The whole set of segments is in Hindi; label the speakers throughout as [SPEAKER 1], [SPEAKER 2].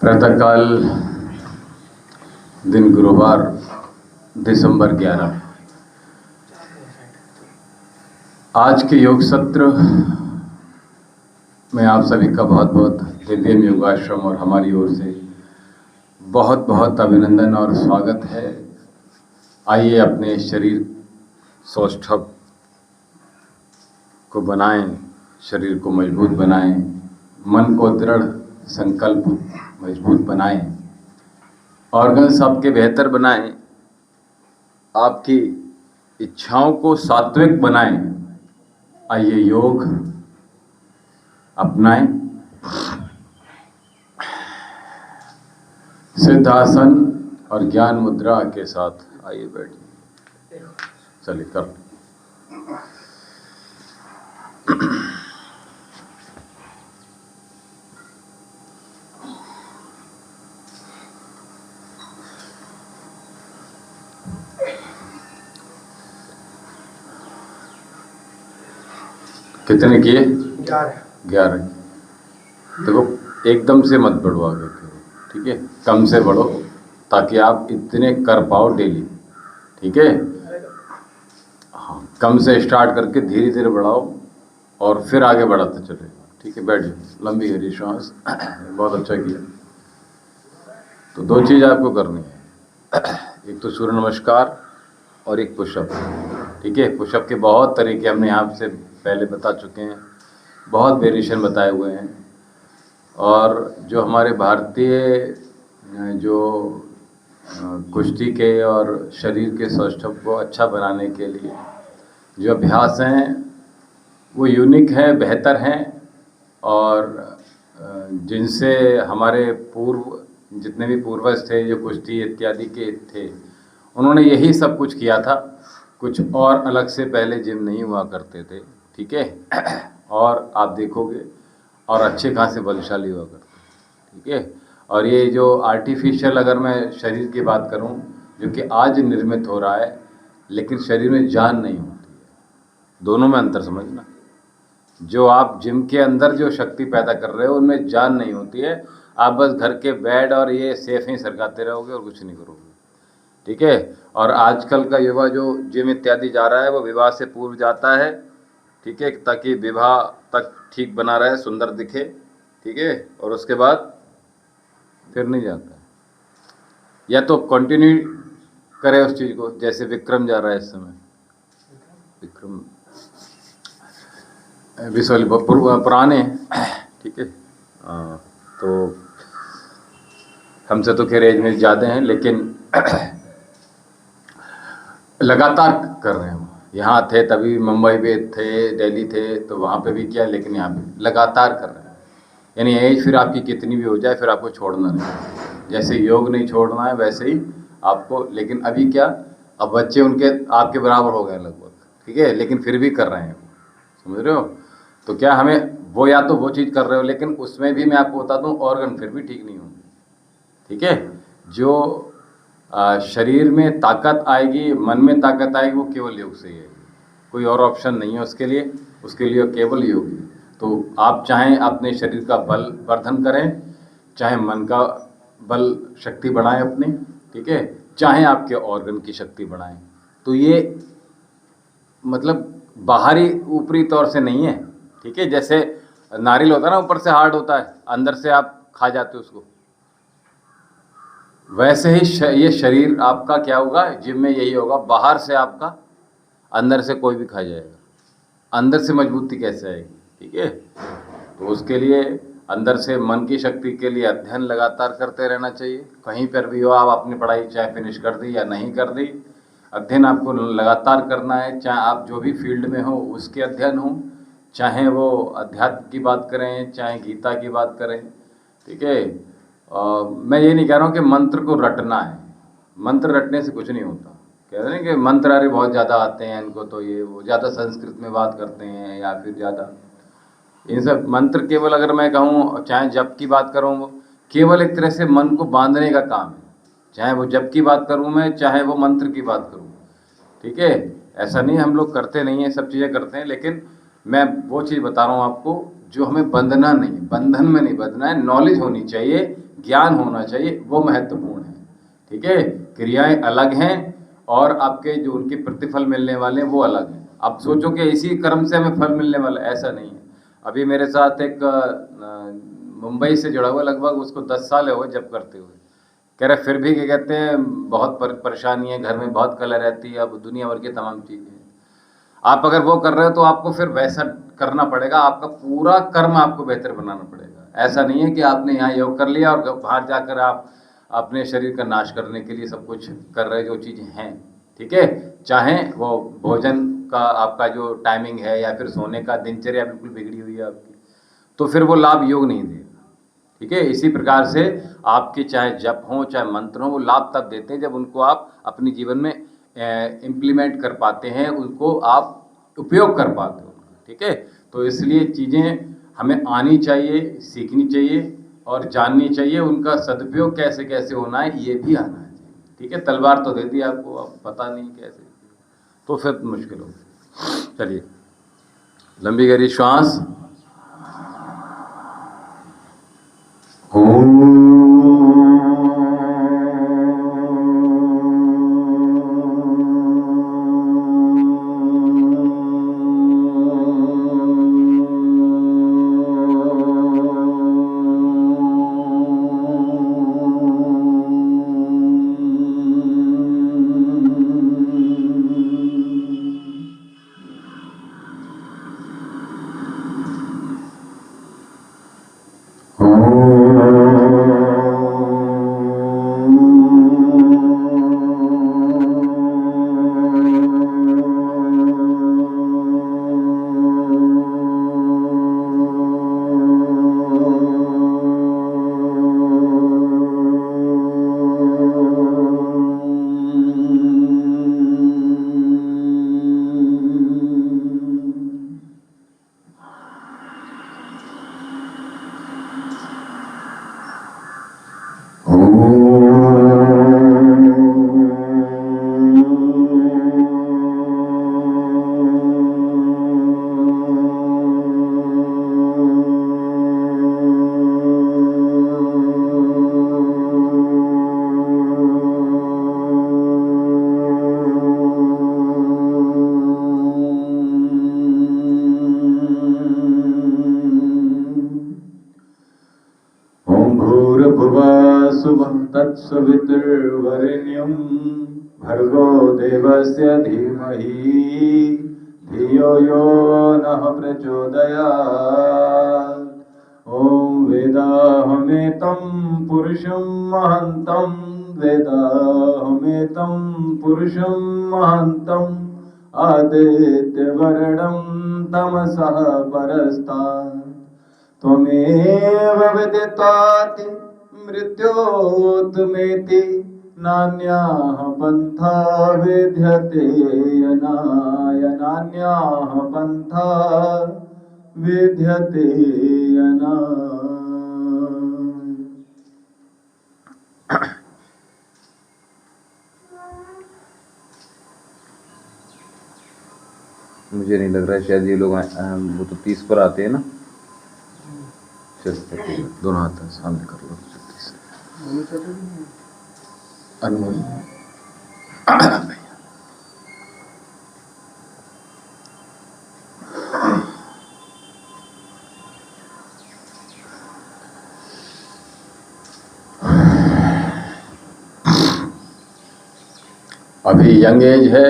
[SPEAKER 1] प्रातःकाल दिन गुरुवार दिसंबर 11। आज के योग सत्र में आप सभी का बहुत बहुत दिव्य योगाश्रम और हमारी ओर से बहुत बहुत अभिनंदन और स्वागत है। आइए अपने शरीर सौष्ठव को बनाएं, शरीर को मजबूत बनाएं, मन को दृढ़ संकल्प मजबूत बनाएं, ऑर्गन्स आपके बेहतर बनाएं, आपकी इच्छाओं को सात्विक बनाएं। आइए योग अपनाएं। सिद्धासन और ज्ञान मुद्रा के साथ आइए बैठिए। चलिए कर कितने किए? 11। देखो एकदम से मत बढ़ो आगे, ठीक है? कम से बढ़ो ताकि आप इतने कर पाओ डेली, ठीक है? हाँ, कम से स्टार्ट करके धीरे धीरे बढ़ाओ और फिर आगे बढ़ाते चले, ठीक है? बैठ जाओ, लंबी गहरी सांस। बहुत अच्छा किया। तो दो चीज़ आपको करनी है, एक तो सूर्य नमस्कार और एक पुशअप, ठीक है? पुशअप के बहुत तरीके हमने यहाँ से पहले बता चुके हैं, बहुत वेरिएशन बताए हुए हैं। और जो हमारे भारतीय जो कुश्ती के और शरीर के सौष्ठव को अच्छा बनाने के लिए जो अभ्यास हैं वो यूनिक हैं, बेहतर हैं, और जिनसे हमारे पूर्व जितने भी पूर्वज थे जो कुश्ती इत्यादि के थे, उन्होंने यही सब कुछ किया था। कुछ और अलग से पहले जिम नहीं हुआ करते थे, ठीक है? और आप देखोगे और अच्छे खासे बलशाली हुआ करते, ठीक है? और ये जो आर्टिफिशियल, अगर मैं शरीर की बात करूं, जो कि आज निर्मित हो रहा है, लेकिन शरीर में जान नहीं होती है। दोनों में अंतर समझना। जो आप जिम के अंदर जो शक्ति पैदा कर रहे हो उनमें जान नहीं होती है। आप बस घर के बेड और ये सेफ ही सरकाते रहोगे और कुछ नहीं करोगे, ठीक है? और आजकल का युवा जो जिम इत्यादि जा रहा है वो विवाह से पूर्व जाता है, ठीक है? ताकि विवाह तक ठीक बना रहे, सुंदर दिखे, ठीक है? और उसके बाद फिर नहीं जाता, या तो कंटिन्यू करे उस चीज़ को, जैसे विक्रम जा रहा है इस समय। विक्रम विश्वली पुराने, ठीक है? तो हमसे तो खैर एज में ज़्यादा हैं, लेकिन लगातार कर रहे हैं। यहाँ थे तभी, मुंबई में थे, दिल्ली थे, तो वहाँ पे भी किया, लेकिन यहाँ पे लगातार कर रहे हैं। यानी एज फिर आपकी कितनी भी हो जाए, फिर आपको छोड़ना नहीं। जैसे योग नहीं छोड़ना है वैसे ही आपको, लेकिन अभी क्या, अब बच्चे उनके आपके बराबर हो गए लगभग, ठीक है? लेकिन फिर भी कर रहे हैं, समझ रहे हो? तो क्या हमें वो, या तो वो चीज़ कर रहे हो, लेकिन उसमें भी मैं आपको बता दूँ ऑर्गन फिर भी ठीक नहीं होंगे, ठीक है? जो शरीर में ताकत आएगी, मन में ताकत आएगी, वो केवल योग से ही है। कोई और ऑप्शन नहीं है उसके लिए, केवल योग है। तो आप चाहें अपने शरीर का बल वर्धन करें, चाहे मन का बल शक्ति बढ़ाएं अपनी, ठीक है? चाहे आपके ऑर्गन की शक्ति बढ़ाएं। तो ये मतलब बाहरी ऊपरी तौर से नहीं है, ठीक है? जैसे नारियल होता है ना, ऊपर से हार्ड होता है, अंदर से आप खा जाते हो उसको, वैसे ही ये शरीर आपका क्या होगा, जिम में यही होगा, बाहर से आपका, अंदर से कोई भी खा जाएगा। अंदर से मजबूती कैसे आएगी, ठीक है? तो उसके लिए अंदर से मन की शक्ति के लिए अध्ययन लगातार करते रहना चाहिए। कहीं पर भी हो, आप अपनी पढ़ाई चाहे फिनिश कर दी या नहीं कर दी, अध्ययन आपको लगातार करना है। चाहे आप जो भी फील्ड में हो उसके अध्ययन हो, चाहे वो अध्यात्म की बात करें, चाहे गीता की बात करें, ठीक है? मैं ये नहीं कह रहा हूँ कि मंत्र को रटना है। मंत्र रटने से कुछ नहीं होता। कह रहे हैं कि मंत्र अरे बहुत ज़्यादा आते हैं इनको, तो ये वो ज़्यादा संस्कृत में बात करते हैं, या फिर ज़्यादा इन सब मंत्र, केवल अगर मैं कहूँ, चाहे जप की बात करूँ, वो केवल एक तरह से मन को बांधने का काम है। चाहे वो जप की बात करूँ मैं, चाहे वो मंत्र की बात करूँ, ठीक है? ऐसा नहीं हम लोग करते नहीं है, सब चीज़ें करते हैं, लेकिन मैं वो चीज़ बता रहा हूँ आपको जो हमें बंधना नहीं है, बंधन में नहीं बंधना है, नॉलेज होनी चाहिए, ज्ञान होना चाहिए, वो महत्वपूर्ण है। ठीक है, क्रियाएं अलग हैं और आपके जो उनके प्रतिफल मिलने वाले हैं वो अलग हैं। आप सोचो कि इसी कर्म से हमें फल मिलने वाला है, ऐसा नहीं है। अभी मेरे साथ एक मुंबई से जुड़ा हुआ, लगभग उसको 10 साल हो गए जब करते हुए, कह रहे फिर भी क्या कहते हैं बहुत परेशानी है, घर में बहुत कलह रहती है, अब दुनिया भर की तमाम चीज़ें हैं। आप अगर वो कर रहे हो तो आपको फिर वैसा करना पड़ेगा, आपका पूरा कर्म आपको बेहतर बनाना पड़ेगा। ऐसा नहीं है कि आपने यहाँ योग कर लिया और बाहर जाकर आप अपने शरीर का नाश करने के लिए सब कुछ कर रहे जो चीज़ें हैं। ठीक है, चाहे वो भोजन का आपका जो टाइमिंग है या फिर सोने का दिनचर्या बिल्कुल बिगड़ी हुई है आपकी, तो फिर वो लाभ योग नहीं देगा। ठीक है, इसी प्रकार से आपके चाहे जप हो चाहे मंत्र हो, वो लाभ तब देते हैं जब उनको आप अपने जीवन में इम्प्लीमेंट कर पाते हैं, उनको आप उपयोग कर पाते हो। ठीक है, तो इसलिए चीज़ें हमें आनी चाहिए, सीखनी चाहिए और जाननी चाहिए, उनका सदुपयोग कैसे कैसे होना है ये भी आना चाहिए। ठीक है, तलवार तो दे दी आपको, अब पता नहीं कैसे, तो फिर मुश्किल होगी। चलिए, लंबी गहरी श्वास। तत्सवितुर्वरेण्यं भर्गो देवस्य धीमहि धियो यो नः प्रचोदयात्। ॐ वेदाहमेतं पुरुषं महान्तं, वेदाहमेतं पुरुषं महान्तं, आदित्यवर्णं तमसः परस्तात्। त्वमेव विदिताति मृत्योर्तमेति, नान्याः पन्था विद्यते अनाय, नान्याः पन्था विद्यते अनाय। मुझे नहीं लग रहा है शायद ये लोग वो तो 30 पर आते हैं ना। दोनों हाथ सामने कर लो, अनमोल अभी यंग एज है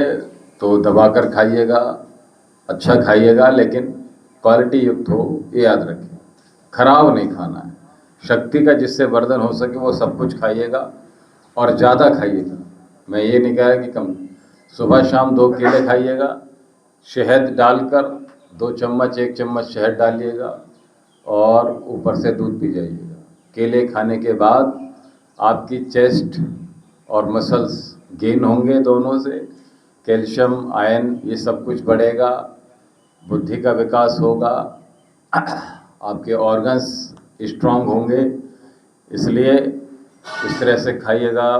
[SPEAKER 1] तो दबाकर खाइएगा, अच्छा खाइएगा, लेकिन क्वालिटी युक्त हो, ये याद रखिए। खराब नहीं खाना है, शक्ति का जिससे वर्धन हो सके वो सब कुछ खाइएगा और ज़्यादा खाइएगा। मैं ये नहीं कह रहा कि कम, सुबह शाम 2 केले खाइएगा, शहद डालकर 2 चम्मच 1 चम्मच शहद डालिएगा और ऊपर से दूध पी जाइएगा। केले खाने के बाद आपकी चेस्ट और मसल्स गेन होंगे, दोनों से कैल्शियम आयरन ये सब कुछ बढ़ेगा, बुद्धि का विकास होगा, आपके ऑर्गन्स स्ट्रांग होंगे। इसलिए इस तरह से खाइएगा,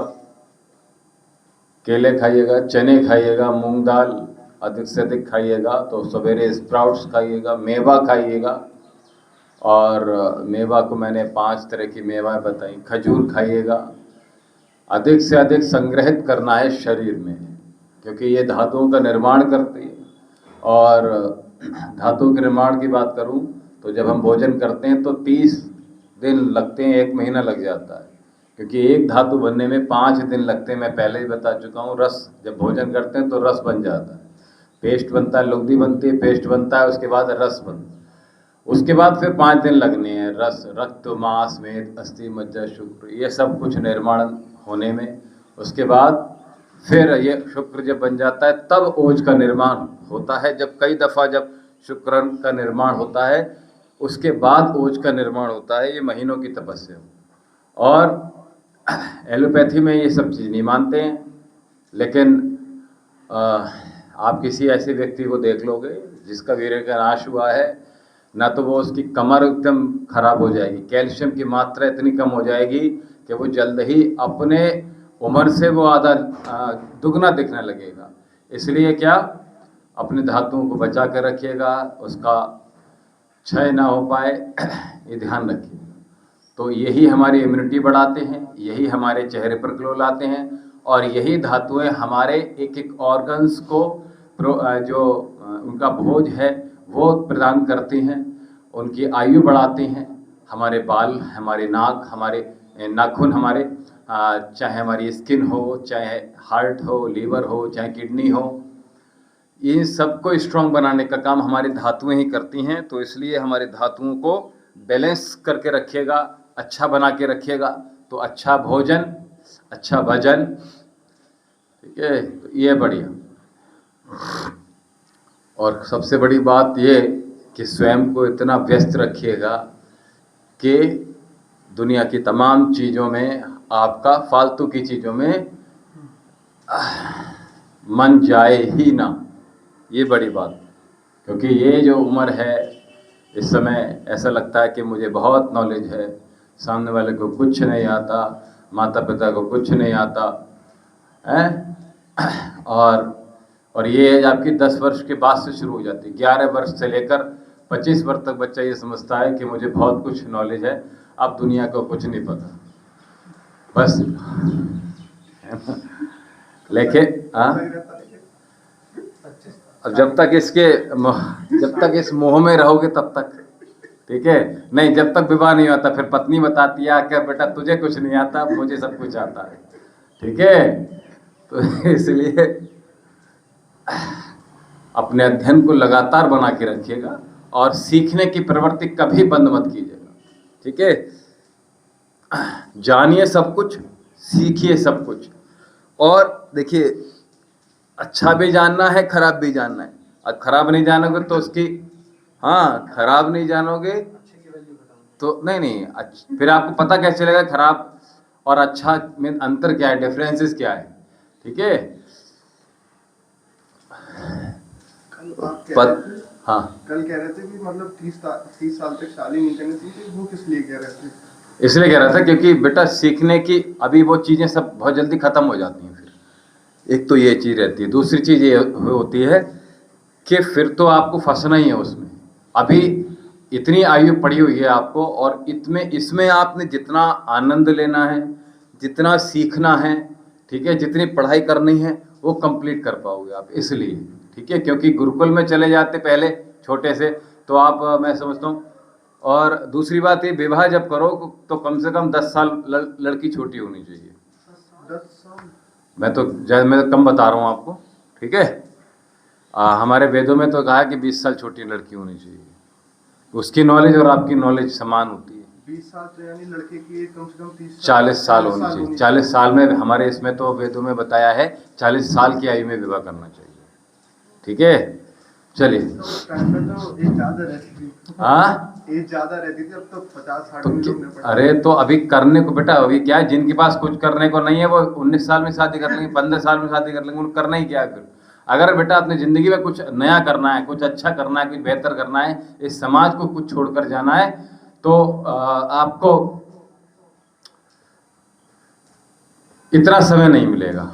[SPEAKER 1] केले खाइएगा, चने खाइएगा, मूंग दाल अधिक से अधिक खाइएगा, तो सवेरे स्प्राउट्स खाइएगा, मेवा खाइएगा, और मेवा को मैंने 5 तरह की मेवा बताई। खजूर खाइएगा, अधिक से अधिक संग्रहित करना है शरीर में, क्योंकि ये धातुओं का निर्माण करती है। और धातुओं के निर्माण की बात करूं तो जब हम भोजन करते हैं तो 30 दिन लगते हैं, 1 महीना लग जाता है, क्योंकि एक धातु बनने में 5 दिन लगते हैं। मैं पहले ही बता चुका हूँ। रस, जब भोजन करते हैं तो रस बन जाता है, पेस्ट बनता है, लुगदी बनती है, पेस्ट बनता है, उसके बाद रस बनता है। उसके बाद फिर 5 दिन लगने हैं रस, रक्त, मांस, मेद, अस्थि, मज्जा, शुक्र, ये सब कुछ निर्माण होने में। उसके बाद फिर ये शुक्र जब बन जाता है तब ओज का निर्माण होता है। जब कई दफ़ा जब शुक्र का निर्माण होता है उसके बाद ओज का निर्माण होता है। ये महीनों की तपस्या। और एलोपैथी में ये सब चीज़ नहीं मानते हैं, लेकिन आप किसी ऐसे व्यक्ति को देख लोगे जिसका वीर्य का नाश हुआ है, ना तो वो, उसकी कमर एकदम खराब हो जाएगी, कैल्शियम की मात्रा इतनी कम हो जाएगी कि वो जल्द ही अपने उम्र से वो आधा दुगना दिखने लगेगा। इसलिए क्या, अपने धातुओं को बचा कर रखिएगा, उसका क्षय ना हो पाए, ये ध्यान रखिए। तो यही हमारी इम्यूनिटी बढ़ाते हैं, यही हमारे चेहरे पर ग्लो लाते हैं, और यही धातुएं हमारे एक एक ऑर्गन्स को जो उनका भोज है वो प्रदान करती हैं, उनकी आयु बढ़ाती हैं। हमारे बाल, हमारे नाक, हमारे नाखून, हमारे चाहे हमारी स्किन हो, चाहे हार्ट हो, लीवर हो, चाहे किडनी हो, इन सबको स्ट्रॉन्ग बनाने का काम हमारी धातुएं ही करती हैं। तो इसलिए हमारे धातुओं को बैलेंस करके रखिएगा, अच्छा बना के रखिएगा, तो अच्छा भोजन, अच्छा भजन, ठीक है, तो ये बढ़िया। और सबसे बड़ी बात ये कि स्वयं को इतना व्यस्त रखिएगा कि दुनिया की तमाम चीज़ों में, आपका फालतू की चीज़ों में मन जाए ही ना। ये बड़ी बात, क्योंकि ये जो उम्र है, इस समय ऐसा लगता है कि मुझे बहुत नॉलेज है, सामने वाले को कुछ नहीं आता, माता पिता को कुछ नहीं आता है। और ये एज आपकी 10 वर्ष के बाद से शुरू हो जाती है। 11 वर्ष से लेकर 25 वर्ष तक बच्चा ये समझता है कि मुझे बहुत कुछ नॉलेज है, अब दुनिया को कुछ नहीं पता, बस। लेकिन अब जब तक इस मोह में रहोगे तब तक, ठीक है, नहीं, जब तक विवाह नहीं होता फिर पत्नी बताती है कि बेटा तुझे कुछ नहीं आता, मुझे सब कुछ आता है, ठीक है। तो इसलिए अपने अध्ययन को लगातार बना के रखिएगा और सीखने की प्रवृत्ति कभी बंद मत कीजिएगा, ठीक है। जानिए सब कुछ, सीखिए सब कुछ, और देखिए, अच्छा भी जानना है, खराब भी जानना है। और खराब नहीं जानोगे तो उसकी, हाँ, खराब नहीं जानोगे तो नहीं, फिर आपको पता कैसे चलेगा खराब और अच्छा में अंतर क्या है, डिफरेंसेस क्या है, ठीक है। हाँ,
[SPEAKER 2] कल कह रहे थे कि मतलब 30 साल तक शादी नहीं करनी चाहिए, वो किस लिए कह रहे थे?
[SPEAKER 1] इसलिए कह रहा था क्योंकि बेटा सीखने की अभी वो चीज़ें सब बहुत जल्दी ख़त्म हो जाती हैं। फिर एक तो ये चीज़ रहती है, दूसरी चीज़ ये होती है कि फिर तो आपको फंसना ही है उसमें। अभी इतनी आयु पड़ी हुई है आपको, और इसमें आपने जितना आनंद लेना है, जितना सीखना है, ठीक है, जितनी पढ़ाई करनी है, वो कंप्लीट कर पाओगे आप, इसलिए, ठीक है। क्योंकि गुरुकुल में चले जाते पहले छोटे से, तो आप, मैं समझता हूँ। और दूसरी बात ये, विवाह जब करो तो कम से कम 10 साल लड़की छोटी होनी चाहिए।
[SPEAKER 2] 10 साल?
[SPEAKER 1] मैं कम बता रहा हूँ आपको, ठीक है। हमारे वेदों में तो कहा है कि 20 साल छोटी लड़की होनी चाहिए, उसकी नॉलेज और आपकी नॉलेज समान होती है।
[SPEAKER 2] 20 साल तो यानी लड़के की कम से कम
[SPEAKER 1] 40 साल होनी चाहिए। 40 साल में, हमारे इसमें तो वेदों में बताया है 40 साल की आयु में विवाह करना चाहिए, ठीक है। चलिए,
[SPEAKER 2] तो एज ज़्यादा रहती थी।
[SPEAKER 1] हाँ,
[SPEAKER 2] एज ज़्यादा रहती थी, अब तो 50-60
[SPEAKER 1] तो
[SPEAKER 2] में लोग पढ़ा।
[SPEAKER 1] अरे तो अभी करने को बेटा, अभी क्या है, जिनके पास कुछ करने को नहीं है वो 19 साल में शादी कर लेंगे, 15 साल में शादी कर लेंगे, उनको करना ही क्या है फिर। अगर बेटा अपनी ज़िंदगी में कुछ नया करना है, कुछ अच्छा करना है, कुछ बेहतर करना है, इस समाज को कुछ छोड़कर जाना है, तो आपको इतना समय नहीं मिलेगा,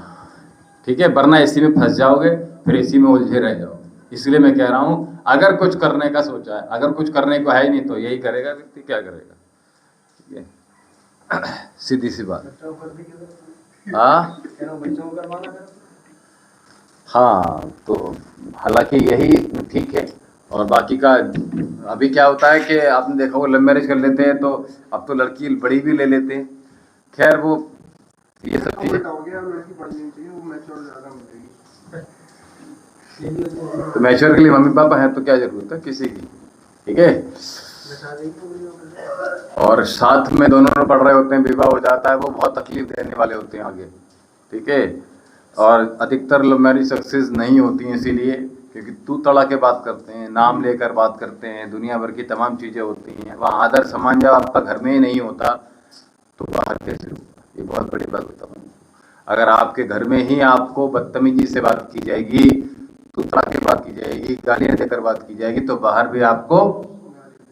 [SPEAKER 1] ठीक है, वरना इसी में फंस जाओगे, फिर इसी में उलझे रह जाओगे। इसलिए मैं कह रहा हूँ, अगर कुछ करने का सोचा है, अगर कुछ करने को है ही नहीं तो यही करेगा व्यक्ति, क्या करेगा? ठीक है, सीधी सी बात। हाँ हाँ, तो हालांकि यही ठीक है। और बाकी का अभी क्या होता है कि आपने देखा वो लव मैरिज कर लेते हैं, तो अब तो लड़की बड़ी भी ले लेते हैं। खैर वो ये सब चीजें,
[SPEAKER 2] उल्टा हो गया, लड़की पढ़नी चाहिए, वो मैच्योर ज्यादा मिलेगी।
[SPEAKER 1] तो मैच्योर के लिए मम्मी पापा हैं तो क्या जरूरत है किसी की, ठीक है। और साथ में दोनों पढ़ रहे होते हैं, विवाह हो जाता है, वो बहुत तकलीफ देने वाले होते हैं आगे, ठीक है। और अधिकतर लव मैरिज सक्सेस नहीं होती हैं इसीलिए क्योंकि तू तड़ा के बात करते हैं, नाम लेकर बात करते हैं, दुनिया भर की तमाम चीज़ें होती हैं। वहाँ आदर सम्मान जब आपका घर में ही नहीं होता तो बाहर कैसे होगा? ये बहुत बड़ी बात बताऊँ। अगर आपके घर में ही आपको बदतमीजी से बात की जाएगी, तू तड़ा के बात की जाएगी, गालियाँ देकर बात की जाएगी, तो बाहर भी आपको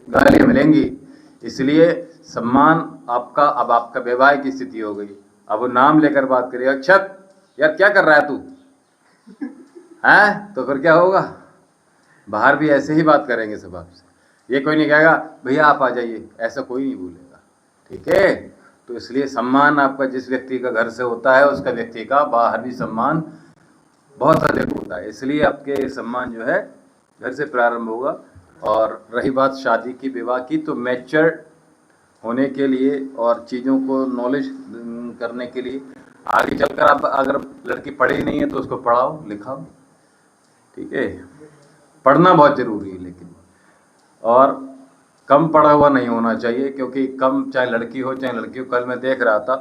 [SPEAKER 1] गालियाँ मिलेंगी। इसलिए सम्मान आपका, अब आपका वैवाहिक की स्थिति हो गई, अब वो नाम लेकर बात करेगा, अक्षत यार क्या कर रहा है तू, हैं? तो फिर क्या होगा? बाहर भी ऐसे ही बात करेंगे सब आपसे। ये कोई नहीं कहेगा भैया आप आ जाइए, ऐसा कोई नहीं बोलेगा, ठीक है। तो इसलिए सम्मान आपका जिस व्यक्ति का घर से होता है, उसका व्यक्ति का बाहर भी सम्मान बहुत अधिक होता है। इसलिए आपके सम्मान जो है घर से प्रारंभ होगा। और रही बात शादी की, विवाह की, तो मैच्योर होने के लिए और चीज़ों को नॉलेज करने के लिए आगे चलकर आप, अगर लड़की पढ़ी नहीं है तो उसको पढ़ाओ लिखाओ, ठीक है। पढ़ना बहुत ज़रूरी है लेकिन, और कम पढ़ा हुआ नहीं होना चाहिए, क्योंकि कम, चाहे लड़की हो चाहे लड़की हो। कल मैं देख रहा था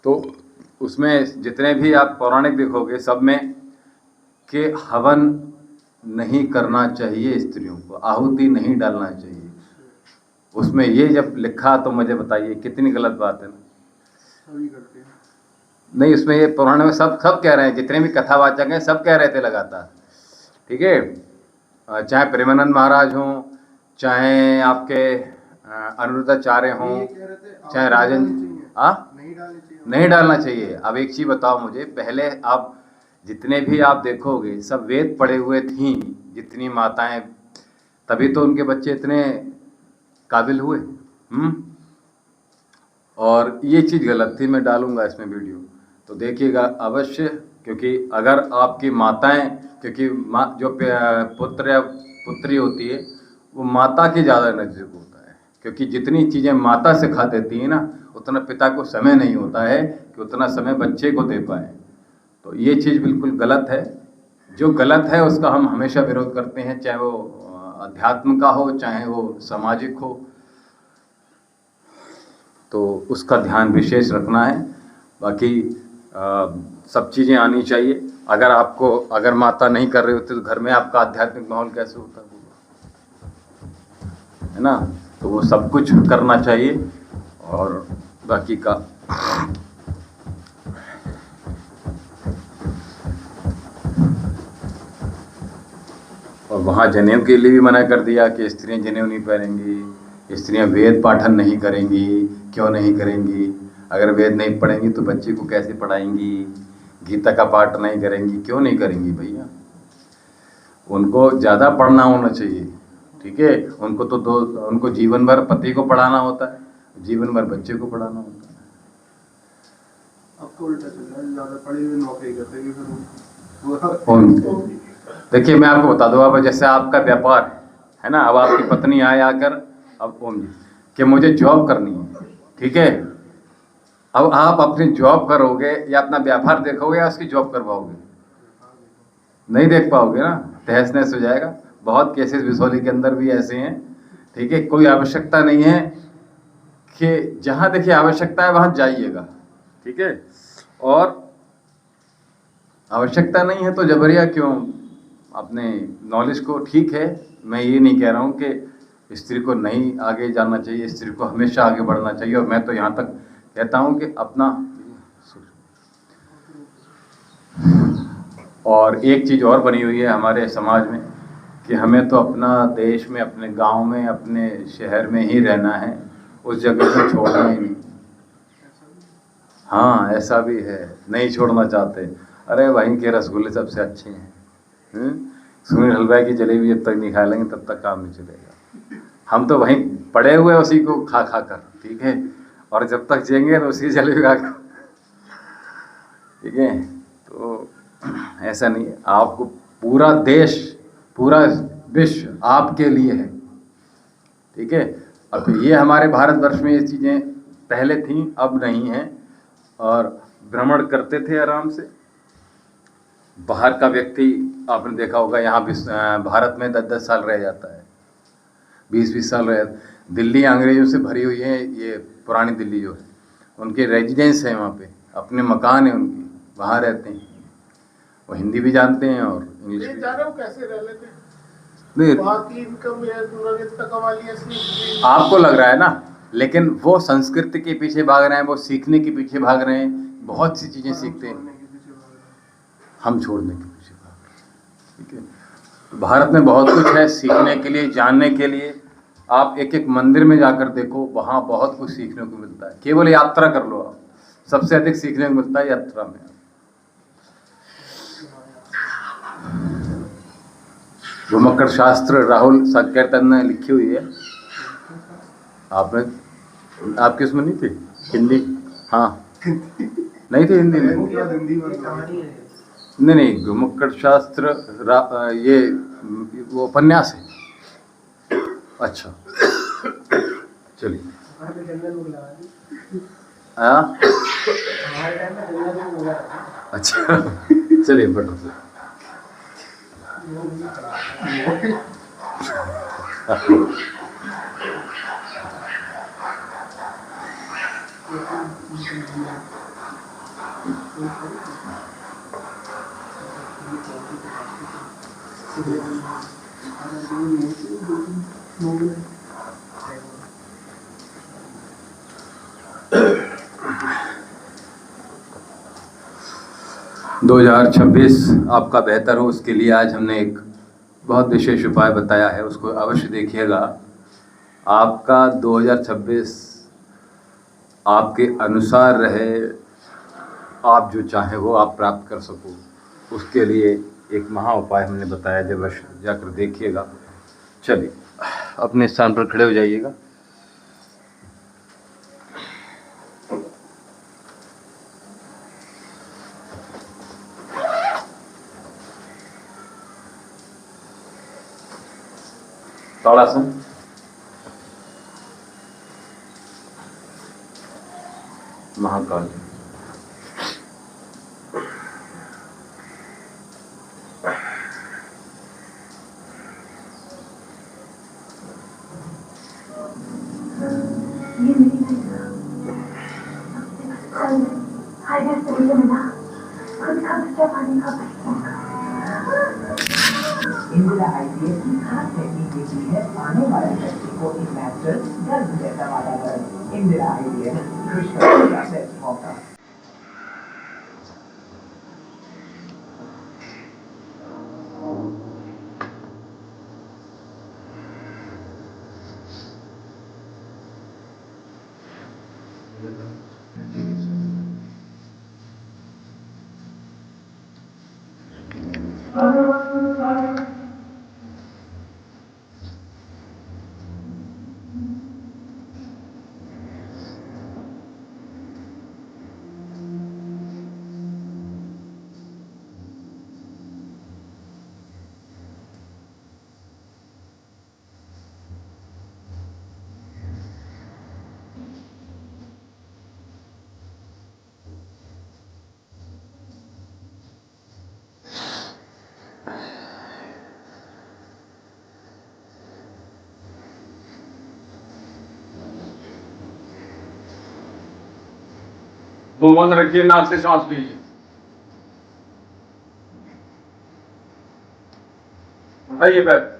[SPEAKER 1] तो उसमें जितने भी आप पौराणिक देखोगे सब में कि हवन नहीं करना चाहिए, स्त्रियों को आहुति नहीं डालना चाहिए। उसमें ये जब लिखा तो मुझे बताइए कितनी गलत बात है ना।
[SPEAKER 2] सभी करते हैं।
[SPEAKER 1] नहीं, उसमें ये पुराने में सब कह रहे हैं, जितने भी कथावाचक हैं सब कह रहे थे लगातार, ठीक है। चाहे प्रेमानंद महाराज हों, चाहे आपके अनिरुद्धाचार्य हों,
[SPEAKER 2] ये कह रहे थे
[SPEAKER 1] चाहे राजन, नहीं डालना चाहिए। अब एक चीज़ बताओ मुझे, पहले आप जितने भी आप देखोगे सब वेद पढ़े हुए थीं जितनी माताएं, तभी तो उनके बच्चे इतने काबिल हुए। और ये चीज़ गलत थी, मैं डालूंगा इसमें वीडियो, तो देखिएगा अवश्य। क्योंकि अगर आपकी माताएं, क्योंकि जो पुत्र या पुत्री होती है वो माता के ज़्यादा नज़दीक होता है, क्योंकि जितनी चीज़ें माता सिखा देती हैं ना, उतना पिता को समय नहीं होता है कि उतना समय बच्चे को दे पाए। तो ये चीज़ बिल्कुल गलत है। जो गलत है उसका हम हमेशा विरोध करते हैं, चाहे वो अध्यात्म का हो चाहे वो सामाजिक हो, तो उसका ध्यान विशेष रखना है। बाकी सब चीज़ें आनी चाहिए। अगर माता नहीं कर रही होती तो घर में आपका आध्यात्मिक माहौल कैसे होता है ना। तो वो सब कुछ करना चाहिए। और बाकी का और वहाँ जनेऊ के लिए भी मना कर दिया कि स्त्रियाँ जनेऊ नहीं पहनेंगी, स्त्रियाँ वेद पाठन नहीं करेंगी। क्यों नहीं करेंगी? अगर वेद नहीं पढ़ेंगी तो बच्चे को कैसे पढ़ाएंगी? गीता का पाठ नहीं करेंगी, क्यों नहीं करेंगी भैया? उनको ज़्यादा पढ़ना होना चाहिए, ठीक है। उनको तो उनको जीवन भर पति को पढ़ाना होता है, जीवन भर बच्चे को पढ़ाना होता है।
[SPEAKER 2] अब तो उल्टा चल रहा है, ज़्यादा पढ़े हुए नौकरी करते हैं
[SPEAKER 1] देखिए मैं आपको बता दूँ, अब जैसे आपका व्यापार है ना, अब आपकी पत्नी आकर अब ओम जी कि मुझे जॉब करनी है, ठीक है। अब आप अपनी जॉब करोगे या अपना व्यापार देखोगे या उसकी जॉब करवाओगे? नहीं देख पाओगे ना, तहस नहस हो जाएगा। बहुत केसेस बिसौली के अंदर भी ऐसे हैं, ठीक है। कोई आवश्यकता नहीं है कि जहाँ देखिए आवश्यकता है वहाँ जाइएगा, ठीक है। और आवश्यकता नहीं है तो जबरिया क्यों? अपने नॉलेज को, ठीक है, मैं ये नहीं कह रहा हूँ कि स्त्री को नहीं आगे जाना चाहिए, स्त्री को हमेशा आगे बढ़ना चाहिए। और मैं तो यहाँ तक कहता हूँ कि अपना, और एक चीज़ और बनी हुई है हमारे समाज में कि हमें तो अपना देश में, अपने गांव में, अपने शहर में ही रहना है, उस जगह को छोड़ना ही नहीं। हाँ, ऐसा भी है, नहीं छोड़ना चाहते। अरे वहीं के रसगुल्ले सबसे अच्छे हैं। सुनील हलवाई की जलेबी जब तक नहीं खा लेंगे तब तक काम नहीं चलेगा। हम तो वहीं पड़े हुए हैं उसी को खा खा कर, ठीक है, और जब तक जिएंगे तो उसी जलेबी खा कर, ठीक है। तो ऐसा नहीं है, आपको पूरा देश, पूरा विश्व आपके लिए है, ठीक है। अब ये हमारे भारतवर्ष में ये चीज़ें पहले थीं, अब नहीं हैं, और भ्रमण करते थे आराम से। बाहर का व्यक्ति आपने देखा होगा यहाँ भी भारत में 10-10 साल रह जाता है, 20-20 साल रह। दिल्ली अंग्रेजों से भरी हुई है, ये पुरानी दिल्ली जो है, उनके रेजिडेंस हैं वहाँ पे, अपने मकान हैं उनके, वहाँ रहते हैं, वो हिंदी भी जानते हैं और इंग्लिश भी।
[SPEAKER 2] जाने वो कैसे रह लेते हैं?
[SPEAKER 1] नहीं,
[SPEAKER 2] वहाँ की इनकम उन्होंने इतना कमा लिया इसलिए
[SPEAKER 1] आपको लग रहा है ना, लेकिन वो संस्कृति के पीछे भाग रहे हैं, वो सीखने के पीछे भाग रहे हैं, बहुत सी चीज़ें सीखते हैं, हम छोड़ने के पीछे भाग रहे हैं, ठीक है। तो भारत में बहुत कुछ है सीखने के लिए, जानने के लिए। आप एक एक मंदिर में जाकर देखो, वहाँ बहुत कुछ सीखने को मिलता है। केवल यात्रा कर लो आप, सबसे अधिक सीखने को मिलता है यात्रा में। भूमकर शास्त्र राहुल संकीर्तन ने लिखी हुई है, आपने, आपकी उसमें नहीं थी हिंदी? हाँ, नहीं थी हिंदी में? नहीं, भूमकर शास्त्र ये वो उपन्यास है। अच्छा, चलिए। हाँ, अच्छा, चलिए बढ़ो। दो 2026 आपका बेहतर हो, उसके लिए आज हमने एक बहुत विशेष उपाय बताया है, उसको अवश्य देखिएगा। आपका 2026 आपके अनुसार रहे, आप जो चाहें वो आप प्राप्त कर सको, उसके लिए एक महा उपाय हमने बताया, जब अवश्य जाकर देखिएगा। चलिए अपने स्थान पर खड़े हो जाइएगा। ताड़ासन, महाकाल।
[SPEAKER 3] ये मेरी हाइडर से मुझे मिला खुद का बच्चा पाने का बचपन।
[SPEAKER 4] इंदिरा आईपीएस की खास टेक्निक देती है आने वाले व्यक्ति को एक नेचुरल गर्भ जैसा वातावरण। इंदिरा आईपीएस खुश करने का बेस्ट मौका।
[SPEAKER 1] वो बंद रखिए, नाक से सांस लीजिए, उठाइए पैर।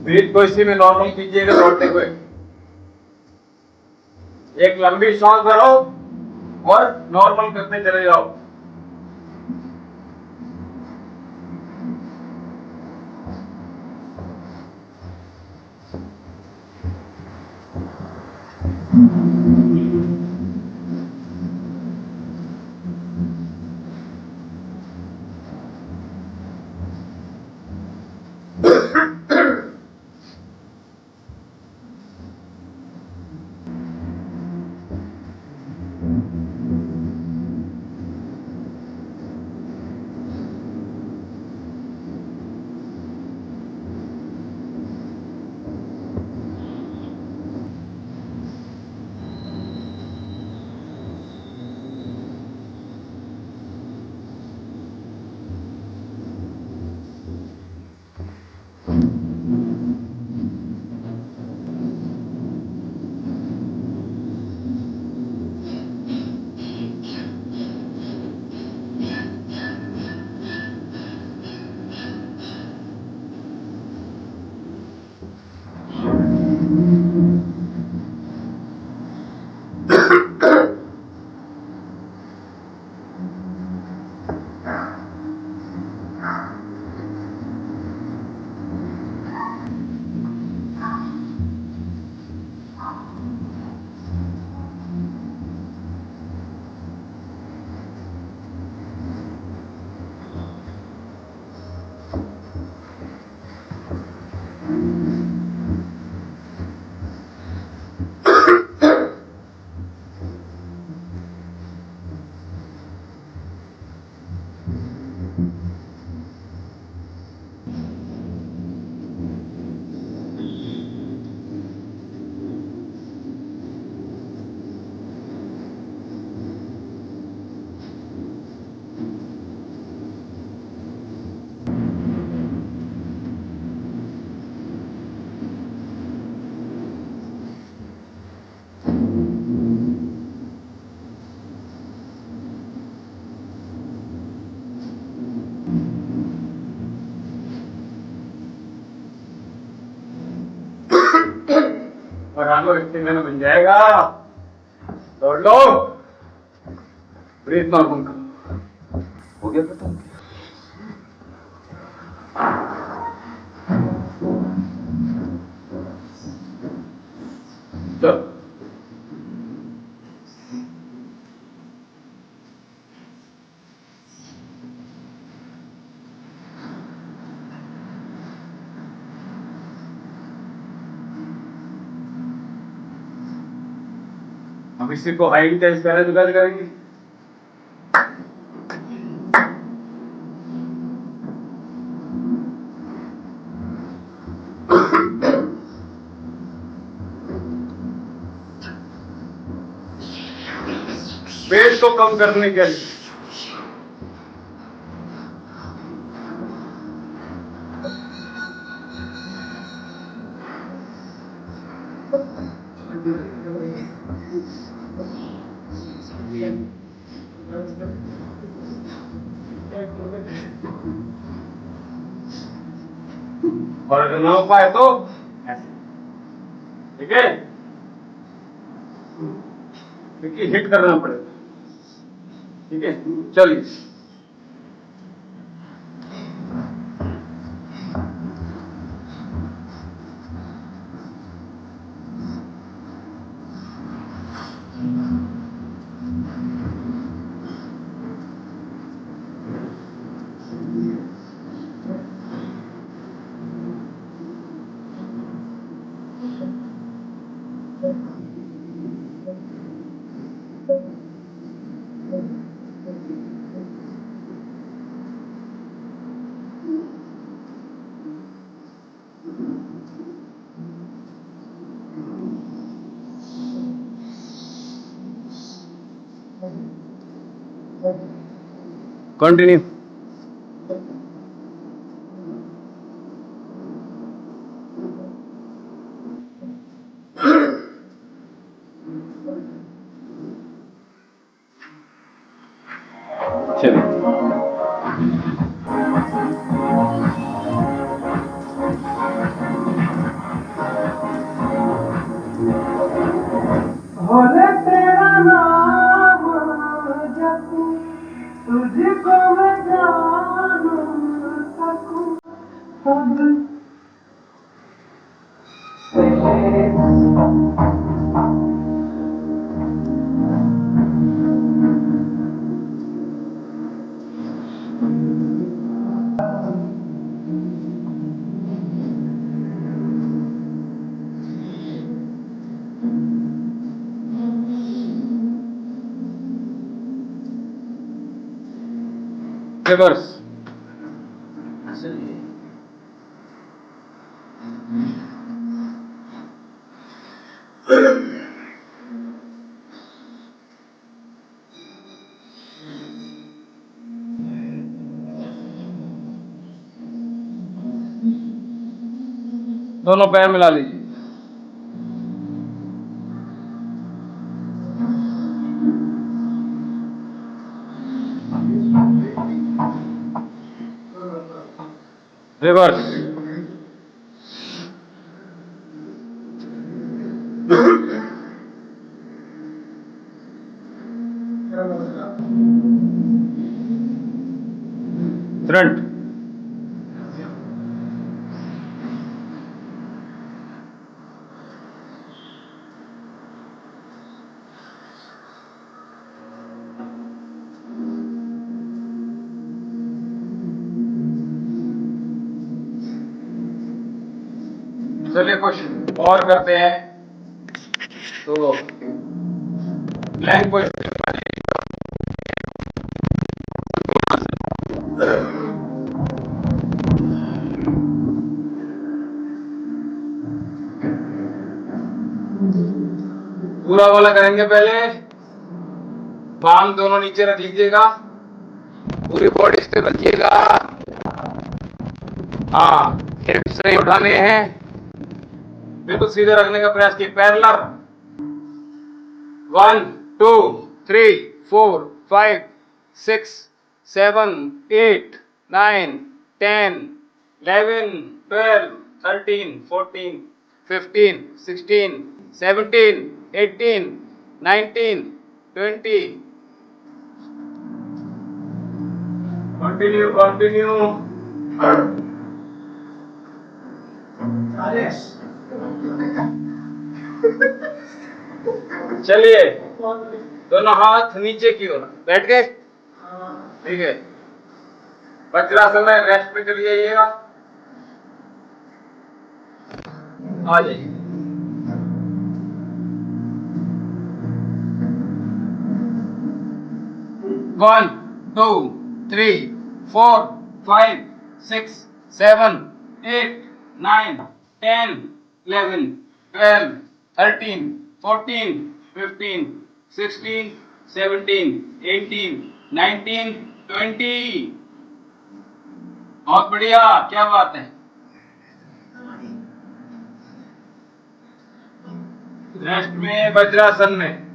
[SPEAKER 1] ब्रीथ को इसी में नॉर्मल कीजिएगा दौड़ते हुए। एक लंबी सांस भरो और नॉर्मल करते चले जाओ। और आगे इससे मैंने बन जाएगा। दौड़ लो, ब्रीथ नॉर्मल करो। हो गया खत्म। चलो अब इसी को हाइट टेस्ट करेंगे। वेट को कम करने के लिए और अगर ना हो पाए तो ठीक है, क्योंकि हिट करना पड़ेगा। ठीक है, चलिए। कंटिन्यू। चलिए। रिवर्स। दोनों पैर मिला लीजिए। रिवर्स। फ्रंट। चलिए कुछ और करते हैं। तो लैंग्वेज पूरा वाला करेंगे। पहले पाम दोनों नीचे रख लीजिएगा, पूरी बॉडी से रखिएगा। हाँ, हिप्स नहीं उठाने हैं, बिल्कुल सीधे रखने का प्रयास कीजिए। Parallel 1 2 3 4 5 6 7 8 9 10 11 12 13 14 15 16 17 18 19 20 continue. चलिए दोनों हाथ नीचे की ओर बैठ गए। ठीक है, वज्रासन में रेस्ट पे चली जाइएगा। आ जाइए। वन 2 3 4 5 6 7 8 9 10 11 12 13 14 15 16 17 18 19 20। बहुत बढ़िया, क्या बात है। रेस्ट में, वज्रासन में।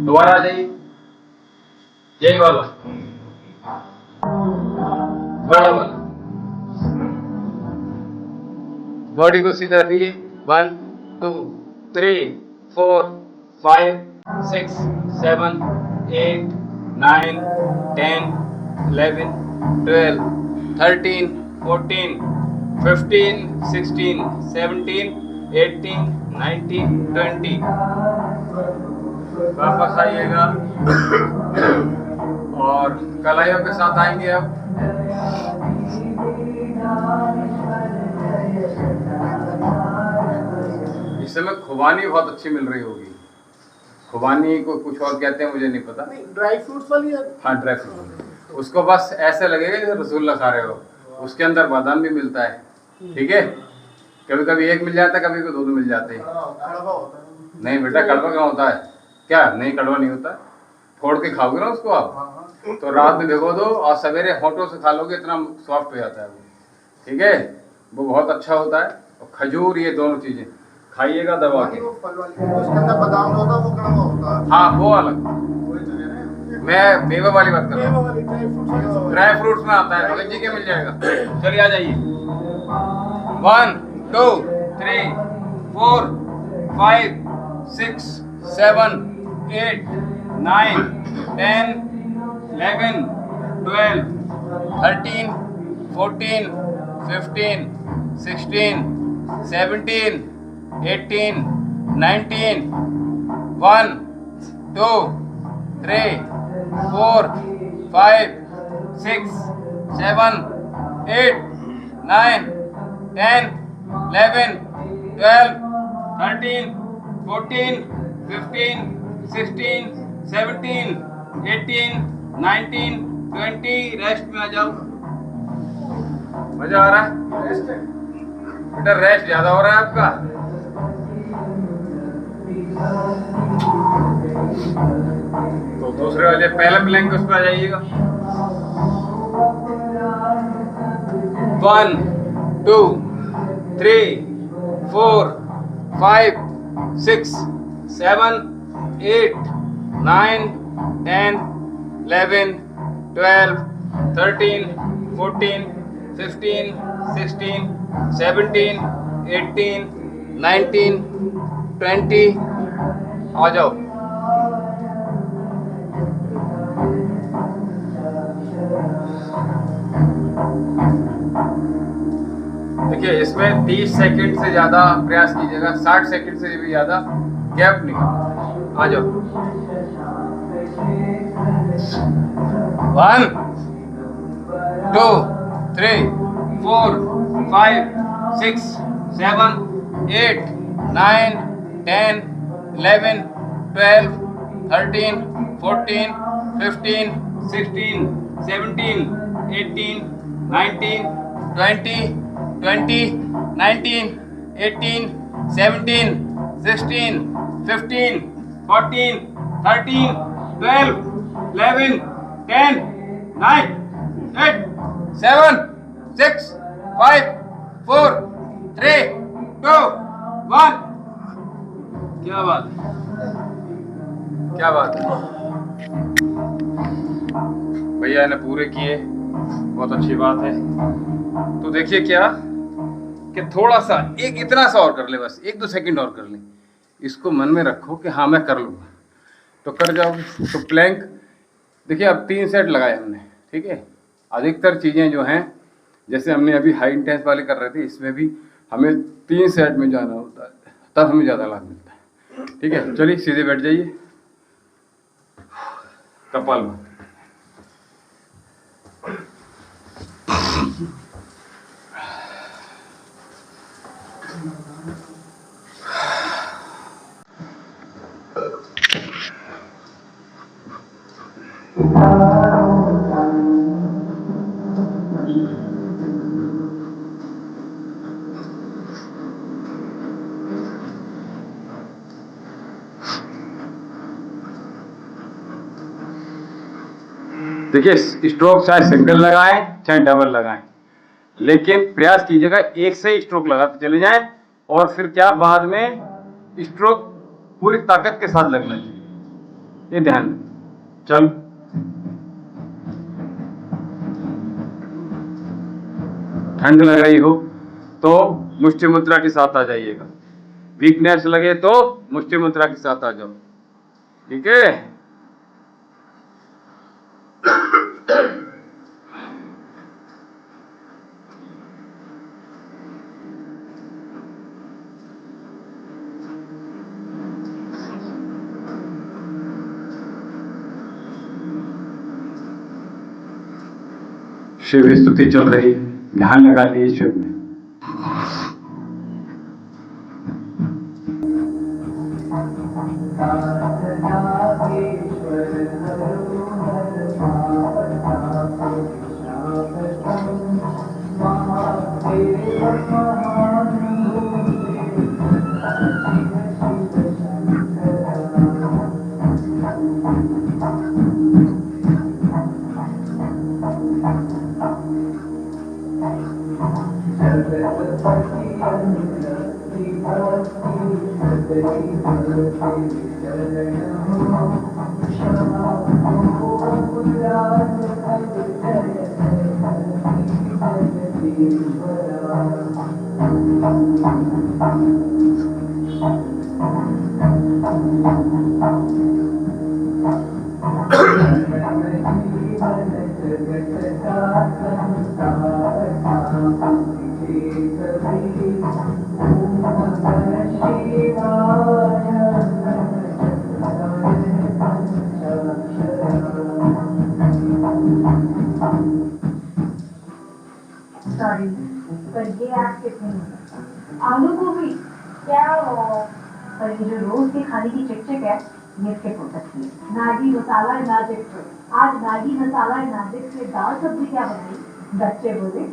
[SPEAKER 1] दोबारा आ जाइए। यही वाला बड़ा वाला। बॉडी को सीधा रखिए। 1 2 3 4 5 6 7 8 9 10 11 12 13 14 15 16 17 18 19 20। वापस आइएगा और कलाइयों के साथ आएंगे। अब इस समय खुबानी बहुत अच्छी मिल रही होगी। खुबानी को कुछ और कहते हैं, मुझे नहीं पता।
[SPEAKER 2] ड्राई फ्रूट्स वाली है।
[SPEAKER 1] हाँ, ड्राई फ्रूट। उसको बस ऐसे लगेगा जैसे रसगुल्ला खा रहे हो। उसके अंदर बादाम भी मिलता है। ठीक है, कभी कभी एक मिल जाता है, कभी कभी 2 मिल जाते हैं।
[SPEAKER 2] कड़वा होता है।
[SPEAKER 1] नहीं बेटा, कड़वा कहाँ होता है? क्या नहीं, कड़वा नहीं होता। फोड़ के खाओगे ना उसको आप, तो रात में भिगो दो और सवेरे होठों से खा लोगे, इतना सॉफ्ट हो जाता है वो। ठीक है, वो बहुत अच्छा होता है। और खजूर, ये दोनों चीजें खाइएगा दबा के।
[SPEAKER 2] वो फल वाली, उसके अंदर बादाम होता है, वो कड़वा होता है।
[SPEAKER 1] हाँ, वो अलग।
[SPEAKER 2] वही तो कह रहे हैं।
[SPEAKER 1] मैं मेवा वाली बात कर रहा
[SPEAKER 2] मेवा
[SPEAKER 1] हूँ।
[SPEAKER 2] वाली ड्राई फ्रूट्स
[SPEAKER 1] ड्राई फ्रूट्स में आता है, भगत जी के मिल जाएगा। चलिए आ जाइए। 1 2 3 4 5 6 7 8 9 10 11 12 13 14 15 16 17 18 19 1 2 3 4 5 6 7 8 9 10 11 12 13 14 15 16 17 18 19 20। रेस्ट में आ जाओ। मजा आ रहा है बेटा? रेस्ट ज्यादा हो रहा है आपका। तो दूसरे वाले पहला प्लैंक उस पर आ जाइएगा। 1 2 3 4 5 6 7 8 9 10 11 12 13 14 15 16 17 18 19 20। आ जाओ। देखिए इसमें 30 सेकंड से ज्यादा प्रयास कीजिएगा, 60 सेकंड से भी ज्यादा गैप नहीं। आ जाओ। 1 2 3 4 5 6 7 8 9 10 11 12 13 14 15 16 17 18 19 20 20 19 18 17 16 15 14 13 12 11 10 9 8 7 6 5 4 3 2 1। क्या बात है, क्या बात है। भैया ने पूरे किए, बहुत अच्छी बात है। तो देखिए क्या कि थोड़ा सा एक इतना सा और कर ले, बस 1-2 सेकंड और कर ले। इसको मन में रखो कि हाँ मैं कर लूँगा, तो कर जाओगे। तो प्लैंक देखिए अब 3 सेट लगाए हमने, ठीक है। अधिकतर चीज़ें जो हैं, जैसे हमने अभी हाई इंटेंस वाले कर रहे थे, इसमें भी हमें 3 सेट में जाना होता है, तब हमें ज़्यादा लाभ मिलता है, ठीक है। चलिए सीधे बैठ जाइए कपाल में। देखिए स्ट्रोक चाहे सिंगल लगाएं चाहे डबल लगाएं, लेकिन प्रयास कीजिएगा एक से ही स्ट्रोक लगाते चले जाएं, और फिर क्या बाद में स्ट्रोक पूरी ताकत के साथ लगना चाहिए, ये ध्यान दें। चल ठंड लग रही हो तो मुष्टि मुद्रा के साथ आ जाइएगा, वीकनेस लगे तो मुष्टि मुद्रा के साथ आ जाओ, ठीक है। शिव स्तुति चल रही है, ध्यान लगा लीजिए शिव में।
[SPEAKER 3] सॉरी, पर ये आज कितने में? आलू गोभी क्या हो? पर ये जो रोज के खाने की चिकचिक है, ये स्किप हो सकती है। मैगी मसाला मैजिक, आज मैगी मसाला मैजिक से दाल सब्जी क्या बनाई? बच्चे बोले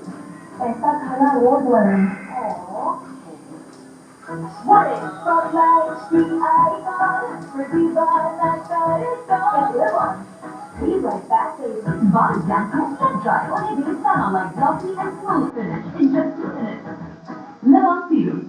[SPEAKER 3] ऐसा खाना रोज बनाए। What is spotlight, the icon, produced by Master Stone. Be right back, baby. Body Blanco Set Dry. Only the salon like glossy and smooth finish in just 2 minutes. Live on Serum.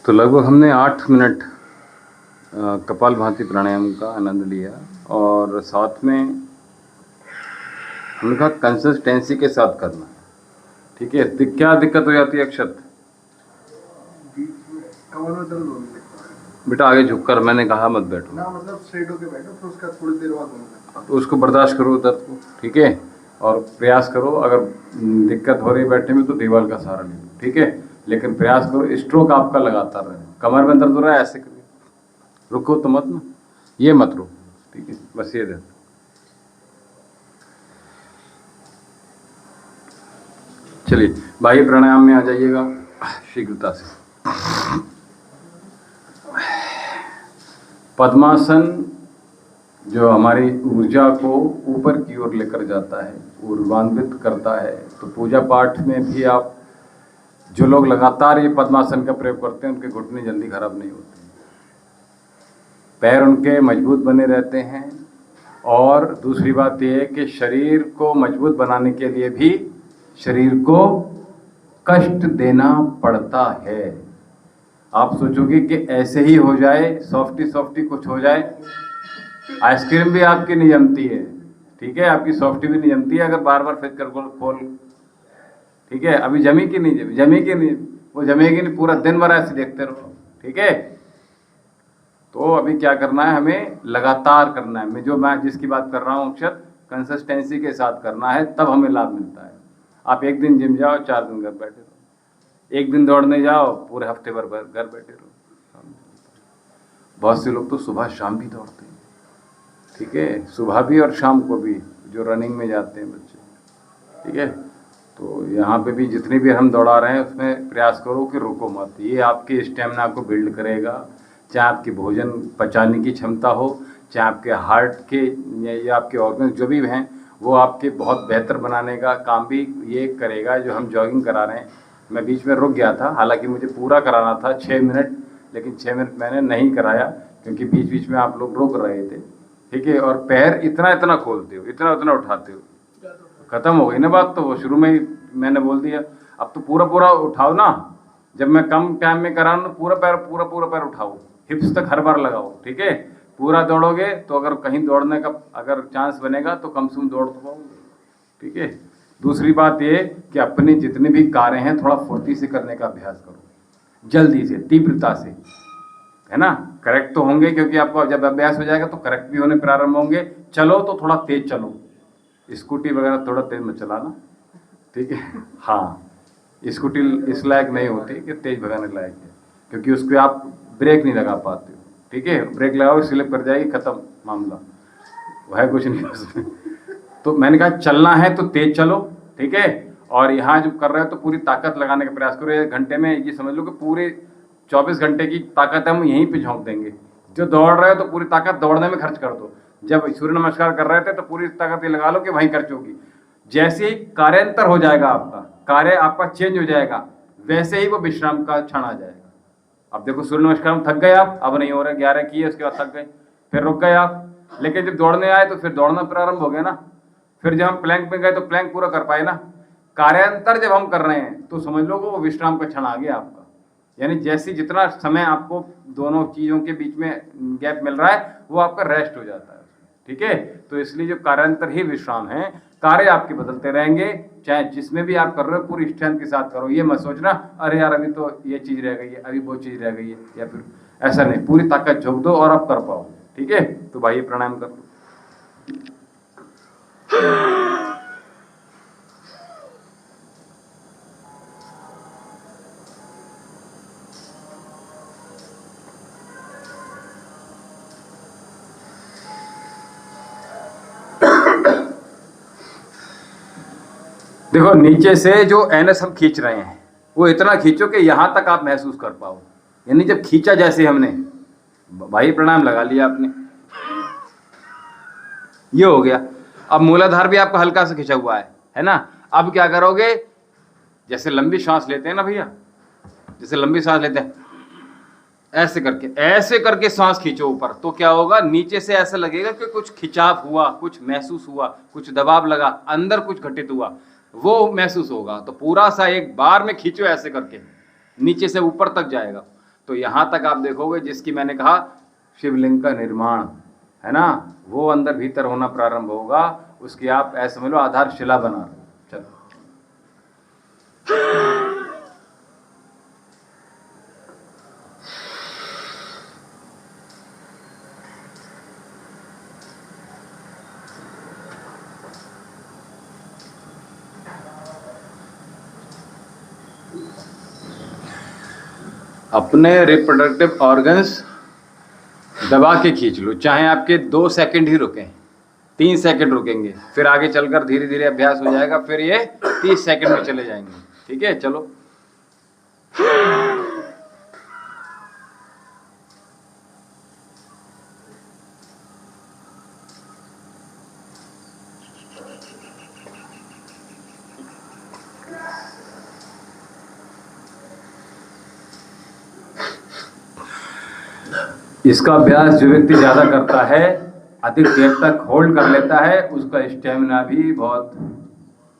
[SPEAKER 1] तो लगभग हमने 8 मिनट कपालभाति प्राणायाम का आनंद लिया और साथ में हमने कहा कंसिस्टेंसी के साथ करना है, ठीक है। क्या दिक्कत हो जाती है अक्षत?
[SPEAKER 2] बीच में कमर में दर्द होने लगता है।
[SPEAKER 1] बेटा आगे झुककर, मैंने कहा मत बैठो
[SPEAKER 2] ना, मतलब स्ट्रेट होके बैठो, फिर उसका थोड़ी देर बाद होने लगता है।
[SPEAKER 1] तो उसको बर्दाश्त करो दर्द को, ठीक है। और प्रयास करो, अगर दिक्कत हो रही है बैठने में तो दीवार का सहारा ले लो, ठीक है। लेकिन प्रयास करो, स्ट्रोक आपका लगातार रहे। कमर में दर्द हो रहा है, ऐसे करिए, रुको तो मत ना, ये मत रुको, ठीक है। बस ये दर्द। चलिए बाह्य प्राणायाम में आ जाइएगा शीघ्रता से। पद्मासन जो हमारी ऊर्जा को ऊपर की ओर लेकर जाता है, ऊर्वान्वित करता है। तो पूजा पाठ में भी आप, जो लोग लगातार ये पद्मासन का प्रयोग करते हैं, उनके घुटने जल्दी खराब नहीं होते, पैर उनके मजबूत बने रहते हैं। और दूसरी बात यह है कि शरीर को मजबूत बनाने के लिए भी शरीर को कष्ट देना पड़ता है। आप सोचोगे कि ऐसे ही हो जाए, सॉफ्टी सॉफ्टी कुछ हो जाए। आइसक्रीम भी आपकी नहीं जमती है, ठीक है, आपकी सॉफ्टी भी नहीं जमती है अगर बार बार फेंक कर खोल, ठीक है। अभी जमी कि नहीं जमी, जमी कि नहीं, वो जमेगी नहीं, पूरा दिन भर ऐसे देखते रहो, ठीक है। तो अभी क्या करना है, हमें लगातार करना है। मैं जिसकी बात कर रहा हूँ अक्षर, कंसिस्टेंसी के साथ करना है, तब हमें लाभ मिलता है। आप एक दिन जिम जाओ, 4 दिन घर बैठे रहो, एक दिन दौड़ने जाओ, पूरे हफ्ते भर घर बैठे रहो। बहुत से लोग तो सुबह शाम भी दौड़ते हैं, ठीक है, सुबह भी और शाम को भी, जो रनिंग में जाते हैं बच्चे, ठीक है। तो यहाँ पे भी जितनी भी हम दौड़ा रहे हैं उसमें प्रयास करो कि रुको मत। ये आपके स्टेमिना को बिल्ड करेगा, चाहे आपकी भोजन पचाने की क्षमता हो, चाहे आपके हार्ट के या आपके ऑर्गन्स जो भी हैं, वो आपके बहुत बेहतर बनाने का काम भी ये करेगा। जो हम जॉगिंग करा रहे हैं, मैं बीच में रुक गया था, हालांकि मुझे पूरा कराना था 6 मिनट, लेकिन 6 मिनट मैंने नहीं कराया क्योंकि बीच बीच में आप लोग रुक रहे थे, ठीक है। और पैर इतना इतना खोलते हो, इतना इतना उठाते हो, खत्म हो गई ना बात। तो वो शुरू में ही मैंने बोल दिया, अब तो पूरा पूरा उठाओ ना। जब मैं कम टाइम में करा ना, पूरा पैर उठाओ, हिप्स तक हर बार लगाओ, ठीक है। पूरा दौड़ोगे तो अगर कहीं दौड़ने का अगर चांस बनेगा तो कम से कम दौड़ तो पाओगे, ठीक है। दूसरी बात ये कि अपने जितने भी कार्य हैं थोड़ा फुर्ती से करने का अभ्यास करो, जल्दी से, तीव्रता से, है ना। करेक्ट तो होंगे क्योंकि आपको जब अभ्यास हो जाएगा तो करेक्ट भी होने प्रारंभ होंगे। चलो तो थोड़ा तेज चलो, स्कूटी वगैरह थोड़ा तेज मत चलाना, ठीक है। हाँ, स्कूटी इस लायक नहीं होती कि तेज भगाने लायक है, क्योंकि उसको आप ब्रेक नहीं लगा पाते हो, ठीक है। ब्रेक लगाओ स्लिप कर जाएगी, खत्म मामला, वह कुछ नहीं उसमें। तो मैंने कहा चलना है तो तेज चलो, ठीक है। और यहाँ जो कर रहे हो तो पूरी ताकत लगाने का प्रयास करो। 1 घंटे में ये समझ लो कि पूरे 24 घंटे की ताकत हम यहीं पे झोंक देंगे। जो दौड़ रहे हो तो पूरी ताकत दौड़ने में खर्च कर दो। जब सूर्य नमस्कार कर रहे थे तो पूरी ताकत ये लगा लो कि वहीं खर्च होगी। जैसे ही कार्यांतर हो जाएगा, आपका कार्य आपका चेंज हो जाएगा, वैसे ही वो विश्राम का क्षण आ जाएगा। अब देखो सूर्य नमस्कार में थक गए आप, अब नहीं हो रहा, 11 किए उसके बाद थक गए, फिर रुक गए आप। लेकिन जब दौड़ने आए तो फिर दौड़ना प्रारंभ हो गया ना। फिर जब हम प्लैंक पे गए तो प्लैंक पूरा कर पाए ना। कार्यांतर जब हम कर रहे हैं तो समझ लो वो विश्राम का क्षण आ गया आपका। यानी जैसे जितना समय आपको दोनों चीज़ों के बीच में गैप मिल रहा है वो आपका रेस्ट हो जाता है, ठीक है। तो इसलिए जो कार्यांतर ही विश्राम है। कार्य आपके बदलते रहेंगे, चाहे जिसमें भी आप कर रहे हो पूरी स्ट्रेंथ के साथ करो। ये मत सोचना अरे यार अभी तो ये चीज़ रह गई है, अभी वो चीज़ रह गई है, या फिर ऐसा नहीं, पूरी ताकत झोंक दो और आप कर पाओ, ठीक है। तो भाई प्राणायाम कर लो। देखो नीचे से जो एनएस हम खींच रहे हैं वो इतना खींचो कि यहां तक आप महसूस कर पाओ। यानी जब खींचा जैसे हमने, भाई प्राणायाम लगा लिया आपने, ये हो गया। अब मूलाधार भी आपका हल्का सा खींचा हुआ है ना। अब क्या करोगे, जैसे लंबी सांस लेते हैं ना भैया, जैसे लंबी सांस लेते हैं ऐसे करके सांस खींचो ऊपर, तो क्या होगा, नीचे से ऐसा लगेगा कि कुछ खिंचाव हुआ, कुछ महसूस हुआ, कुछ दबाव लगा, अंदर कुछ घटित हुआ, वो महसूस होगा। तो पूरा सा एक बार में खींचो ऐसे करके, नीचे से ऊपर तक जाएगा। तो यहाँ तक आप देखोगे जिसकी मैंने कहा शिवलिंग का निर्माण है ना, वो अंदर भीतर होना प्रारंभ होगा। उसकी आप ऐसे समझ लो आधारशिला बना रहे हो। चलो अपने रिप्रोडक्टिव ऑर्गन्स दबा के खींच लो, चाहे आपके 2 सेकंड ही रुकें, 3 सेकंड रुकेंगे, फिर आगे चलकर धीरे धीरे अभ्यास हो जाएगा, फिर ये 30 सेकंड में चले जाएंगे, ठीक है। चलो इसका अभ्यास जो व्यक्ति ज़्यादा करता है, अधिक देर तक होल्ड कर लेता है, उसका स्टेमिना भी बहुत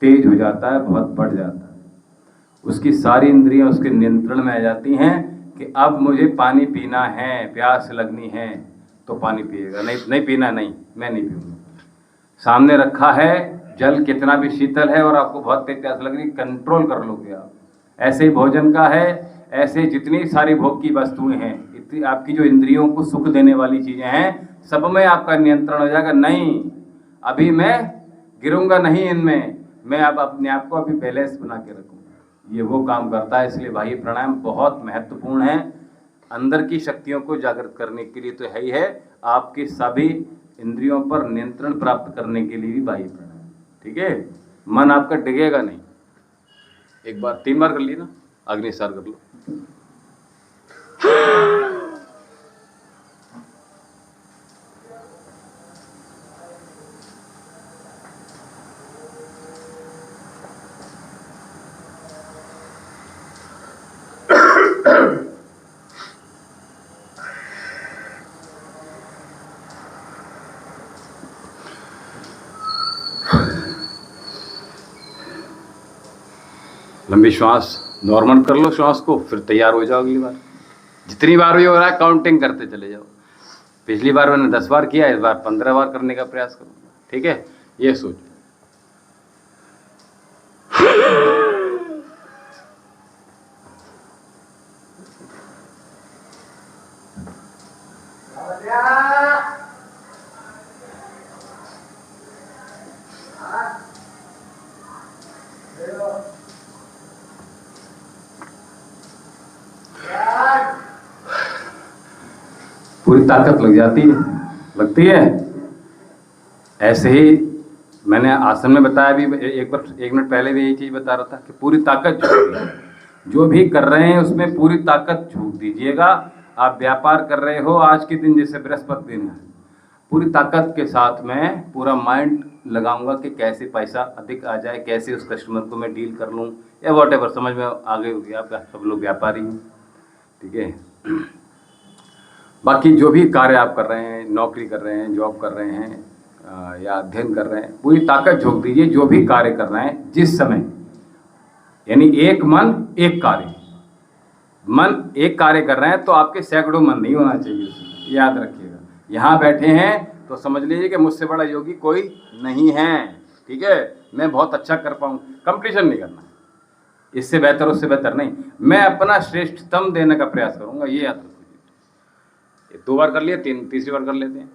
[SPEAKER 1] तेज हो जाता है, बहुत बढ़ जाता है। उसकी सारी इंद्रियां उसके नियंत्रण में आ जाती हैं कि अब मुझे पानी पीना है, प्यास लगनी है तो पानी पिएगा, नहीं पीना नहीं, मैं नहीं पीऊँगा। सामने रखा है जल, कितना भी शीतल है और आपको बहुत तेज प्यास लग रही, कंट्रोल कर लोगे आप। ऐसे ही भोजन का है, ऐसे जितनी सारी भोग की वस्तुएं हैं, इतनी आपकी जो इंद्रियों को सुख देने वाली चीज़ें हैं, सब में आपका नियंत्रण हो जाएगा। नहीं, अभी मैं गिरूंगा नहीं इनमें, मैं अब अपने आप को अभी बैलेंस बना के रखूँगा। ये वो काम करता है। इसलिए भाई प्राणायाम बहुत महत्वपूर्ण है, अंदर की शक्तियों को जागृत करने के लिए तो है ही है, आपकी सभी इंद्रियों पर नियंत्रण प्राप्त करने के लिए भी भाई प्राणायाम, ठीक है। मन आपका डिगेगा नहीं। एक बार 3 बार कर ली ना, अग्निसार कर लो। लंबी श्वास, नॉर्मल कर लो श्वास को, फिर तैयार हो जाओ अगली बार। जितनी बार भी हो रहा है काउंटिंग करते चले जाओ। पिछली बार मैंने 10 बार किया, इस बार 15 बार करने का प्रयास करूँगा। ठीक है, ये सोच। पूरी ताकत लग जाती है, लगती है। ऐसे ही मैंने आसन में बताया भी, एक मिनट पहले भी यही चीज़ बता रहा था कि पूरी ताकत झोंक दीजिए। जो भी कर रहे हैं उसमें पूरी ताकत झोंक दीजिएगा। आप व्यापार कर रहे हो आज के दिन, जैसे बृहस्पति दिन है, पूरी ताकत के साथ मैं पूरा माइंड लगाऊंगा कि कैसे पैसा अधिक आ जाए, कैसे उस कस्टमर को मैं डील कर लूँ, या वॉटेवर, समझ में आ गई होगी आपका। सब लोग व्यापारी हैं, ठीक है। बाकी जो भी कार्य आप कर रहे हैं, नौकरी कर रहे हैं, जॉब कर रहे हैं या अध्ययन कर रहे हैं, पूरी ताकत झोंक दीजिए। जो भी कार्य कर रहे हैं जिस समय, यानी एक मन एक कार्य, मन एक कार्य कर रहे हैं तो आपके सैकड़ों मन नहीं होना चाहिए उसमें, याद रखिएगा। यहाँ बैठे हैं तो समझ लीजिए कि मुझसे बड़ा योगी कोई नहीं है, ठीक है। मैं बहुत अच्छा कर पाऊँ, कंपटीशन नहीं करना, इससे बेहतर उससे बेहतर नहीं, मैं अपना श्रेष्ठतम देने का प्रयास करूँगा, ये याद रखिए। 2 बार कर लिए, तीसरी बार कर लेते हैं।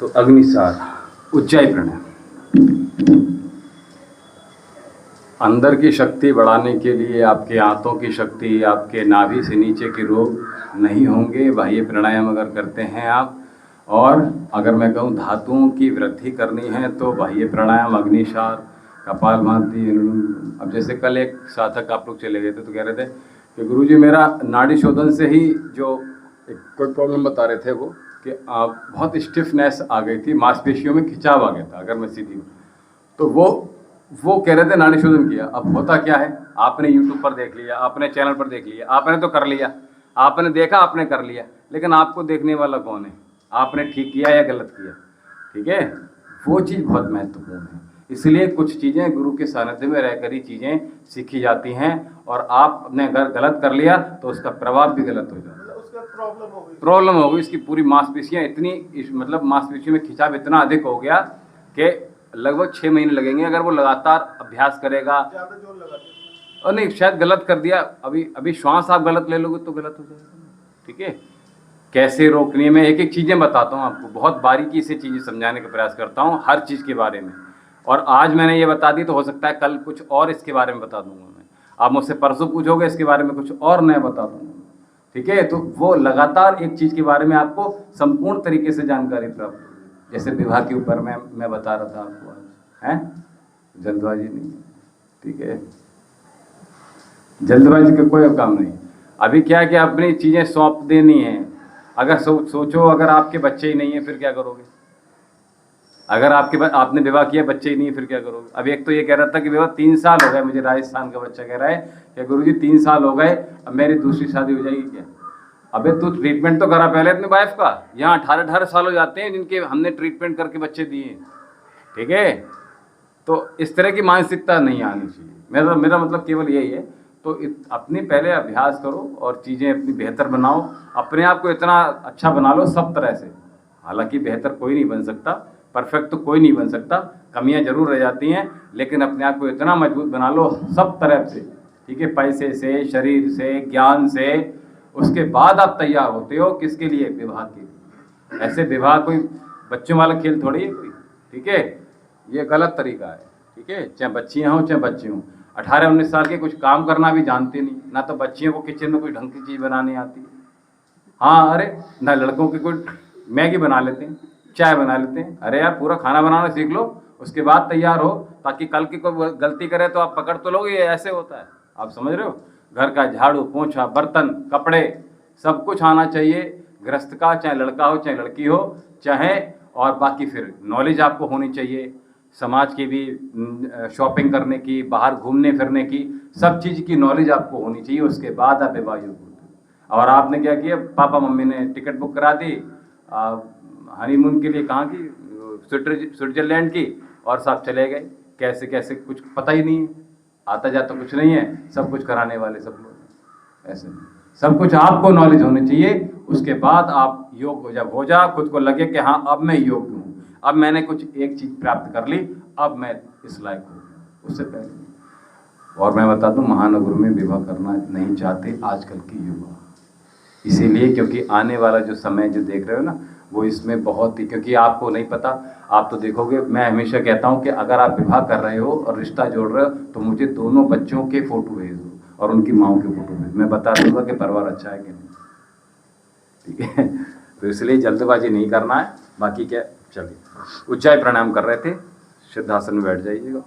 [SPEAKER 1] तो अग्निसार उज्जाई प्राणायाम अंदर की शक्ति बढ़ाने के लिए, आपके आंतों की शक्ति, आपके नाभि से नीचे के रोग नहीं होंगे बाह्य प्राणायाम अगर करते हैं आप। और अगर मैं कहूँ धातुओं की वृद्धि करनी है तो बाह्य प्राणायाम, अग्निसार, कपालभाति। अब जैसे कल एक साधक आप लोग चले गए थे तो कह रहे थे कि गुरुजी मेरा नाड़ी शोधन से ही जो कोई प्रॉब्लम बता रहे थे वो कि बहुत स्टिफनेस आ गई थी, मांसपेशियों में खिंचाव आ गया था अगर मैं सीधी हूँ तो वो कह रहे थे नाड़ी शोधन किया। अब होता क्या है, आपने यूट्यूब पर देख लिया, आपने चैनल पर देख लिया, आपने तो कर लिया, आपने देखा, आपने कर लिया, लेकिन आपको देखने वाला कौन है, आपने ठीक किया या गलत किया, ठीक है। वो चीज़ बहुत महत्वपूर्ण है। इसलिए कुछ चीज़ें गुरु के सानिध्य में रहकर ही चीज़ें सीखी जाती हैं, और आपने अगर गलत कर लिया तो उसका प्रभाव भी गलत हो जाता है, प्रॉब्लम हो गई। इसकी पूरी मांसपेशियाँ इतनी, मतलब मांसपेशियों में खिंचाव इतना अधिक हो गया कि लगभग 6 महीने लगेंगे अगर वो लगातार अभ्यास करेगा। और नहीं, शायद गलत कर दिया, अभी श्वास आप गलत ले लोगे तो गलत हो जाएगा, ठीक है। कैसे रोकनी है, मैं एक एक चीज़ें बताता हूँ आपको, बहुत बारीकी से चीज़ें समझाने का प्रयास करता हूँ हर चीज़ के बारे में। और आज मैंने ये बता दी तो हो सकता है कल कुछ और इसके बारे में बता दूंगा मैं, आप मुझसे परसों पूछोगे इसके बारे में कुछ और नया बता दूंगा, ठीक है। तो वो लगातार एक चीज़ के बारे में आपको संपूर्ण तरीके से जानकारी प्राप्त होगी। जैसे विवाह के ऊपर मैं बता रहा था आपको आज, हैं, जल्दबाजी नहीं, ठीक है, जल्दबाजी का कोई काम नहीं। अभी क्या है कि अपनी चीज़ें सौंप देनी है। अगर सोचो अगर आपके बच्चे ही नहीं है फिर क्या करोगे, अगर आपने विवाह किया, बच्चे ही नहीं है, फिर क्या करोगे। अब एक तो ये कह रहा था कि विवाह 3 साल हो गए, मुझे राजस्थान का बच्चा कह रहा है कि गुरुजी 3 साल हो गए, अब मेरी दूसरी शादी हो जाएगी क्या। अबे तू ट्रीटमेंट तो करा पहले अपनी वाइफ का। यहाँ 18 साल हो जाते हैं जिनके हमने ट्रीटमेंट करके बच्चे दिए, ठीक है। तो इस तरह की मानसिकता नहीं आनी चाहिए। मेरा मतलब केवल यही है। तो अपनी पहले अभ्यास करो और चीज़ें अपनी बेहतर बनाओ, अपने आप को इतना अच्छा बना लो सब तरह से। हालांकि बेहतर कोई नहीं बन सकता, परफेक्ट तो कोई नहीं बन सकता, कमियां जरूर रह जाती हैं, लेकिन अपने आप को इतना मजबूत बना लो सब तरह से, ठीक है, पैसे से, शरीर से, ज्ञान से। उसके बाद आप तैयार होते हो किसके लिए, विवाह के लिए। ऐसे विवाह कोई बच्चों वाला खेल थोड़ी है कोई, ठीक है। ये गलत तरीका है, ठीक है। चाहे बच्चियाँ हों चाहे बच्चे हों, 18-19 साल के कुछ काम करना भी जानते नहीं, ना तो बच्चियों को किचन में कोई ढंग की चीज़ बनानी आती है। हाँ, अरे ना लड़कों के कोई मैगी बना लेते हैं, चाय बना लेते हैं। अरे यार पूरा खाना बनाना सीख लो, उसके बाद तैयार हो, ताकि कल की कोई गलती करे तो आप पकड़ तो लोगे। ये ऐसे होता है, आप समझ रहे हो। घर का झाड़ू पोंछा, बर्तन, कपड़े, सब कुछ आना चाहिए गृहस्थ का, चाहे लड़का हो चाहे लड़की हो, चाहे और बाकी फिर नॉलेज आपको होनी चाहिए, समाज की भी, शॉपिंग करने की, बाहर घूमने फिरने की, सब चीज़ की नॉलेज आपको होनी चाहिए। उसके बाद आप विवाह योग्य होते। और आपने क्या किया, पापा मम्मी ने टिकट बुक करा दी हनीमून के लिए, कहाँ की, स्विट्जरलैंड की, और सब चले गए। कैसे कैसे कुछ पता ही नहीं है, आता जाता कुछ नहीं है, सब कुछ कराने वाले सब लोग। ऐसे सब कुछ आपको नॉलेज होनी चाहिए। उसके बाद आप योग्य जब हो जा, खुद को लगे कि हाँ अब मैं योग्य हूँ, अब मैंने कुछ एक चीज़ प्राप्त कर ली, अब मैं इस लायक हूँ, उससे पहले। और मैं बता दूँ, महानगर में विवाह करना नहीं चाहते आजकल के युवा, इसीलिए क्योंकि आने वाला जो समय जो देख रहे हो ना, वो इसमें बहुत ही, क्योंकि आपको नहीं पता, आप तो देखोगे, मैं हमेशा कहता हूँ कि अगर आप विवाह कर रहे हो और रिश्ता जोड़ रहे हो तो मुझे दोनों बच्चों के फ़ोटो भेज दो और उनकी माओ के फ़ोटो भेज, मैं बता दूंगा कि परिवार अच्छा है कि नहीं, ठीक है। तो इसलिए जल्दबाजी नहीं करना है। बाकी क्या, चलिए उज्जाई प्राणायाम कर रहे थे, सिद्धासन में बैठ जाइएगा।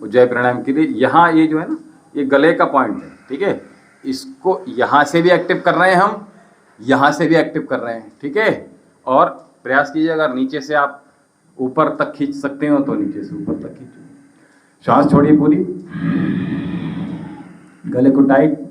[SPEAKER 1] उज्जाई प्राणायाम के लिए यहाँ ये जो है ना, ये गले का पॉइंट है, ठीक है। इसको यहाँ से भी एक्टिव कर रहे हैं हम, यहाँ से भी एक्टिव कर रहे हैं, ठीक है। और प्रयास कीजिए, अगर नीचे से आप ऊपर तक खींच सकते हो तो नीचे से ऊपर तक खींचिए। सांस छोड़िए पूरी, गले को टाइट,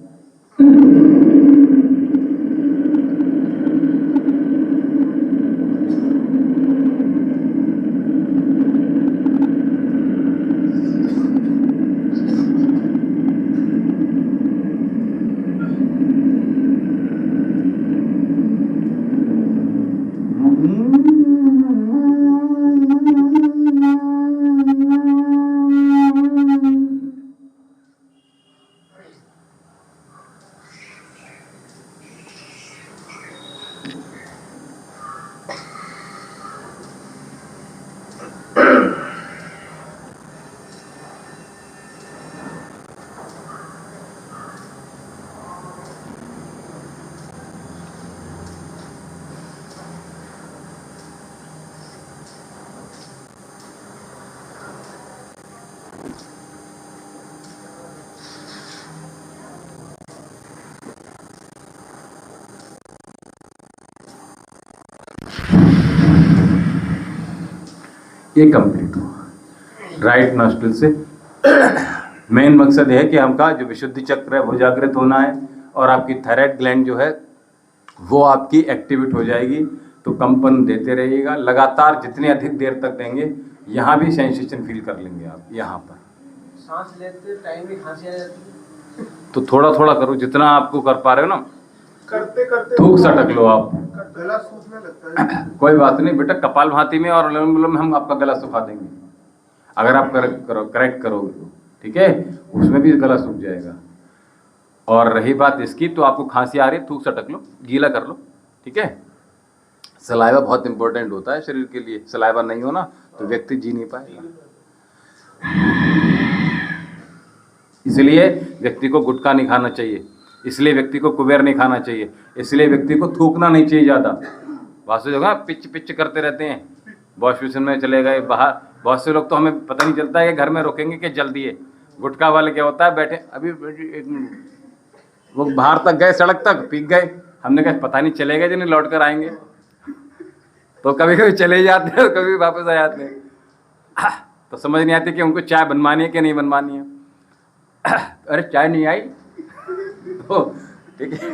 [SPEAKER 1] ये कंप्लीट हुआ राइट नॉस्ट्रिल से। मेन मकसद है कि हमका जो विशुद्धि चक्र है वो जागृत होना है, और आपकी थायराइड ग्लैंड जो है वो आपकी एक्टिवेट हो जाएगी। तो कंपन देते रहिएगा लगातार, जितने अधिक देर तक देंगे, यहाँ भी सेंसेशन फील कर लेंगे आप। यहाँ पर
[SPEAKER 2] सांस लेते टाइम भी खांसी आ जाती है,
[SPEAKER 1] तो थोड़ा थोड़ा करो, जितना आपको कर पा रहे हो ना,
[SPEAKER 2] करते करते
[SPEAKER 1] थूक सटक लो आप,
[SPEAKER 2] गला सूखने लगता है।
[SPEAKER 1] कोई बात नहीं बेटा, कपालभाति में और अनुलोम विलोम में हम आपका गला सुखा देंगे, अगर आप करेक्ट करोगे तो, ठीक है, उसमें भी गला सूख जाएगा। और रही बात इसकी, तो आपको खांसी आ रही है, थूक सटक लो, गीला कर लो, ठीक है। सलाइवा बहुत इंपॉर्टेंट होता है शरीर के लिए, सलाइवा नहीं हो ना तो व्यक्ति जी नहीं पाएगा। इसलिए व्यक्ति को गुटखा नहीं खाना चाहिए, इसलिए व्यक्ति को कुबेर नहीं खाना चाहिए, इसलिए व्यक्ति को थूकना नहीं चाहिए ज़्यादा। बहुत से जगह पिच पिच करते रहते हैं, वॉश बेसिन में चले गए बाहर, बहुत से लोग तो हमें पता नहीं चलता है कि घर में रोकेंगे कि जल्दी है। गुटखा वाले क्या होता है, बैठे अभी एक मिनट, वो बाहर तक गए, सड़क तक पीक गए, हमने कहा पता नहीं चलेगा जिन्हें लौट कर आएंगे, तो कभी कभी चले जाते हैं और कभी वापस आ जाते हैं। तो समझ नहीं आती कि उनको चाय बनवानी है कि नहीं बनवानी है। अरे चाय नहीं आई तो ठीक है,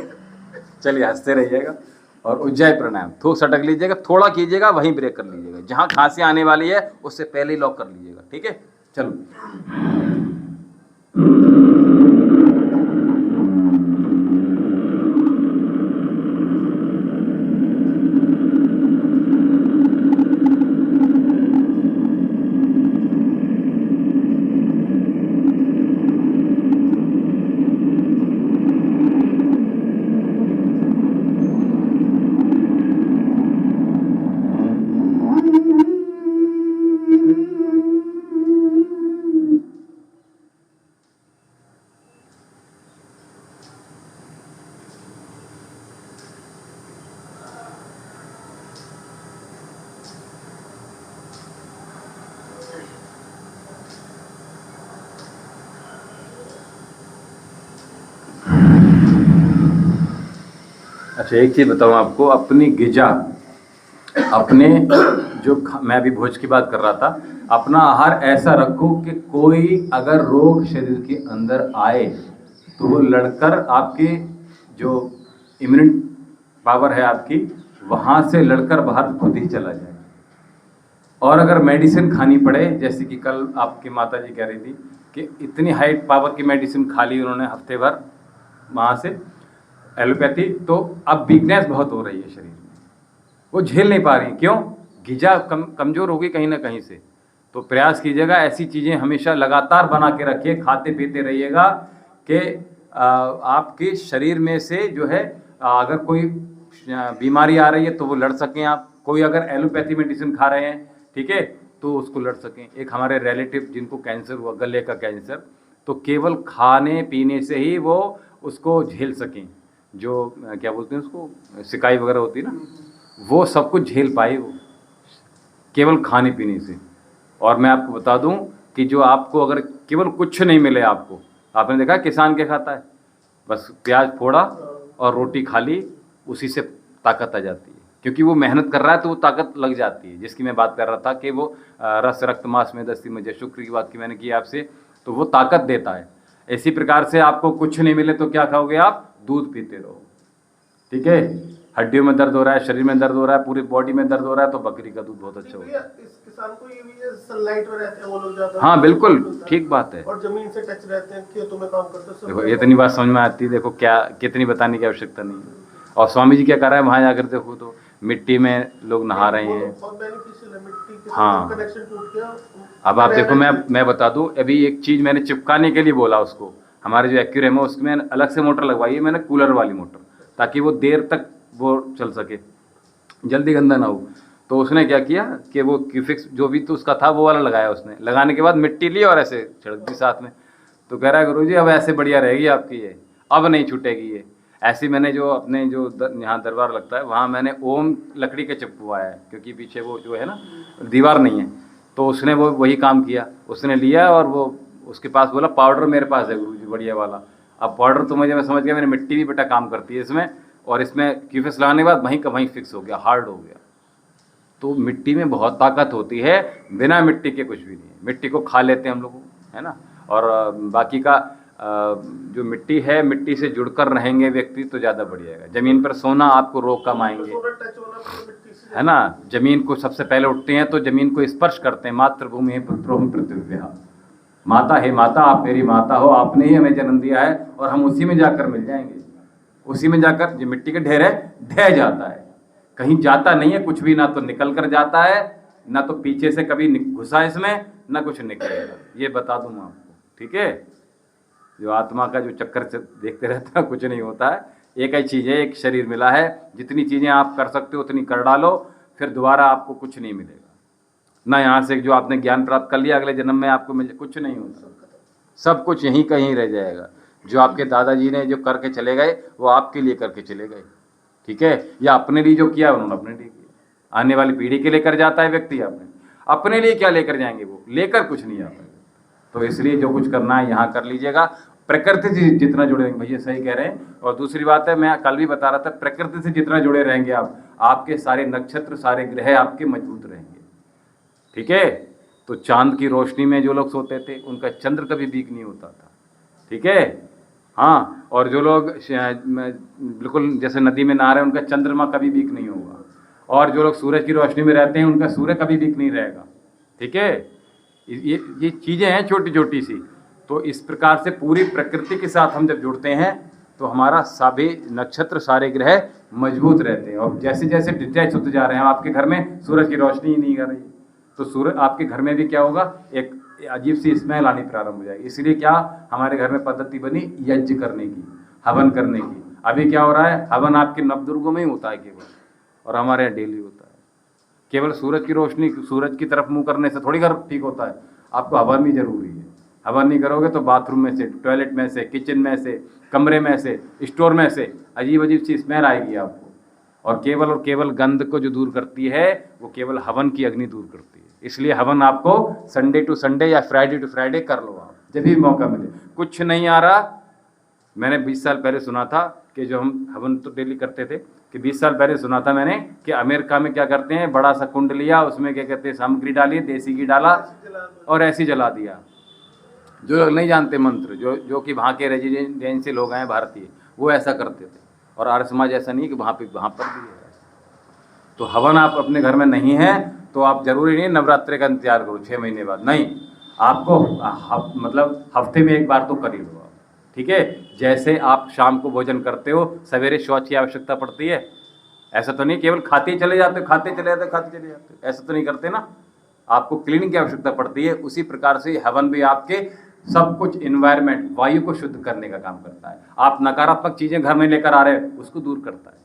[SPEAKER 1] चलिए हंसते रहिएगा। और उज्जाई प्राणायाम थूक सटक लीजिएगा, थोड़ा कीजिएगा, वहीं ब्रेक कर लीजिएगा, जहाँ खांसी आने वाली है उससे पहले ही लॉक कर लीजिएगा, ठीक है। चलो अच्छा, एक चीज़ बताऊँ आपको, अपनी गिजा अपने मैं अभी भोज की बात कर रहा था, अपना आहार ऐसा रखो कि कोई अगर रोग शरीर के अंदर आए तो वो लड़कर आपके जो इम्यूनिटी पावर है आपकी वहाँ से लड़कर बाहर खुद ही चला जाए। और अगर मेडिसिन खानी पड़े, जैसे कि कल आपकी माता जी कह रही थी कि इतनी हाई पावर की मेडिसिन खा ली उन्होंने हफ्ते भर वहाँ से एलोपैथी, तो अब वीकनेस बहुत हो रही है शरीर में, वो झेल नहीं पा रही। क्यों? गिजा कमज़ोर होगी कहीं ना कहीं से। तो प्रयास कीजिएगा ऐसी चीज़ें हमेशा लगातार बना के रखिए, खाते पीते रहिएगा कि आपके शरीर में से जो है अगर कोई बीमारी आ रही है तो वो लड़ सकें आप। कोई अगर एलोपैथी मेडिसिन खा रहे हैं, ठीक है, तो उसको लड़ सकें। एक हमारे रिलेटिव जिनको कैंसर हुआ, गले का कैंसर, तो केवल खाने पीने से ही वो उसको झेल सकें। जो क्या बोलते हैं उसको, सिकाई वगैरह होती है ना, वो सब कुछ झेल पाए वो केवल खाने पीने से। और मैं आपको बता दूं कि जो आपको अगर केवल कुछ नहीं मिले, आपको आपने देखा किसान क्या खाता है, बस प्याज फोड़ा और रोटी खा ली, उसी से ताकत आ जाती है। क्योंकि वो मेहनत कर रहा है तो वो ताकत लग जाती है, जिसकी मैं बात कर रहा था कि वो रस रक्त मांस में दस्ती में जय, शुक्र की बात की मैंने की आपसे, तो वो ताकत देता है। इसी प्रकार से आपको कुछ नहीं मिले तो क्या खाओगे आप? दूध पीते रहो, ठीक है। हड्डियों में दर्द हो रहा है, शरीर में दर्द हो रहा है, पूरी बॉडी में दर्द हो रहा है, तो बकरी का दूध बहुत अच्छा होता है।
[SPEAKER 2] इस किसान को ये भी है, सनलाइट में रहते हैं वो लोग ज्यादा।
[SPEAKER 1] हाँ बिल्कुल ठीक बात है।
[SPEAKER 2] और जमीन से टच रहते हैं, खेतों में काम करते हैं।
[SPEAKER 1] देखो इतनी बात समझ में आती है, देखो क्या कितनी बताने की आवश्यकता नहीं है। और स्वामी जी क्या कर रहा है, वहाँ जाकर देखो तो मिट्टी में लोग नहा रहे हैं।
[SPEAKER 2] बहुत बेनिफिशियल है मिट्टी के,
[SPEAKER 1] हाँ।
[SPEAKER 2] कनेक्शन टूट गया।
[SPEAKER 1] अब आप देखो, मैं बता दूं, अभी एक चीज़ मैंने चिपकाने के लिए बोला उसको, हमारे जो एक्यूरेम है उसमें अलग से मोटर लगवाई है मैंने, कूलर वाली मोटर, ताकि वो देर तक वो चल सके, जल्दी गंदा ना हो। तो उसने क्या किया कि वो क्यूफिक्स जो भी तो उसका था वो वाला लगाया उसने। लगाने के बाद मिट्टी ली और ऐसे छिड़क दी साथ में। तो कह रहा है गुरुजी अब ऐसे बढ़िया रहेगी आपकी, ये अब नहीं छूटेगी ये। ऐसी मैंने जो अपने जो यहाँ दरबार लगता है वहाँ मैंने ओम लकड़ी के चिपकवाया है, क्योंकि पीछे वो जो है ना दीवार नहीं है। तो उसने वो वही काम किया, उसने लिया और वो उसके पास बोला पाउडर मेरे पास है गुरुजी बढ़िया वाला। अब पाउडर तो मैं समझ गया, मैंने मिट्टी भी बेटा काम करती है इसमें, और इसमें क्यूफिक्स लगाने के बाद वहीं का वहीं फिक्स हो गया, हार्ड हो गया। तो मिट्टी में बहुत ताकत होती है, बिना मिट्टी के कुछ भी नहीं है। मिट्टी को खा लेते हैं हम लोग, है ना। और बाकी का जो मिट्टी है, मिट्टी से जुड़कर रहेंगे व्यक्ति तो ज़्यादा बढ़िया है। ज़मीन पर सोना आपको रोग कम आएंगे, है ना। ज़मीन को सबसे पहले उठते हैं तो ज़मीन को स्पर्श करते हैं, मातृभूमि पुत्रोहम पृथ्व्या, माता है माता, आप मेरी माता हो, आपने ही हमें जन्म दिया है, और हम उसी में जाकर मिल जाएंगे। उसी में जाकर जो मिट्टी के ढेर है ढह जाता है, कहीं जाता नहीं है कुछ भी, ना तो निकल कर जाता है, ना तो पीछे से कभी घुसा इसमें, ना कुछ निकलेगा। ये बता दूँ मैं आपको, ठीक है। जो आत्मा का जो चक्कर से देखते रहता है कुछ नहीं होता है। एक ही चीज़ है, एक शरीर मिला है, जितनी चीज़ें आप कर सकते हो उतनी कर डालो, फिर दोबारा आपको कुछ नहीं मिलेगा। ना यहाँ से जो आपने ज्ञान प्राप्त कर लिया अगले जन्म में आपको मिल, कुछ नहीं होता, सब कुछ यहीं कहीं रह जाएगा। जो आपके दादाजी ने जो करके चले गए वो आपके लिए करके चले गए, ठीक है। या अपने लिए जो किया उन्होंने अपने लिए किया। आने वाली पीढ़ी के लिए कर जाता है व्यक्ति, अपने लिए क्या लेकर जाएंगे, वो लेकर कुछ नहीं आता। तो इसलिए जो कुछ करना है यहाँ कर लीजिएगा। प्रकृति से जितना जुड़े रहेंगे, भैया सही कह रहे हैं। और दूसरी बात है, मैं कल भी बता रहा था, प्रकृति से जितना जुड़े रहेंगे आप, आपके सारे नक्षत्र सारे ग्रह आपके मजबूत रहेंगे, ठीक है। तो चांद की रोशनी में जो लोग सोते थे उनका चंद्र कभी वीक नहीं होता था, ठीक है। हाँ, और जो लोग बिल्कुल जैसे नदी में नहा रहे हैं उनका चंद्रमा कभी वीक नहीं होगा। और जो लोग सूरज की रोशनी में रहते हैं उनका सूर्य कभी वीक नहीं रहेगा, ठीक है। ये चीज़ें हैं छोटी छोटी सी। तो इस प्रकार से पूरी प्रकृति के साथ हम जब जुड़ते हैं तो हमारा सभी नक्षत्र सारे ग्रह मजबूत रहते हैं। और जैसे जैसे डिटैच होते जा रहे हैं, आपके घर में सूरज की रोशनी ही नहीं आ रही, तो सूरज आपके घर में भी क्या होगा, एक अजीब सी स्मेल आनी प्रारंभ हो जाएगी। इसलिए क्या हमारे घर में पद्धति बनी यज्ञ करने की, हवन करने की। अभी क्या हो रहा है, हवन आपके नवदुर्गों में ही होता है केवल, और हमारे यहाँ डेली होता है। केवल सूरज की रोशनी, सूरज की तरफ मुंह करने से थोड़ी घर ठीक होता है, आपको हवन भी जरूरी है। हवन नहीं करोगे तो बाथरूम में से, टॉयलेट में से, किचन में से, कमरे में से, स्टोर में से अजीब अजीब सी स्मेल आएगी आपको। और केवल गंध को जो दूर करती है वो केवल हवन की अग्नि दूर करती है। इसलिए हवन आपको संडे टू संडे या फ्राइडे टू फ्राइडे कर लो आप, जब भी मौका मिले। कुछ नहीं आ रहा, मैंने 20 साल पहले सुना था कि जो हम हवन तो डेली करते थे कि 20 साल पहले सुना था मैंने कि अमेरिका में क्या करते हैं, बड़ा सा कुंड लिया, उसमें क्या कहते हैं सामग्री डाली, देसी घी डाला और ऐसे ही जला दिया। जो लोग नहीं जानते मंत्र, जो कि वहाँ के रेजिडेंसी लोग हैं भारतीय, वो ऐसा करते थे। और आर्य समाज ऐसा नहीं कि वहाँ पर भी है। तो हवन आप अपने घर में नहीं है तो आप जरूरी नहीं नवरात्रि का इंतजार करो 6 महीने बाद, नहीं, आपको मतलब हफ्ते में एक बार तो कर ही लो आप, ठीक है। जैसे आप शाम को भोजन करते हो, सवेरे शौच की आवश्यकता पड़ती है, ऐसा तो नहीं केवल खाते ही चले जाते हो, ऐसा तो नहीं करते ना, आपको क्लीनिंग की आवश्यकता पड़ती है। उसी प्रकार से हवन भी आपके सब कुछ इन्वायरमेंट, वायु को शुद्ध करने का काम करता है। आप नकारात्मक चीज़ें घर में लेकर आ रहे हैं, उसको दूर करता है।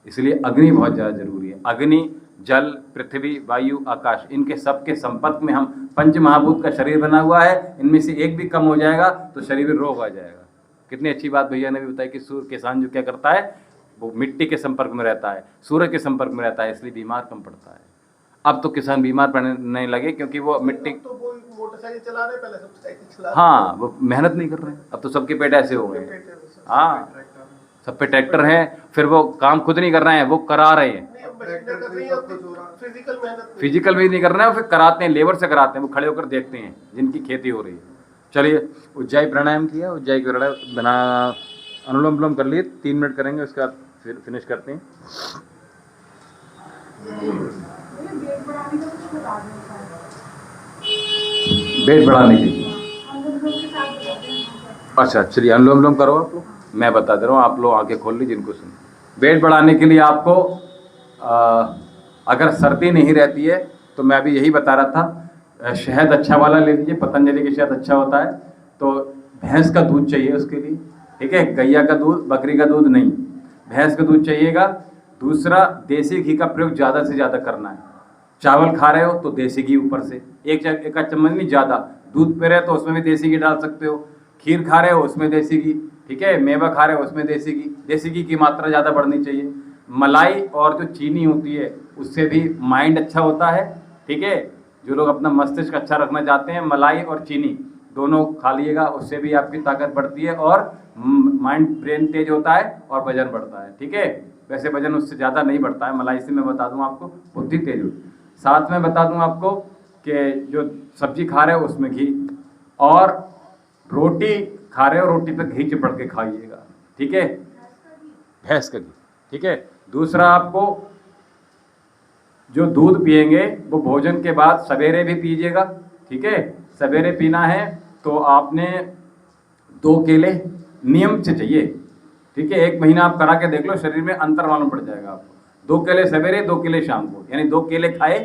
[SPEAKER 1] इसलिए अग्नि बहुत ज़्यादा जरूरी है। अग्नि, जल, पृथ्वी, वायु, आकाश, इनके सबके संपर्क में हम पंच महाभूत का शरीर बना हुआ है। इनमें से एक भी कम हो जाएगा तो शरीर में रोग आ जाएगा। कितनी अच्छी बात भैया ने भी बताई कि सूर्य किसान जो क्या करता है, वो मिट्टी के संपर्क में रहता है, सूरज के संपर्क में रहता है, इसलिए बीमार कम पड़ता है। अब तो किसान बीमार पड़ने लगे क्योंकि वो मिट्टी,
[SPEAKER 2] तो वो मोटरसाइकिल चला रहे, पहले सब साइकिल चला रहे।
[SPEAKER 1] हाँ, वो मेहनत नहीं कर रहे हैं। अब तो सबके पेट ऐसे हो गए, हाँ, सब पे ट्रैक्टर है, फिर वो काम खुद नहीं कर रहे हैं, वो करा रहे हैं। फिजिकल भी नहीं कर रहे हैं, फिर कराते हैं, लेबर से कराते हैं, वो खड़े होकर देखते हैं जिनकी खेती हो रही है। चलिए, उज्जाई प्राणायाम किया, उज्जाई प्राणायाम बना, अनुलोम विलोम कर लिए, 3 मिनट करेंगे, उसके बाद फिर फिनिश करते हैं। वेट बढ़ाने के लिए, अच्छा चलिए अनुलोम विलोम करो आप लोग, मैं बता दे रहा हूँ, आप लोग आंखें खोल लीजिए जिनको सुन। वेट बढ़ाने के लिए आपको अगर सर्दी नहीं रहती है तो मैं अभी यही बता रहा था, शहद अच्छा वाला ले लीजिए, पतंजलि का शहद अच्छा होता है। तो भैंस का दूध चाहिए उसके लिए, ठीक है, गैया का दूध, बकरी का दूध नहीं, भैंस का दूध चाहिएगा। दूसरा, देसी घी का प्रयोग ज़्यादा से ज़्यादा करना है। चावल खा रहे हो तो देसी घी ऊपर से एक चम्मच नहीं ज़्यादा, दूध पे रहे तो उसमें भी देसी घी डाल सकते हो, खीर खा रहे हो उसमें देसी घी, ठीक है, मेवा खा रहे हो उसमें देसी घी की मात्रा ज़्यादा बढ़नी चाहिए। मलाई और जो चीनी होती है उससे भी माइंड अच्छा होता है, ठीक है। जो लोग अपना मस्तिष्क अच्छा रखना चाहते हैं, मलाई और चीनी दोनों खा लिएगा, उससे भी आपकी ताकत बढ़ती है और माइंड, ब्रेन तेज होता है और वजन बढ़ता है, ठीक है। वैसे वजन उससे ज़्यादा नहीं बढ़ता है, मलाई से मैं बता दूं आपको बुद्धि तेज होती है। साथ में बता दूं आपको कि जो सब्जी खा रहे हो उसमें घी, और रोटी खा रहे हो रोटी पे घी चिपड़ के खाइएगा, ठीक है, भैंस का घी, ठीक है। दूसरा, आपको जो दूध पिएंगे वो भोजन के बाद सवेरे भी पीजिएगा, ठीक है। सवेरे पीना है तो आपने 2 केले नियम से चाहिए, ठीक है। 1 महीना आप करा के देख लो, शरीर में अंतर मालूम पड़ जाएगा आपको। 2 केले सवेरे, 2 केले शाम को, यानी 2 केले खाए,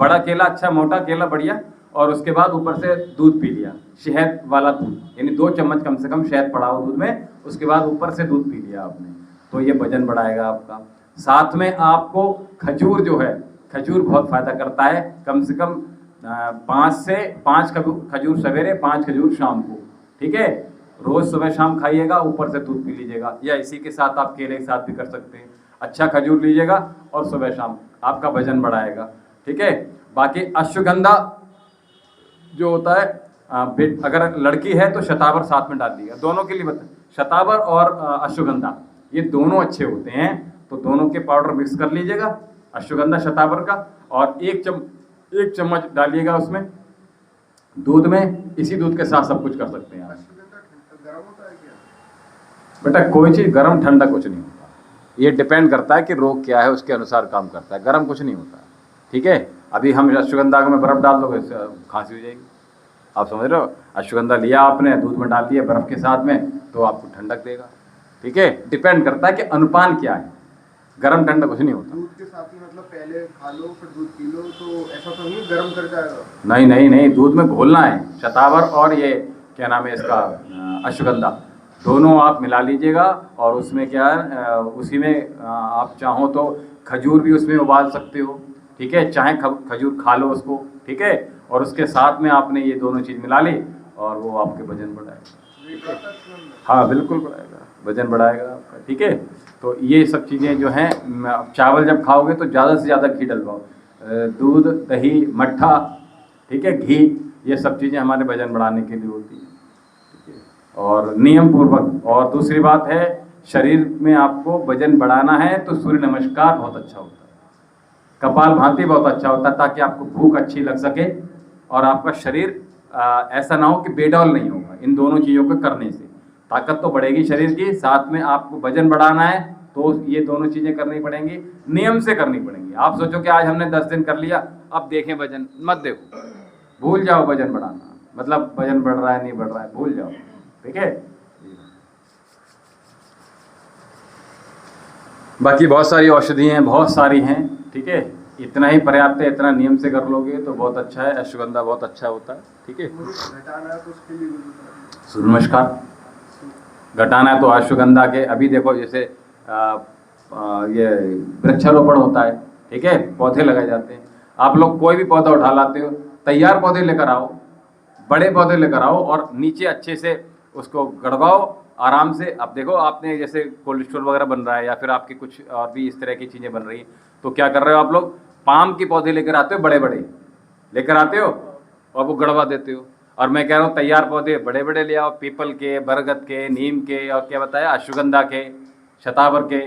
[SPEAKER 1] बड़ा केला, अच्छा मोटा केला बढ़िया, और उसके बाद ऊपर से दूध पी लिया, शहद वाला दूध, यानी 2 चम्मच कम से कम शहद पड़ा हो दूध में, उसके बाद ऊपर से दूध पी लिया आपने, तो ये वजन बढ़ाएगा आपका। साथ में आपको खजूर जो है, खजूर बहुत फायदा करता है, कम से कम 5 खजूर सवेरे, 5 खजूर शाम को, ठीक है। रोज सुबह शाम खाइएगा, ऊपर से दूध पी लीजिएगा, या इसी के साथ आप केले के साथ भी कर सकते हैं। अच्छा खजूर लीजिएगा और सुबह शाम आपका वजन बढ़ाएगा, ठीक है। बाकी अश्वगंधा जो होता है, अगर लड़की है तो शतावर साथ में डाल दीजिएगा, दोनों के लिए बता, शतावर और अश्वगंधा ये दोनों अच्छे होते हैं, तो दोनों के पाउडर मिक्स कर लीजिएगा, अश्वगंधा शतावर का, और 1 चम्मच डालिएगा उसमें दूध में। इसी दूध के साथ सब कुछ कर सकते हैं आप। बेटा कोई चीज़ गर्म ठंडा कुछ नहीं होता, ये डिपेंड करता है कि रोग क्या है, उसके अनुसार काम करता है, गर्म कुछ नहीं होता, ठीक है। अभी हम अश्वगंधा में बर्फ़ डाल दोगे खांसी हो जाएगी, आप समझ रहे हो। अश्वगंधा लिया आपने, दूध में डाल दिया बर्फ़ के साथ में, तो आपको ठंडक देगा, ठीक है। डिपेंड करता है कि अनुपान क्या है, गरम ठंडा कुछ नहीं होता।
[SPEAKER 2] दूध के साथ ही मतलब पहले खा लो फिर दूध पी लो, तो ऐसा तो नहीं गर्म कर जाएगा?
[SPEAKER 1] नहीं, दूध में घोलना है, शतावर और ये क्या नाम है इसका, अश्वगंधा, दोनों आप मिला लीजिएगा। और उसमें क्या है, उसी में आप चाहो तो खजूर भी उसमें उबाल सकते हो, ठीक है, चाहे खजूर खा लो उसको, ठीक है। और उसके साथ में आपने ये दोनों चीज़ मिला ली और वो आपके वजन बढ़ाएगा, हाँ बिल्कुल बढ़ाएगा, वजन बढ़ाएगा आपका, ठीक है। तो ये सब चीज़ें जो हैं, चावल जब खाओगे तो ज़्यादा से ज़्यादा घी डलवाओ, दूध, दही, मट्ठा, ठीक है, घी, ये सब चीज़ें हमारे वजन बढ़ाने के लिए होती हैं, ठीक है, और नियम पूर्वक। और दूसरी बात है शरीर में आपको वजन बढ़ाना है तो सूर्य नमस्कार बहुत अच्छा होता है, कपाल भाती बहुत अच्छा होता है, ताकि आपको भूख अच्छी लग सके और आपका शरीर ऐसा ना हो कि बेडौल नहीं होगा। इन दोनों चीज़ों को करने से ताकत तो बढ़ेगी शरीर की, साथ में आपको वजन बढ़ाना है तो ये दोनों चीज़ें करनी पड़ेंगी, नियम से करनी पड़ेंगी। आप सोचो कि आज हमने 10 दिन कर लिया, अब देखें वजन मत देखो, भूल जाओ वजन बढ़ाना, मतलब वजन बढ़ रहा है नहीं बढ़ रहा है भूल जाओ, ठीक है। बाकी बहुत सारी औषधि हैं, बहुत सारी हैं, ठीक है। इतना ही पर्याप्त है, इतना नियम से कर लोगे तो बहुत अच्छा है। अश्वगंधा बहुत अच्छा होता है, ठीक है।
[SPEAKER 2] मुझे घटाना है तो उसके लिए भी बताइए।
[SPEAKER 1] सूर्य नमस्कार घटाना है तो अश्वगंधा के, अभी देखो जैसे ये वृक्षारोपण होता है, ठीक है, पौधे लगाए जाते हैं। आप लोग कोई भी पौधा उठा लाते हो, तैयार पौधे लेकर आओ, बड़े पौधे लेकर आओ और नीचे अच्छे से उसको गड़वाओ आराम से। अब देखो आपने जैसे कोल्ड स्टोर वगैरह बन रहा है या फिर आपकी कुछ और भी इस तरह की चीज़ें बन रही हैं, तो क्या कर रहे हो आप लोग, पाम के पौधे लेकर आते हो, बड़े बड़े लेकर आते हो और वो गड़वा देते हो। और मैं कह रहा हूँ तैयार पौधे बड़े बड़े ले आओ, पीपल के, बरगद के, नीम के और क्या बताया अश्वगंधा के, शतावर के।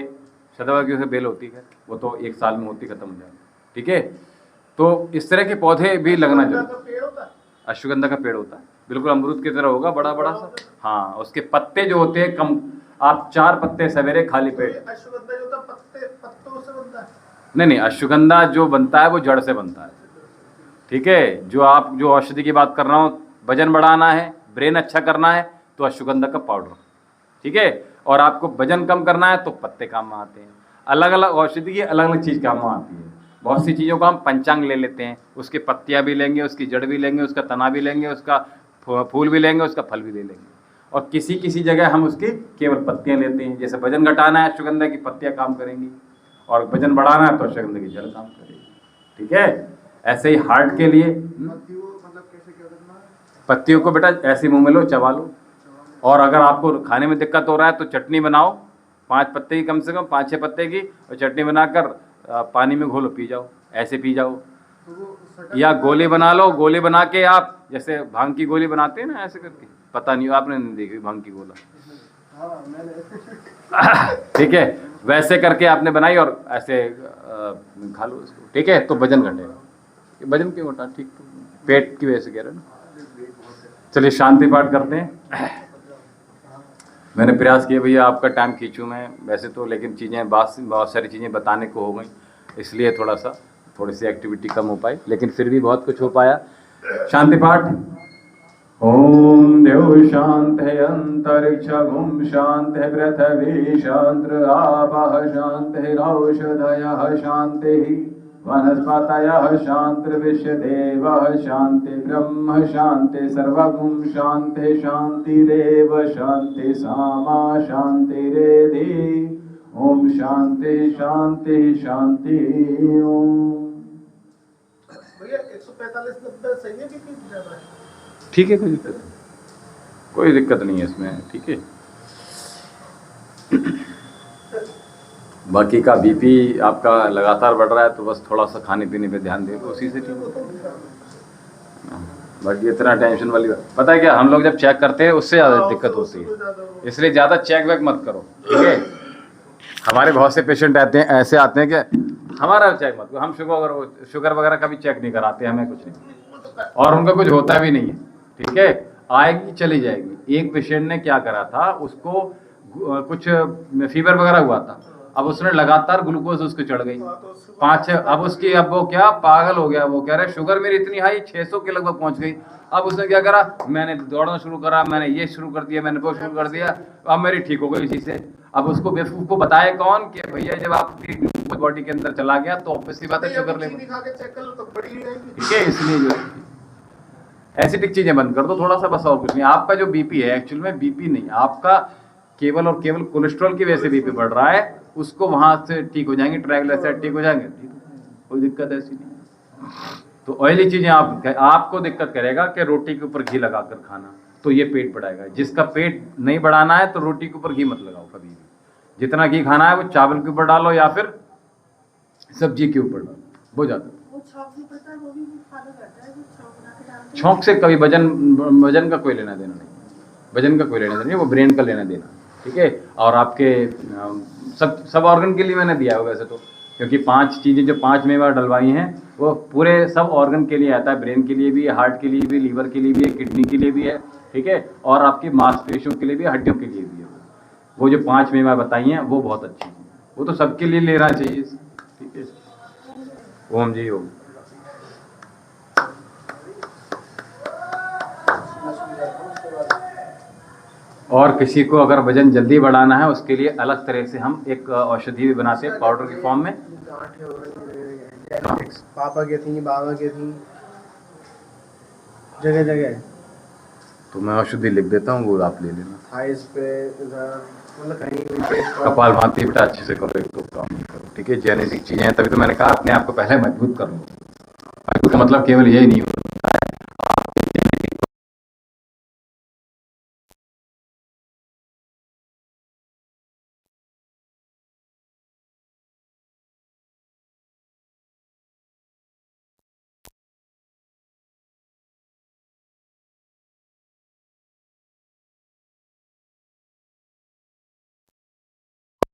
[SPEAKER 1] शतावर की उसे बेल होती है, वो तो 1 साल में होती खत्म हो जाती, ठीक है। तो इस तरह के पौधे भी लगना चाहिए। अश्वगंधा का पेड़ होता है, बिल्कुल अमरूद की तरह होगा, बड़ा बड़ा सा। हाँ, उसके पत्ते जो होते हैं कम, आप 4 पत्ते सवेरे खाली पेट।
[SPEAKER 2] अश्वगंधा जो था पत्तों से बनता है?
[SPEAKER 1] नहीं, अश्वगंधा जो बनता है वो जड़ से बनता है, ठीक है। जो औषधि की बात कर रहा हूँ, वजन बढ़ाना है, ब्रेन अच्छा करना है तो अश्वगंधा का पाउडर, ठीक है। और आपको वजन कम करना है तो पत्ते काम में आते हैं। अलग अलग औषधि की अलग अलग चीज़ काम में आती है। बहुत सी चीज़ों का हम पंचांग ले लेते हैं, उसकी पत्तियाँ भी लेंगे, उसकी जड़ भी लेंगे, उसका तना भी लेंगे, उसका फूल भी लेंगे, उसका फल भी ले लेंगे। और किसी किसी जगह हम उसकी केवल पत्तियाँ लेते हैं। जैसे वजन घटाना है, अश्वगंधा की पत्तियाँ काम करेंगी, और वजन बढ़ाना है तो अश्वगंधा की जड़ काम करेगी, ठीक है। ऐसे ही हार्ट के लिए
[SPEAKER 2] मतलब कैसे क्या करना है?
[SPEAKER 1] पत्तियों को बेटा ऐसे मुंह में लो, चबा लो। और अगर आपको खाने में दिक्कत हो रहा है तो चटनी बनाओ, 5 पत्ते की, कम से कम 5-6 पत्ते की, और चटनी बनाकर पानी में घोलो, पी जाओ, ऐसे पी जाओ।
[SPEAKER 2] तो वो
[SPEAKER 1] या गोली बना लो, गोली बना के आप जैसे भांग की गोली बनाते हैं ना, ऐसे करके, पता नहीं आपने नहीं देखी भांग की गोला,
[SPEAKER 2] हाँ मैंने
[SPEAKER 1] ठीक है, वैसे करके आपने बनाई और ऐसे खा लो इसको, ठीक है। तो वजन घटेगा। वजन क्यों घटा, ठीक, तो पेट की वजह से कह रहे हैं ना। चलिए शांति पाठ करते हैं। मैंने प्रयास किया भैया आपका टाइम खींचूँ मैं, वैसे तो लेकिन चीज़ें बहुत सारी चीज़ें बताने को हो गई, इसलिए थोड़ी सी एक्टिविटी कम हो पाई, लेकिन फिर भी बहुत कुछ हो पाया। शांति पाठ। ओम देव शांत है अंतरिक्ष भूम शांत है पृथ्वी शांत आपः शांत है औषधयः शांति वनस्पतयः शांति विश्वदेवः शांति ब्रह्म शांति सर्वगुण शांति शांतिरेव शांति सामा शांतिरेधि। ओम शांति शांति शांति। ओम।
[SPEAKER 2] भैया 145-90 सही है कि ज्यादा है?
[SPEAKER 1] ठीक है, कोई दिक्कत नहीं है इसमें, ठीक है। बाकी का बीपी आपका लगातार बढ़ रहा है तो बस थोड़ा सा खाने पीने पे ध्यान दे दो, उसी से ठीक है। बाकी इतना टेंशन वाली बात, पता है क्या, हम लोग जब चेक करते हैं उससे ज़्यादा दिक्कत होती है, इसलिए ज़्यादा चेक वेक मत करो, ठीक है। हमारे बहुत से पेशेंट आते हैं, ऐसे आते हैं कि हमारा चेक मत करो, हम शुगर वगैरह का भी चेक नहीं कराते, हमें कुछ नहीं, और उनका कुछ होता भी नहीं है, ठीक है। आएगी चली जाएगी। एक पेशेंट ने क्या करा था, उसको कुछ फीवर वगैरह हुआ था, अब उसने लगातार ग्लूकोज उसको चढ़ गई 5-6, अब वो क्या पागल हो गया, वो कह रहा है शुगर मेरी इतनी हाई 600 के लगभग पहुंच गई। अब उसने क्या करा, मैंने दौड़ना शुरू करा, मैंने ये शुरू कर दिया, मैंने वो शुरू कर दिया, अब मेरी ठीक हो गई इसी से। अब उसको बेवकूफ को बताए कौन कि भैया जब आपकी बॉडी के अंदर चला गया तो ऑब्वियसली बात है शुगर लेवल, ठीक है। इसलिए जो ऐसी टिक चीजें बंद कर दो थोड़ा सा, बस और कुछ नहीं। आपका जो बीपी है एक्चुअल में बीपी नहीं, आपका केवल और केवल कोलेस्ट्रॉल की वजह से बीपी बढ़ रहा है, उसको वहां से ठीक हो जाएंगे, ट्राइग्लिसराइड ठीक हो जाएंगे, कोई दिक्कत ऐसी नहीं। तो ऑयली चीजें आपको दिक्कत करेगा कि रोटी के ऊपर घी लगाकर खाना, तो ये पेट बढ़ाएगा। जिसका पेट नहीं बढ़ाना है तो रोटी के ऊपर घी मत लगाओ कभी भी। जितना घी खाना है वो चावल के ऊपर डालो या फिर सब्जी के ऊपर डालो, हो जाता है। छौंक से कभी वजन का कोई लेना देना नहीं, वजन का कोई लेना देना नहीं, वो ब्रेन का लेना देना, ठीक है। और आपके सब ऑर्गन के लिए मैंने दिया है वैसे तो, क्योंकि 5 चीज़ें जो 5 मेवा डलवाई हैं वो पूरे सब ऑर्गन के लिए आता है। ब्रेन के लिए भी है, हार्ट के लिए भी, लीवर के लिए भी है, किडनी के लिए भी है, ठीक है, और आपकी मांसपेशियों के लिए भी, हड्डियों के लिए भी है। वो जो 5 मेवा बताई हैं वो बहुत अच्छी हैं, वो तो सबके लिए लेना चाहिए, ठीक है। ओम जी ओम। और किसी को अगर वजन जल्दी बढ़ाना है उसके लिए अलग तरह से हम एक औषधि भी बनाते हैं पाउडर के फॉर्म में।
[SPEAKER 2] पापा के थी, बाबा के थी, जगह जगह।
[SPEAKER 1] तो मैं औषधि लिख देता हूँ, वो आप ले लेना।
[SPEAKER 2] थाइस पे इधर, मतलब कहीं
[SPEAKER 1] कपाल भाती बेटा अच्छे से करो, एक तो काम नहीं करो, ठीक है। जेनेटिक चीजें हैं, तभी तो मैंने कहा अपने आप को पहले मजबूत कर लो। मजबूत का मतलब केवल यही नहीं होता है,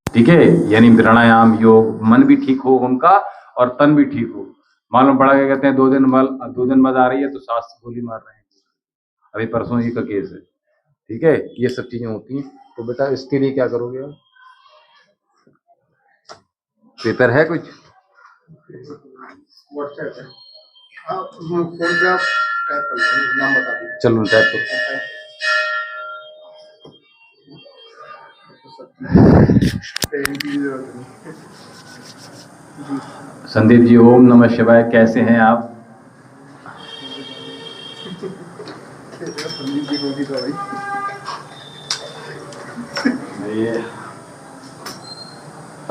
[SPEAKER 1] ठीक है। यानी प्राणायाम, योग, मन भी ठीक हो उनका और तन भी ठीक हो। मालूम पड़ा क्या कहते हैं, 2 दिन बाद आ रही है तो सास गोली मार रहे हैं, अभी परसों ही का केस है, ठीक है। ये सब चीजें होती हैं। तो बेटा इसके लिए क्या करोगे आप? पेपर है कुछ?
[SPEAKER 2] व्हाट्सएप है, आप फोटोग्राफ टाइप कर लो, नाम बता दीजिए।
[SPEAKER 1] चलो टाइप करो। संदीप जी ओम नमः शिवाय, कैसे हैं आप?
[SPEAKER 2] संदीप जी को भी तो भाई
[SPEAKER 1] ये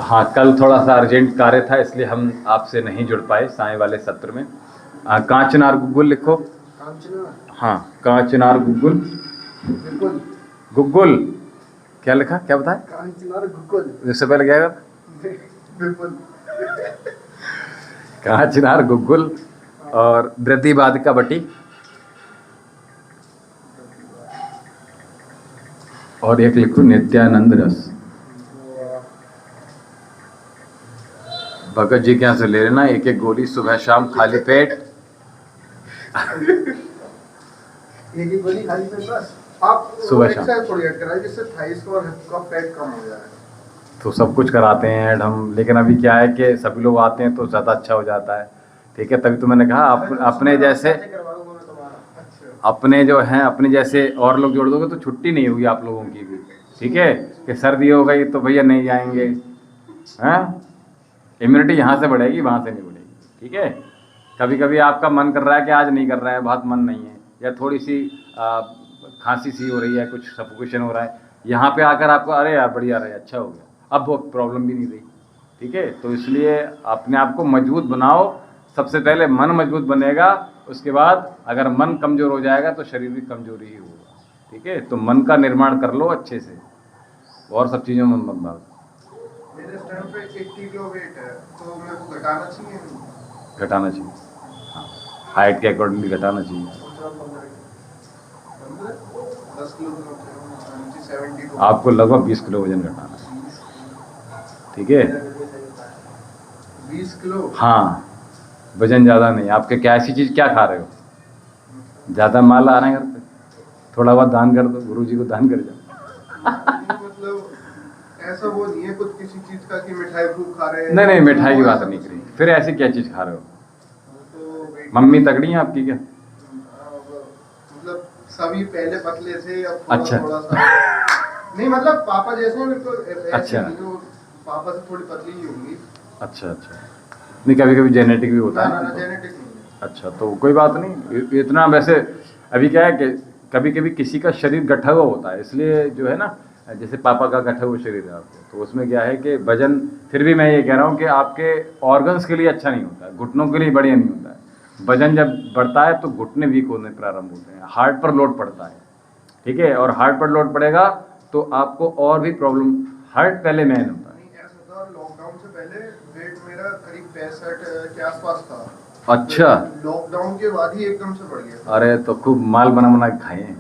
[SPEAKER 1] हाँ, कल थोड़ा सा अर्जेंट कार्य था इसलिए हम आपसे नहीं जुड़ पाए साय वाले सत्र में। कांचनार गुग्गुल लिखो।
[SPEAKER 2] कांचना,
[SPEAKER 1] हाँ, कांचनार गुग्गुल।
[SPEAKER 2] बिल्कुल
[SPEAKER 1] गुग्गुल क्या लिखा, क्या बताया?
[SPEAKER 2] कांचनार गुग्गुल,
[SPEAKER 1] इससे पहले क्या था?
[SPEAKER 2] बिल्कुल
[SPEAKER 1] कांचनार गुग्गुल और वृद्धिबाधिका बटी और एक लिखो नित्यानंद रस। भगत जी के यहाँ से ले लेना 1-1 गोली सुबह शाम खाली पेट।
[SPEAKER 2] एक ही गोली खाली पेट बस। आप
[SPEAKER 1] सुबह शाम
[SPEAKER 2] एक्सरसाइज थोड़ी ऐड कराइए जिससे थाइस का और हिप का फैट कम हो जाए।
[SPEAKER 1] तो सब कुछ कराते हैं ऐड हम, लेकिन अभी क्या है कि सभी लोग आते हैं तो ज़्यादा अच्छा हो जाता है, ठीक है। तभी तो मैंने कहा अपने जैसे अपने जो हैं अपने जैसे और लोग जोड़ दोगे तो छुट्टी नहीं होगी आप लोगों की भी, ठीक है। कि सर्दी हो गई तो भैया नहीं जाएंगे, हैं। इम्यूनिटी यहाँ से बढ़ेगी, वहाँ से नहीं बढ़ेगी, ठीक है। कभी कभी आपका मन कर रहा है कि आज नहीं कर रहा है, बहुत मन नहीं है, या थोड़ी सी खांसी सी हो रही है, कुछ सफोकेशन हो रहा है, यहाँ पे आकर आपको अरे यार बढ़िया रहे, अच्छा हो गया, अब वो प्रॉब्लम भी नहीं रही, ठीक है। तो इसलिए अपने आप को मजबूत बनाओ। सबसे पहले मन मजबूत बनेगा, उसके बाद अगर मन कमज़ोर हो जाएगा तो शरीर भी कमज़ोर ही होगा, ठीक है। तो मन का निर्माण कर लो अच्छे से, और सब चीज़ों में मत डालो।
[SPEAKER 2] मेरे स्टैंड पे 80 किलो वेट है तो मेरे को घटाना चाहिए?
[SPEAKER 1] घटाना चाहिए, हाँ, हाइट के अकॉर्डिंगली घटाना चाहिए।
[SPEAKER 2] 10 किलो तो 70
[SPEAKER 1] आपको लगभग 20 किलो वजन घटाना है, ठीक है।
[SPEAKER 2] 20 किलो,
[SPEAKER 1] हाँ, वजन ज़्यादा नहीं। आपके क्या ऐसी चीज़ क्या खा रहे हो? ज़्यादा माल आ रहे हैं घर पे, थोड़ा बहुत दान कर दो, गुरु जी को दान कर जाओ।
[SPEAKER 2] मतलब ऐसा वो नहीं है कुछ किसी चीज का कि मिठाई खूब खा रहे हैं।
[SPEAKER 1] नहीं, मिठाई की बात नहीं करी, फिर ऐसी क्या चीज़ खा रहे हो?
[SPEAKER 2] तो
[SPEAKER 1] मम्मी तगड़ी है आपकी क्या?
[SPEAKER 2] मतलब सभी पहले पतले थे, अब थोड़ा
[SPEAKER 1] अच्छा।
[SPEAKER 2] थोड़ा सा नहीं, मतलब पापा जैसे हैं बिल्कुल ऐसे
[SPEAKER 1] अच्छा।
[SPEAKER 2] नहीं, वो पापा से थोड़ी पतली ही होंगी।
[SPEAKER 1] अच्छा, नहीं कभी कभी जेनेटिक भी होता
[SPEAKER 2] ना
[SPEAKER 1] है
[SPEAKER 2] ना
[SPEAKER 1] ना।
[SPEAKER 2] जेनेटिक नहीं।
[SPEAKER 1] अच्छा, तो कोई बात नहीं इतना। वैसे अभी क्या है कि कभी कभी किसी का शरीर गठा हुआ होता है, इसलिए जो है ना, जैसे पापा का गठा हुआ शरीर है आपको, तो उसमें क्या है कि वजन, फिर भी मैं ये कह रहा हूँ कि आपके ऑर्गन्स के लिए अच्छा नहीं होता है, घुटनों के लिए बढ़िया नहीं होता है। वजन जब बढ़ता है तो घुटने वीक होने प्रारंभ होते हैं, हार्ट पर लोड पड़ता है, ठीक है। और हार्ट पर लोड पड़ेगा तो आपको और भी प्रॉब्लम, हार्ट पहले मेन होता है।
[SPEAKER 2] नहीं ऐसा था, लॉकडाउन से पहले वेट मेरा करीब 65 के आसपास था।
[SPEAKER 1] अच्छा,
[SPEAKER 2] लॉकडाउन के बाद ही एकदम से बढ़ गया।
[SPEAKER 1] अरे तो खूब माल बना बना के खाए हैं।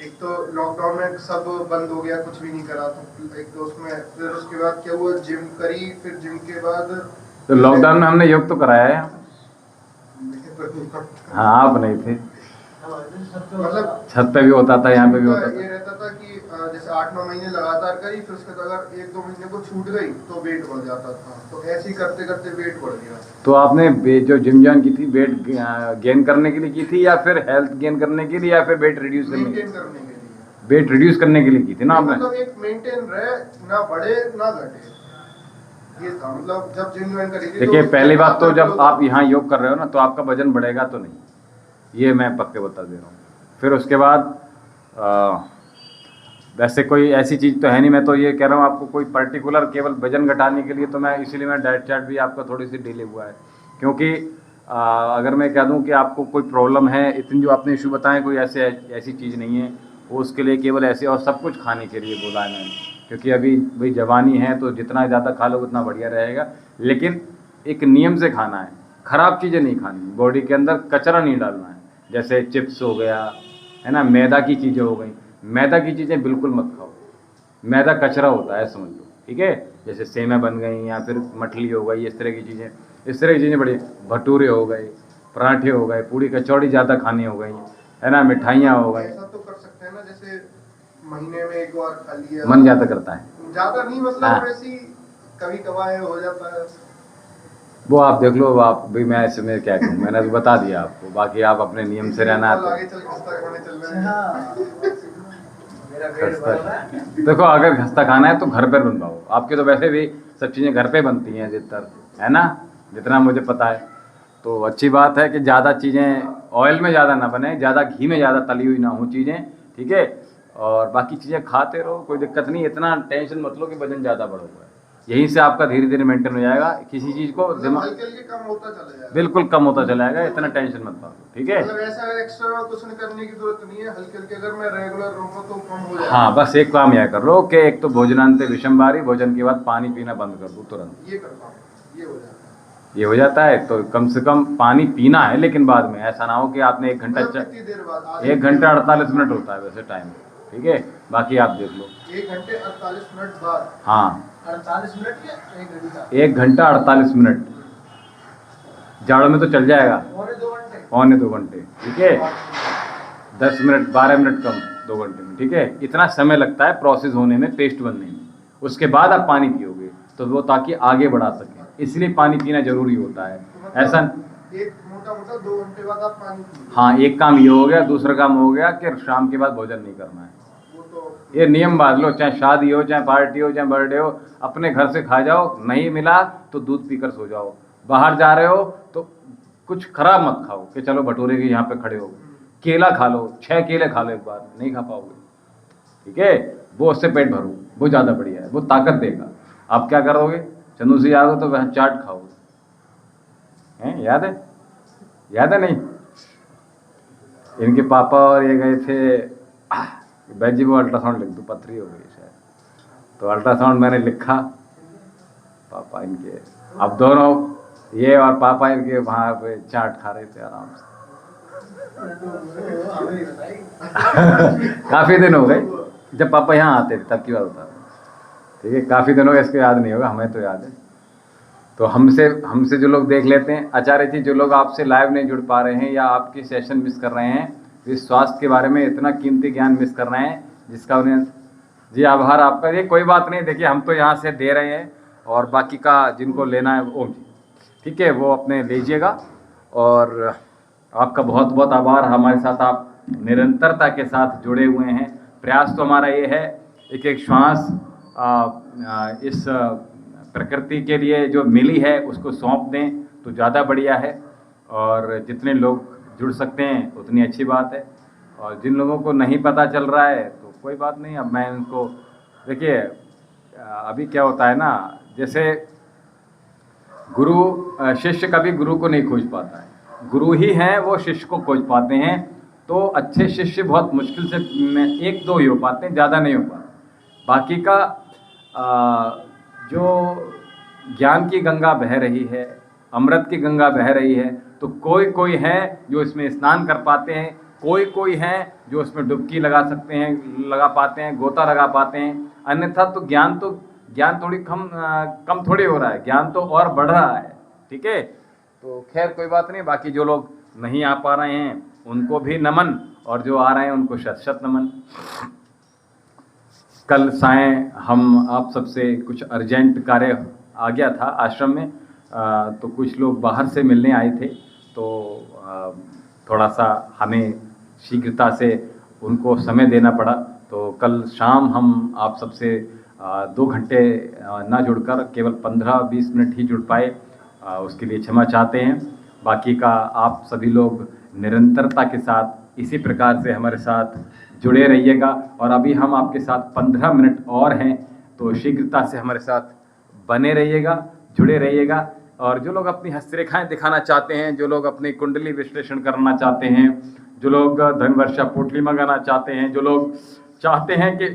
[SPEAKER 2] एक तो लॉकडाउन में सब बंद हो गया, कुछ भी नहीं करा, तो एक तो उसमें फिर उसके बाद क्या हुआ, जिम करी, फिर जिम के बाद
[SPEAKER 1] तो लॉकडाउन में हमने योग तो कराया है। हाँ आप नहीं थे,
[SPEAKER 2] मतलब
[SPEAKER 1] छत पे भी होता था, यहाँ पे भी होता
[SPEAKER 2] ये
[SPEAKER 1] था।
[SPEAKER 2] रहता था कि जैसे 8-9 महीने लगातार करी, फिर उसके बाद अगर 1-2 महीने को छूट गई तो वेट बढ़ जाता था, तो ऐसे ही करते करते वेट बढ़ गया।
[SPEAKER 1] तो आपने जो जिम ज्वाइन की थी वेट गेन करने के लिए की थी या फिर हेल्थ गेन करने के लिए या फिर वेट रिड्यूस करने के
[SPEAKER 2] मेंटेन
[SPEAKER 1] लिए?
[SPEAKER 2] करने के लिए।
[SPEAKER 1] वेट रिड्यूस करने के लिए की थी ना आपने?
[SPEAKER 2] मतलब एक मेंटेन रहे, ना बढ़े ना घटे, ये था। मतलब जब जिम ज्वाइन करी थी
[SPEAKER 1] देखिए
[SPEAKER 2] तो
[SPEAKER 1] पहली बात तो जब
[SPEAKER 2] तो
[SPEAKER 1] आप यहाँ योग कर रहे हो ना तो आपका वजन बढ़ेगा तो नहीं, ये मैं पक्के बता दे रहा हूँ। फिर उसके बाद वैसे कोई ऐसी चीज़ तो है नहीं, मैं तो ये कह रहा हूँ आपको कोई पर्टिकुलर केवल वजन घटाने के लिए, तो मैं इसीलिए मैं डाइट चार्ट भी आपका थोड़ी सी डिले हुआ है, क्योंकि अगर मैं कह दूँ कि आपको कोई प्रॉब्लम है, इतनी जो आपने इशू बताए कोई ऐसी चीज़ नहीं है, वो उसके लिए केवल ऐसे और सब कुछ खाने के लिए बोला है मैंने, क्योंकि अभी भाई जवानी है तो जितना ज़्यादा खा लो उतना बढ़िया रहेगा, लेकिन एक नियम से खाना है, ख़राब चीज़ें नहीं खानी, बॉडी के अंदर कचरा नहीं डालना है, जैसे चिप्स हो गया है ना, मैदा की चीज़ें हो गई, मैदा की चीज़ें बिल्कुल मत खाओ, मैदा कचरा होता है समझ लो, ठीक है। जैसे सेमें बन गई या फिर मठली हो गई, इस तरह की चीज़ें, इस तरह की चीज़ें बड़ी, भटूरे हो गए, पराठे हो गए, पूड़ी कचौड़ी ज़्यादा खानी हो गई है ना, मिठाइयाँ हो गई।
[SPEAKER 2] ऐसा तो कर सकते हैं ना, जैसे महीने में एक बार खा लिया,
[SPEAKER 1] मन ज़्यादा करता है,
[SPEAKER 2] ज्यादा नहीं,
[SPEAKER 1] हाँ।
[SPEAKER 2] मतलब वैसी कभी कभार हो जाता है।
[SPEAKER 1] वो आप देख लो, आप भी, मैं इसमें क्या कहूँ, मैंने तो बता दिया आपको, बाकी आप अपने नियम से रहना
[SPEAKER 2] कल
[SPEAKER 1] है
[SPEAKER 2] आगे चल खस्ता खाने चल रहे हैं।
[SPEAKER 4] मेरा
[SPEAKER 1] तो
[SPEAKER 4] वेट बढ़ रहा है।
[SPEAKER 1] देखो अगर खस्ता खाना है तो घर पर बनवाओ, आपके तो वैसे भी सब चीज़ें घर पे बनती हैं अधिकतर, है ना, जितना मुझे पता है। तो अच्छी बात है कि ज़्यादा चीज़ें ऑयल में ज़्यादा ना बने, ज़्यादा घी में ज़्यादा तली हुई ना हो चीज़ें, ठीक है। और बाकी चीज़ें खाते रहो, कोई दिक्कत नहीं, इतना टेंशन मत लो कि वजन ज़्यादा बढ़ हुआ है, यहीं से आपका धीरे धीरे मेंटेन हो जाएगा, किसी चीज़ को
[SPEAKER 2] मतलब
[SPEAKER 1] दिमाग
[SPEAKER 2] हल्के हल्के कम होता चला जाएगा।
[SPEAKER 1] बिल्कुल कम होता चला जाएगा, इतना टेंशन मत लो, ठीक है।
[SPEAKER 2] मतलब ऐसा एक्स्ट्रा कुछ नहीं करने की जरूरत नहीं है, हल्के हल्के अगर मैं रेगुलर रहूंगा तो कम हो जाएगा।
[SPEAKER 1] हाँ बस एक काम यह कर लो कि एक तो भोजनांते विषमबारी, भोजन के बाद पानी पीना बंद कर दो तुरंत,
[SPEAKER 2] ये करता हूँ, ये हो जाता है।
[SPEAKER 1] ये हो जाता है। तो कम से कम पानी पीना है, लेकिन बाद में ऐसा ना हो कि आपने 1 घंटा
[SPEAKER 2] मतलब कितनी देर बाद? आधे
[SPEAKER 1] 1 घंटा 48 मिनट होता है वैसे टाइम, ठीक है, बाकी आप देख लो।
[SPEAKER 2] 1 घंटे 48 मिनट बाद?
[SPEAKER 1] हाँ
[SPEAKER 2] 48 मिनट या 1 घंटा?
[SPEAKER 1] 1 घंटा 48 मिनट, जाड़ों में तो चल जाएगा,
[SPEAKER 2] पौने 2 घंटे?
[SPEAKER 1] पौने 2 घंटे, ठीक है, 10 मिनट 12 मिनट कम 2 घंटे में, ठीक है। इतना समय लगता है प्रोसेस होने में, पेस्ट बनने में, उसके बाद आप पानी पियोगे तो वो ताकि आगे बढ़ा सकें, इसलिए पानी पीना जरूरी होता है। ऐसा
[SPEAKER 2] एक मोटा मोटा 2 घंटे बाद आप पानी पीजिए।
[SPEAKER 1] हाँ, एक काम ये हो गया, दूसरा काम हो गया कि शाम के बाद भोजन नहीं करना है,
[SPEAKER 2] वो तो
[SPEAKER 1] ये नियम बांध लो, चाहे शादी हो, चाहे पार्टी हो, चाहे बर्थडे हो, अपने घर से खा जाओ, नहीं मिला तो दूध पीकर सो जाओ, बाहर जा रहे हो तो कुछ खराब मत खाओ कि चलो भटूरे के यहाँ पे खड़े हो, केला खा लो, 6 केले खा लो एक बार, नहीं खा पाओगे, ठीक है, वो उससे पेट भरो, वो ज़्यादा बढ़िया है, वो ताकत देगा। आप क्या करोगे, चंदू से याद हो तो वह चाट खाओगे, हैं, याद है, याद है नहीं? इनके पापा और ये गए थे, बैजी वो अल्ट्रासाउंड लिख दो, पथरी हो गई शायद, तो अल्ट्रासाउंड मैंने लिखा, पापा इनके, अब दोनों ये और पापा इनके वहाँ पे चाट खा रहे थे आराम से। काफ़ी दिन हो गए, जब पापा यहाँ आते थे तब की बात बता रहा हूँ, ठीक है, काफ़ी दिन हो गए, इसको याद नहीं होगा, हमें तो याद है। तो हमसे जो लोग देख लेते हैं, आचार्य जी, जो लोग आपसे लाइव नहीं जुड़ पा रहे हैं या आपके सेशन मिस कर रहे हैं, वे स्वास्थ्य के बारे में इतना कीमती ज्ञान मिस कर रहे हैं जिसका उन्हें, जी आभार आपका। ये कोई बात नहीं, देखिए हम तो यहाँ से दे रहे हैं और बाकी का जिनको लेना है ओम जी, ठीक है, वो अपने लीजिएगा। और आपका बहुत बहुत आभार, हमारे साथ आप निरंतरता के साथ जुड़े हुए हैं। प्रयास तो हमारा ये है, एक एक श्वास इस प्रकृति के लिए जो मिली है उसको सौंप दें तो ज़्यादा बढ़िया है, और जितने लोग जुड़ सकते हैं उतनी अच्छी बात है। और जिन लोगों को नहीं पता चल रहा है तो कोई बात नहीं, अब मैं उनको, देखिए अभी क्या होता है ना, जैसे गुरु शिष्य कभी गुरु को नहीं खोज पाता है, गुरु ही हैं वो शिष्य को खोज पाते हैं। तो अच्छे शिष्य बहुत मुश्किल से 1-2 ही हो पाते हैं, ज़्यादा नहीं हो पाते। बाकी का जो ज्ञान की गंगा बह रही है, अमृत की गंगा बह रही है, तो कोई कोई है जो इसमें स्नान कर पाते हैं, कोई कोई हैं जो उसमें डुबकी लगा सकते हैं, लगा पाते हैं, गोता लगा पाते हैं, अन्यथा तो ज्ञान थोड़ी कम थोड़ी हो रहा है, ज्ञान तो और बढ़ रहा है। ठीक है, तो खैर कोई बात नहीं। बाकी जो लोग नहीं आ पा रहे हैं उनको भी नमन, और जो आ रहे हैं उनको शत शत नमन। कल सायं हम आप सबसे कुछ अर्जेंट कार्य आ गया था आश्रम में, तो कुछ लोग बाहर से मिलने आए थे, तो थोड़ा सा हमें शीघ्रता से उनको समय देना पड़ा। तो कल शाम हम आप सबसे 2 घंटे ना जुड़कर केवल 15-20 मिनट ही जुड़ पाए, उसके लिए क्षमा चाहते हैं। बाकी का आप सभी लोग निरंतरता के साथ इसी प्रकार से हमारे साथ जुड़े रहिएगा। और अभी हम आपके साथ 15 मिनट और हैं, तो शीघ्रता से हमारे साथ बने रहिएगा, जुड़े रहिएगा। और जो लोग अपनी हस्तरेखाएं दिखाना चाहते हैं, जो लोग अपनी कुंडली विश्लेषण करना चाहते हैं, जो लोग धन वर्षा पोटली मंगाना चाहते हैं, जो लोग चाहते हैं कि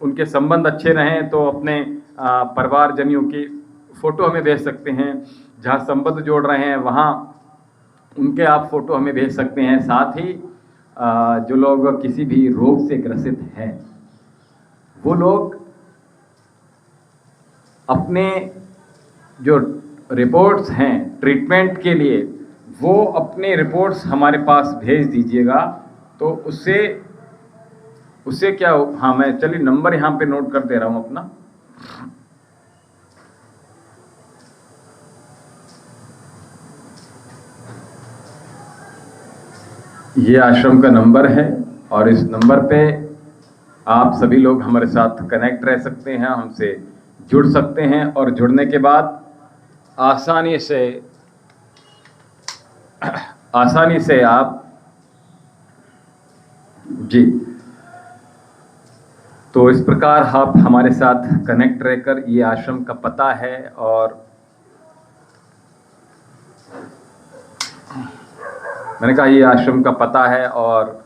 [SPEAKER 1] उनके संबंध अच्छे रहें, तो अपने परिवारजनियों की फ़ोटो हमें भेज सकते हैं। जहाँ संबंध जोड़ रहे हैं वहाँ उनके आप फ़ोटो हमें भेज सकते हैं। साथ ही जो लोग किसी भी रोग से ग्रसित हैं, वो लोग अपने जो रिपोर्ट्स हैं ट्रीटमेंट के लिए, वो अपने रिपोर्ट्स हमारे पास भेज दीजिएगा। तो उससे क्या हो, हाँ मैं चलिए नंबर यहाँ पे नोट कर दे रहा हूँ अपना। ये आश्रम का नंबर है, और इस नंबर पे आप सभी लोग हमारे साथ कनेक्ट रह सकते हैं, हमसे जुड़ सकते हैं। और जुड़ने के बाद आसानी से आप जी, तो इस प्रकार आप हमारे साथ कनेक्ट रहकर, ये आश्रम का पता है, और मैंने कहा ये आश्रम का पता है, और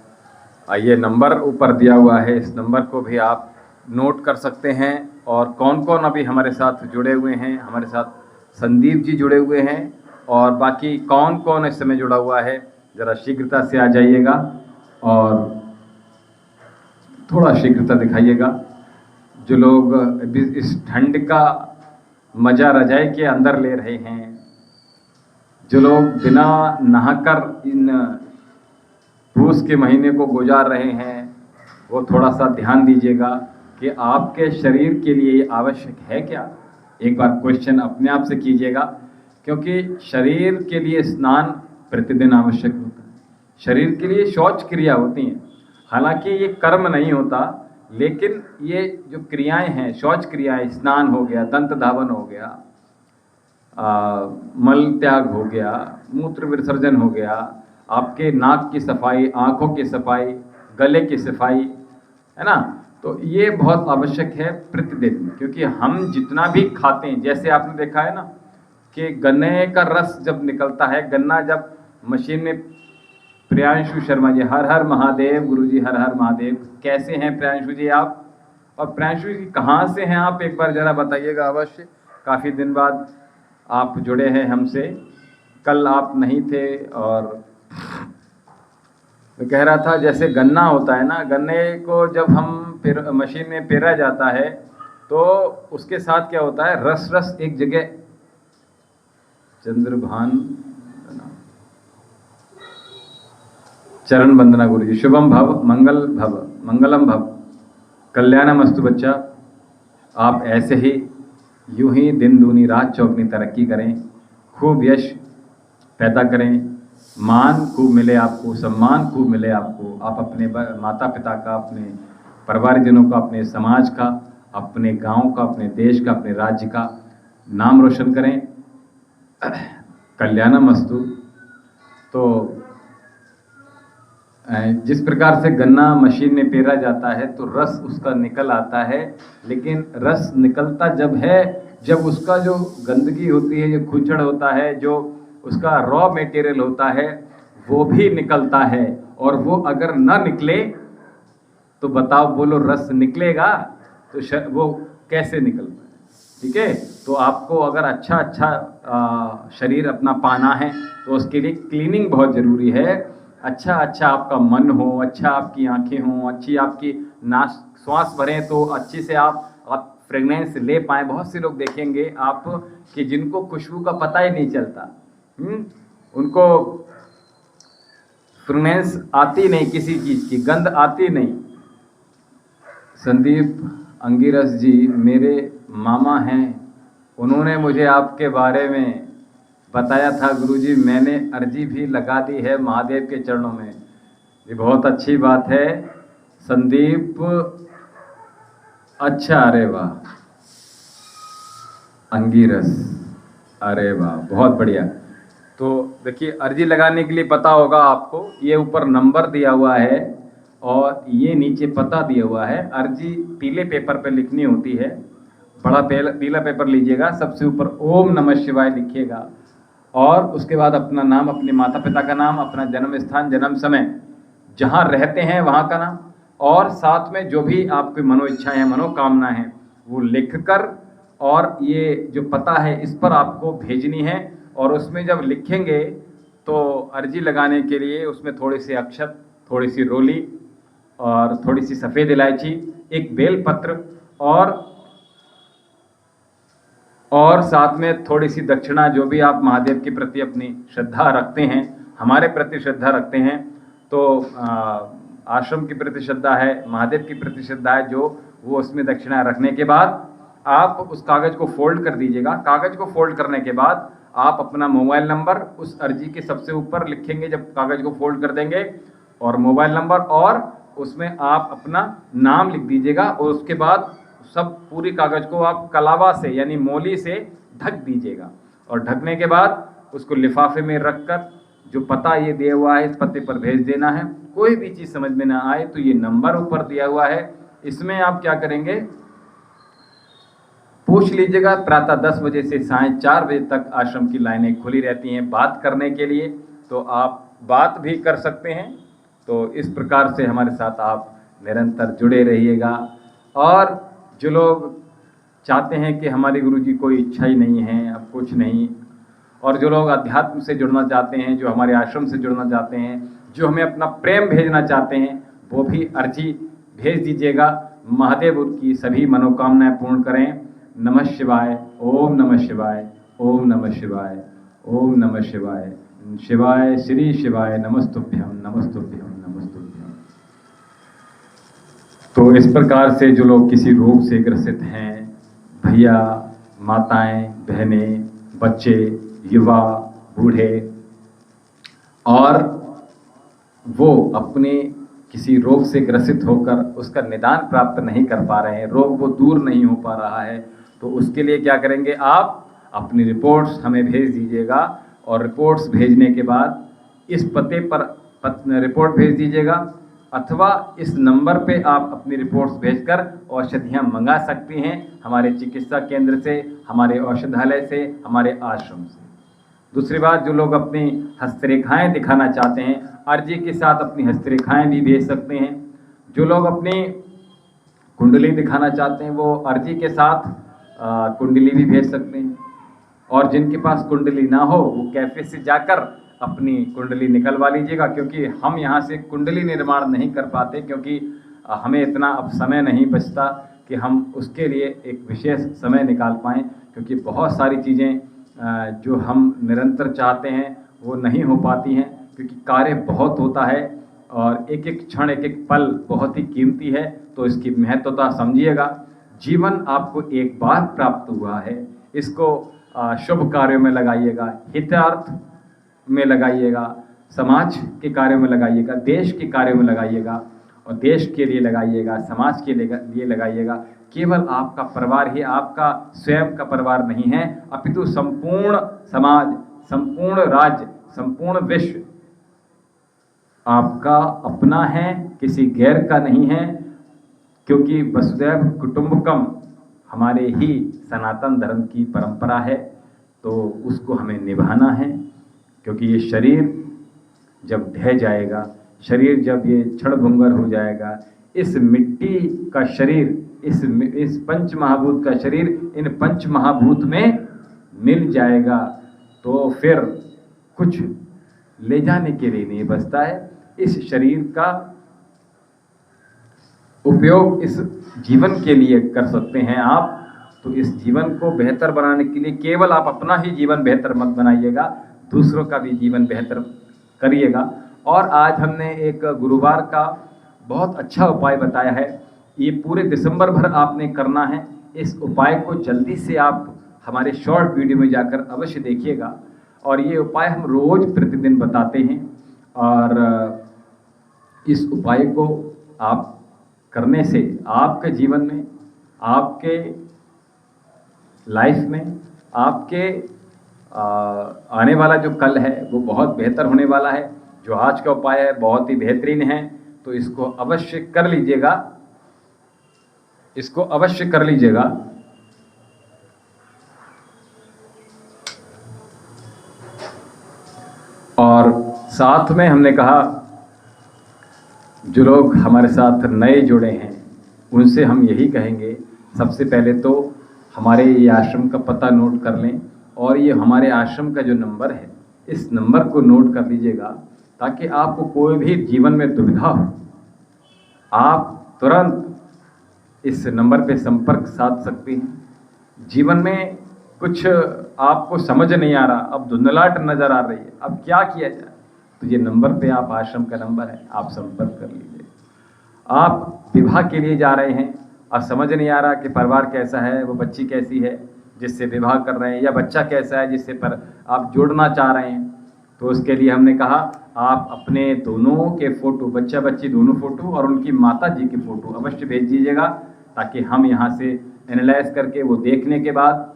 [SPEAKER 1] ये नंबर ऊपर दिया हुआ है, इस नंबर को भी आप नोट कर सकते हैं। और कौन कौन अभी हमारे साथ जुड़े हुए हैं, हमारे साथ संदीप जी जुड़े हुए हैं, और बाकी कौन कौन इस समय जुड़ा हुआ है, ज़रा शीघ्रता से आ जाइएगा और थोड़ा शीघ्रता दिखाइएगा। जो लोग इस ठंड का मज़ा रजाई के अंदर ले रहे हैं, जो लोग बिना नहाकर इन पूस के महीने को गुजार रहे हैं, वो थोड़ा सा ध्यान दीजिएगा कि आपके शरीर के लिए ये आवश्यक है क्या। एक बार क्वेश्चन अपने आप से कीजिएगा, क्योंकि शरीर के लिए स्नान प्रतिदिन आवश्यक होता है, शरीर के लिए शौच क्रिया होती हैं। हालांकि ये कर्म नहीं होता, लेकिन ये जो क्रियाएं हैं, शौच क्रियाएं, स्नान हो गया, दंत धावन हो गया, मल त्याग हो गया, मूत्र विसर्जन हो गया, आपके नाक की सफाई, आँखों की सफाई, गले की सफाई, है ना। तो ये बहुत आवश्यक है प्रतिदिन, क्योंकि हम जितना भी खाते हैं, जैसे आपने देखा है ना कि गन्ने का रस जब निकलता है, गन्ना जब मशीन में, प्रियांशु शर्मा जी, हर हर महादेव, गुरुजी हर हर महादेव। कैसे हैं प्रियांशु जी आप? और प्रियांशु जी कहाँ से हैं आप, एक बार ज़रा बताइएगा अवश्य। काफ़ी दिन बाद आप जुड़े हैं हमसे, कल आप नहीं थे। और मैं कह रहा था, जैसे गन्ना होता है ना, गन्ने को जब हम मशीन में पेरा जाता है, तो उसके साथ क्या होता है, रस रस एक जगह, चंद्रभान, चरण वंदना गुरु जी, शुभम भव, मंगलम भव, कल्याणमस्तु बच्चा। आप ऐसे ही यूं ही दिन दूनी रात चौगनी तरक्की करें, खूब यश पैदा करें, मान खूब मिले आपको, सम्मान खूब मिले आपको। आप अपने माता पिता का, अपने परिवारजनों का, अपने समाज का, अपने गांव का, अपने देश का, अपने राज्य का नाम रोशन करें। कल्याणमस्तु। तो जिस प्रकार से गन्ना मशीन में पेरा जाता है तो रस उसका निकल आता है, लेकिन रस निकलता जब है जब उसका जो गंदगी होती है, जो खूंचड़ होता है, जो उसका रॉ मटेरियल होता है, वो भी निकलता है। और वो अगर ना निकले तो बताओ, बोलो, रस निकलेगा तो वो कैसे निकलता है? ठीक है, तो आपको अगर अच्छा शरीर अपना पाना है तो उसके लिए क्लीनिंग बहुत ज़रूरी है। अच्छा अच्छा आपका मन हो, अच्छा आपकी आंखें हों, अच्छी आपकी नास श्वास भरें तो अच्छे से आप फ्रेगनेंस ले पाएँ। बहुत से लोग देखेंगे आप कि जिनको खुशबू का पता ही नहीं चलता, उनको फ्रेगनेंस आती नहीं, किसी चीज़ की गंध आती नहीं। संदीप अंगिरस जी मेरे मामा हैं, उन्होंने मुझे आपके बारे में बताया था गुरुजी, मैंने अर्जी भी लगा दी है महादेव के चरणों में। ये बहुत अच्छी बात है संदीप। अच्छा, अरे वाह अंगिरस, अरे वाह बहुत बढ़िया। तो देखिए अर्जी लगाने के लिए पता होगा आपको, ये ऊपर नंबर दिया हुआ है और ये नीचे पता दिया हुआ है। अर्जी पीले पेपर पे लिखनी होती है, बड़ा पीला पेपर लीजिएगा, सबसे ऊपर ओम नमः शिवाय लिखिएगा और उसके बाद अपना नाम, अपने माता पिता का नाम, अपना जन्म स्थान, जन्म समय, जहाँ रहते हैं वहाँ का नाम और साथ में जो भी आपकी मनो इच्छाएँ हैं, मनोकामना है वो लिख कर और ये जो पता है इस पर आपको भेजनी है। और उसमें जब लिखेंगे तो अर्जी लगाने के लिए उसमें थोड़ी सी अक्षत, थोड़ी सी रोली और थोड़ी सी सफ़ेद इलायची, एक बेल पत्र और साथ में थोड़ी सी दक्षिणा, जो भी आप महादेव के प्रति अपनी श्रद्धा रखते हैं, हमारे प्रति श्रद्धा रखते हैं तो आश्रम की प्रति श्रद्धा है, महादेव की प्रति श्रद्धा है, जो वो उसमें दक्षिणा रखने के बाद आप उस कागज़ को फोल्ड कर दीजिएगा। कागज़ को फोल्ड करने के बाद आप अपना मोबाइल नंबर उस अर्जी के सबसे ऊपर लिखेंगे जब कागज़ को फोल्ड कर देंगे, और मोबाइल नंबर और उसमें आप अपना नाम लिख दीजिएगा और उसके बाद सब पूरी कागज़ को आप कलावा से यानी मोली से ढक दीजिएगा। और ढकने के बाद उसको लिफाफे में रखकर जो पता ये दिया हुआ है इस पते पर भेज देना है। कोई भी चीज़ समझ में ना आए तो ये नंबर ऊपर दिया हुआ है, इसमें आप क्या करेंगे पूछ लीजिएगा। प्रातः 10 बजे से साढ़े 4 बजे तक आश्रम की लाइनें खुली रहती हैं बात करने के लिए, तो आप बात भी कर सकते हैं। तो इस प्रकार से हमारे साथ आप निरंतर जुड़े रहिएगा। और जो लोग चाहते हैं कि हमारे गुरुजी कोई इच्छा ही नहीं है, अब कुछ नहीं, और जो लोग अध्यात्म से जुड़ना चाहते हैं, जो हमारे आश्रम से जुड़ना चाहते हैं, जो हमें अपना प्रेम भेजना चाहते हैं, वो भी अर्जी भेज दीजिएगा। महादेव उनकी सभी मनोकामनाएं पूर्ण करें। नमः शिवाय, ओम नमः शिवाय, ओम नमः शिवाय, ओम नमः शिवाय, शिवाय श्री शिवाय नमस्तुभ्यम नमस्तुभ्यम नमस्तुभ्यम। तो इस प्रकार से जो लोग किसी रोग से ग्रसित हैं, भैया, माताएं, बहनें, बच्चे, युवा, बूढ़े, और वो अपने किसी रोग से ग्रसित होकर उसका निदान प्राप्त नहीं कर पा रहे हैं, रोग वो दूर नहीं हो पा रहा है, तो उसके लिए क्या करेंगे, आप अपनी रिपोर्ट्स हमें भेज दीजिएगा और रिपोर्ट्स भेजने के बाद इस पते पर रिपोर्ट भेज दीजिएगा, अथवा इस नंबर पे आप अपनी रिपोर्ट्स भेजकर औषधियाँ मंगा सकती हैं हमारे चिकित्सा केंद्र से, हमारे औषधालय से, हमारे आश्रम से। दूसरी बात, जो लोग अपनी हस्तरेखाएं दिखाना चाहते हैं, अर्जी के साथ अपनी हस्तरेखाएं भी भेज सकते हैं। जो लोग अपनी कुंडली दिखाना चाहते हैं वो अर्जी के साथ कुंडली भी भेज सकते हैं। और जिनके पास कुंडली ना हो वो कैफे से जाकर अपनी कुंडली निकलवा लीजिएगा, क्योंकि हम यहाँ से कुंडली निर्माण नहीं कर पाते, क्योंकि हमें इतना अब समय नहीं बचता कि हम उसके लिए एक विशेष समय निकाल पाएँ, क्योंकि बहुत सारी चीज़ें जो हम निरंतर चाहते हैं वो नहीं हो पाती हैं, क्योंकि कार्य बहुत होता है और एक एक क्षण, एक एक पल बहुत ही कीमती है। तो इसकी महत्वता समझिएगा। जीवन आपको एक बार प्राप्त हुआ है, इसको शुभ कार्यों में लगाइएगा, हितार्थ में लगाइएगा, समाज के कार्यों में लगाइएगा, देश के कार्यों में लगाइएगा, और देश के लिए लगाइएगा, समाज के लिए लगाइएगा। केवल आपका परिवार ही आपका स्वयं का परिवार नहीं है, अपितु संपूर्ण समाज, संपूर्ण राज्य, संपूर्ण विश्व आपका अपना है, किसी गैर का नहीं है, क्योंकि वसुदैव कुटुंबकम हमारे ही सनातन धर्म की परंपरा है। तो उसको हमें निभाना है, क्योंकि ये शरीर जब ढह जाएगा, शरीर जब ये क्षणभंगुर हो जाएगा, इस मिट्टी का शरीर, इस पंच महाभूत का शरीर इन पंच महाभूत में मिल जाएगा, तो फिर कुछ ले जाने के लिए नहीं बचता है। इस शरीर का उपयोग इस जीवन के लिए कर सकते हैं आप। तो इस जीवन को बेहतर बनाने के लिए केवल आप अपना ही जीवन बेहतर मत बनाइएगा, दूसरों का भी जीवन बेहतर करिएगा। और आज हमने एक गुरुवार का बहुत अच्छा उपाय बताया है, ये पूरे दिसंबर भर आपने करना है। इस उपाय को जल्दी से आप हमारे शॉर्ट वीडियो में जाकर अवश्य देखिएगा। और ये उपाय हम रोज़ प्रतिदिन बताते हैं, और इस उपाय को आप करने से आपके जीवन में, आपके लाइफ में, आपके आने वाला जो कल है वो बहुत बेहतर होने वाला है। जो आज का उपाय है बहुत ही बेहतरीन है, तो इसको अवश्य कर लीजिएगा, इसको अवश्य कर लीजिएगा। और साथ में हमने कहा जो लोग हमारे साथ नए जुड़े हैं उनसे हम यही कहेंगे, सबसे पहले तो हमारे ये आश्रम का पता नोट कर लें, और ये हमारे आश्रम का जो नंबर है इस नंबर को नोट कर लीजिएगा, ताकि आपको कोई भी जीवन में दुविधा हो आप तुरंत इस नंबर पे संपर्क साध सकते हैं। जीवन में कुछ आपको समझ नहीं आ रहा, अब धुंधलाहट नज़र आ रही है, अब क्या किया जाए, तो ये नंबर पे आप, आश्रम का नंबर है, आप संपर्क कर लीजिए। आप विवाह के लिए जा रहे हैं और समझ नहीं आ रहा कि परिवार कैसा है, वो बच्ची कैसी है जिससे विवाह कर रहे हैं, या बच्चा कैसा है जिससे पर आप जुड़ना चाह रहे हैं, तो उसके लिए हमने कहा आप अपने दोनों के फ़ोटो, बच्चा बच्ची दोनों फ़ोटो और उनकी माता जी की फ़ोटो अवश्य भेज दीजिएगा, ताकि हम यहाँ से एनालाइज करके वो देखने के बाद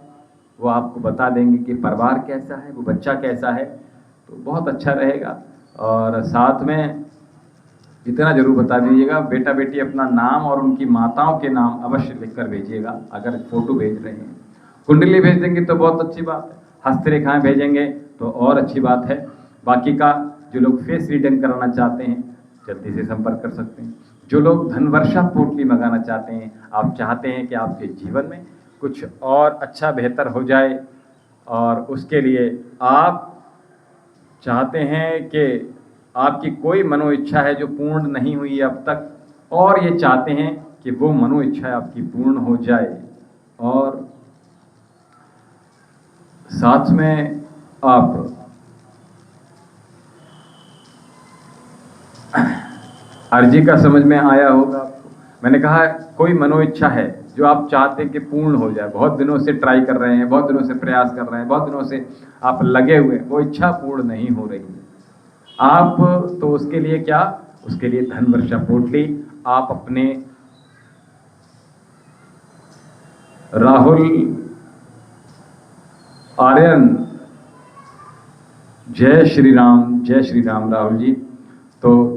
[SPEAKER 1] वो आपको बता देंगे कि परिवार कैसा है, वो बच्चा कैसा है, तो बहुत अच्छा रहेगा। और साथ में इतना ज़रूर बता दीजिएगा, बेटा बेटी अपना नाम और उनकी माताओं के नाम अवश्य लिखकर भेजिएगा अगर फ़ोटो भेज रहे हैं। कुंडली भेज देंगे तो बहुत अच्छी बात है, हस्तरेखाएँ भेजेंगे तो और अच्छी बात है। बाकी का जो लोग फेस रीडिंग कराना चाहते हैं जल्दी से संपर्क कर सकते हैं। जो लोग धन वर्षा पोटली मंगाना चाहते हैं, आप चाहते हैं कि आपके जीवन में कुछ और अच्छा बेहतर हो जाए, और उसके लिए आप चाहते हैं कि आपकी कोई मनो इच्छा है जो पूर्ण नहीं हुई अब तक, और ये चाहते हैं कि वो मनो इच्छा आपकी पूर्ण हो जाए, और साथ में आप अर्जी का समझ में आया होगा आपको। मैंने कहा कोई मनो इच्छा है जो आप चाहते हैं कि पूर्ण हो जाए, बहुत दिनों से ट्राई कर रहे हैं, बहुत दिनों से प्रयास कर रहे हैं, बहुत दिनों से आप लगे हुए हैं, वो इच्छा पूर्ण नहीं हो रही है आप, तो उसके लिए क्या, उसके लिए धन वर्षा पोटली आप अपने राहुल आर्यन, जय श्री राम राहुल जी, तो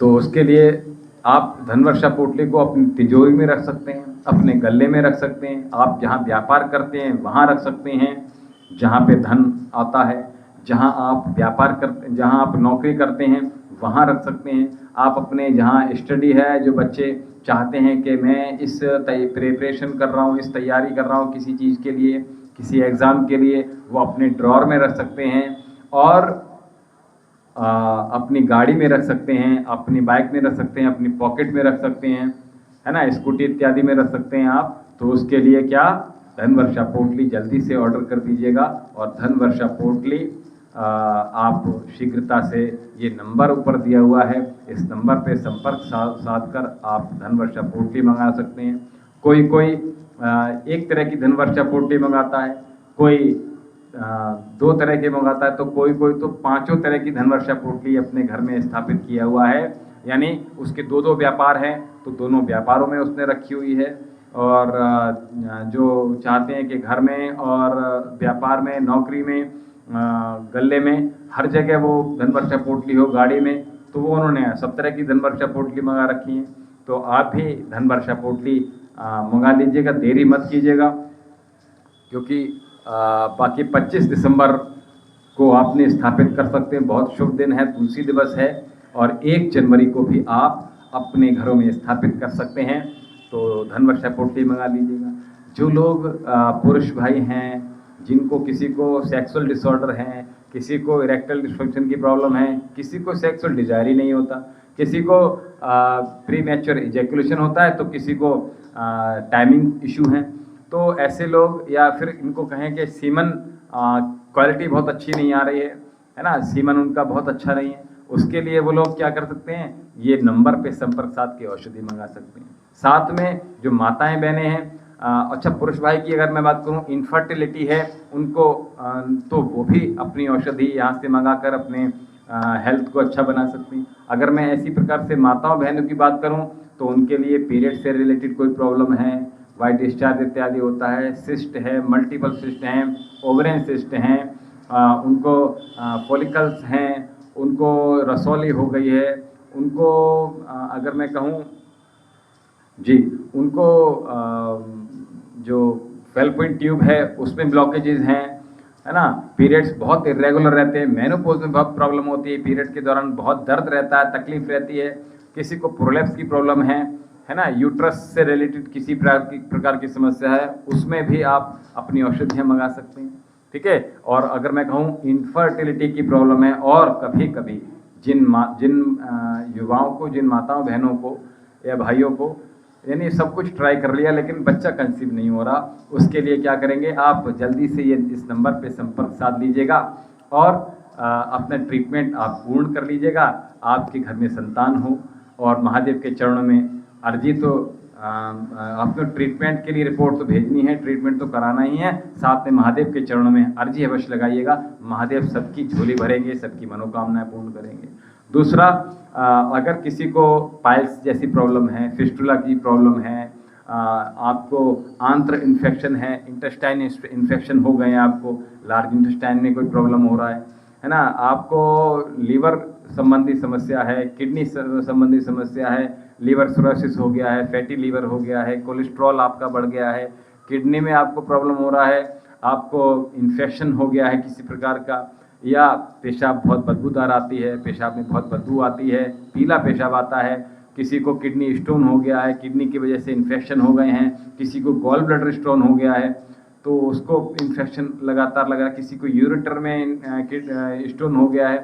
[SPEAKER 1] उसके लिए आप धनवर्षा पोटली को अपनी तिजोरी में रख सकते हैं, अपने गले में रख सकते हैं, आप जहाँ व्यापार करते हैं वहाँ रख सकते हैं, जहाँ पे धन आता है, जहाँ आप व्यापार करते, जहाँ आप नौकरी करते हैं वहाँ रख सकते हैं। आप अपने जहाँ स्टडी है, जो बच्चे चाहते हैं कि मैं इस प्रिपरेशन कर रहा हूँ, इस तैयारी कर रहा हूँ किसी चीज़ के लिए, किसी एग्ज़ाम के लिए, वो अपने ड्रॉर में रख सकते हैं, और अपनी गाड़ी में रख सकते हैं, अपनी बाइक में रख सकते हैं, अपनी पॉकेट में रख सकते हैं, है ना, स्कूटी इत्यादि में रख सकते हैं आप। तो उसके लिए क्या, धन वर्षा पोटली जल्दी से ऑर्डर कर दीजिएगा, और धन वर्षा पोटली आप शीघ्रता से, ये नंबर ऊपर दिया हुआ है, इस नंबर पे संपर्क साध कर आप धन वर्षा पोटली मंगा सकते हैं। कोई एक तरह की धन वर्षा पोटली मंगाता है, कोई 2 तरह के मंगाता है, तो कोई तो 5 तरह की धन वर्षा पोटली अपने घर में स्थापित किया हुआ है, यानी उसके 2 व्यापार हैं तो दोनों व्यापारों में उसने रखी हुई है। और जो चाहते हैं कि घर में और व्यापार में, नौकरी में, गले में, हर जगह वो धन वर्षा पोटली हो, गाड़ी में, तो वो उन्होंने सब तरह की धन वर्षा पोटली मंगा रखी है। तो आप भी धन वर्षा पोटली मंगा लीजिएगा, देरी मत कीजिएगा, क्योंकि बाकी 25 दिसंबर को आपने स्थापित कर सकते हैं, बहुत शुभ दिन है, तुलसी दिवस है, और 1 जनवरी को भी आप अपने घरों में स्थापित कर सकते हैं। तो धन वर्षा पोटली मंगा लीजिएगा। जो लोग पुरुष भाई हैं, जिनको किसी को सेक्सुअल डिसऑर्डर हैं, किसी को इरेक्टल डिस्फंक्शन की प्रॉब्लम है, किसी को सेक्सुअल डिजायर ही नहीं होता, किसी को प्री मैच्योर इजैकुलेशन होता है, तो किसी को टाइमिंग इशू है। तो ऐसे लोग, या फिर इनको कहें कि सीमन क्वालिटी बहुत अच्छी नहीं आ रही है ना, सीमन उनका बहुत अच्छा नहीं है, उसके लिए वो लोग क्या कर सकते हैं, ये नंबर पे संपर्क साध के औषधि मंगा सकते हैं। साथ में जो माताएं बहनें हैं, अच्छा पुरुष भाई की अगर मैं बात करूं, इनफर्टिलिटी है उनको, तो वो भी अपनी औषधि यहाँ से मंगा कर अपने हेल्थ को अच्छा बना सकती हैं। अगर मैं ऐसी प्रकार से माताओं बहनों की बात करूं, तो उनके लिए पीरियड से रिलेटेड कोई प्रॉब्लम है, वाइट डिस्चार्ज इत्यादि होता है, सिस्ट है, मल्टीपल सिस्ट हैं, ओवरियन सिस्ट हैं, उनको फॉलिकल्स हैं, उनको रसौली हो गई है, उनको अगर मैं कहूँ जी, उनको जो फेलोपियन ट्यूब है उसमें ब्लॉकेजेस हैं, है ना, पीरियड्स बहुत इरेगुलर रहते हैं, मेनोपॉज में बहुत प्रॉब्लम होती है, पीरियड के दौरान बहुत दर्द रहता है, तकलीफ रहती है, किसी को प्रोलैप्स की प्रॉब्लम है ना, यूट्रस से रिलेटेड किसी प्रकार की समस्या है, उसमें भी आप अपनी औषधियाँ मंगा सकते हैं, ठीक है। और अगर मैं कहूँ इनफर्टिलिटी की प्रॉब्लम है, और कभी कभी जिन युवाओं को, जिन माताओं बहनों को या भाइयों को, यानी सब कुछ ट्राई कर लिया लेकिन बच्चा कंसीव नहीं हो रहा, उसके लिए क्या करेंगे, आप जल्दी से ये इस नंबर पे संपर्क साध लीजिएगा और अपना ट्रीटमेंट आप पूर्ण कर लीजिएगा, आपके घर में संतान हो। और महादेव के चरणों में अर्जी, तो आपको ट्रीटमेंट के लिए रिपोर्ट तो भेजनी है, ट्रीटमेंट तो कराना ही है, साथ में महादेव के चरणों में अर्जी अवश्य लगाइएगा, महादेव सबकी झोली भरेंगे, सबकी मनोकामनाएं पूर्ण करेंगे। दूसरा, अगर किसी को पाइल्स जैसी प्रॉब्लम है, फिस्टुला की प्रॉब्लम है, आपको आंत्र इन्फेक्शन है, इंटेस्टाइन इन्फेक्शन हो गए हैं, आपको लार्ज इंटेस्टाइन में कोई प्रॉब्लम हो रहा है ना, आपको लीवर संबंधी समस्या है, किडनी संबंधी समस्या है, लीवर सिरोसिस हो गया है, फैटी लीवर हो गया है, कोलेस्ट्रॉल आपका बढ़ गया है, किडनी में आपको प्रॉब्लम हो रहा है, आपको इन्फेक्शन हो गया है किसी प्रकार का, या पेशाब बहुत बदबूदार आती है, पेशाब में बहुत बदबू आती है, पीला पेशाब आता है, किसी को किडनी स्टोन हो गया है, किडनी की वजह से इन्फेक्शन हो गए हैं, किसी को गॉल ब्लैडर स्टोन हो गया है तो उसको इन्फेक्शन लगातार लगा, किसी को यूरेटर में स्टोन हो गया है,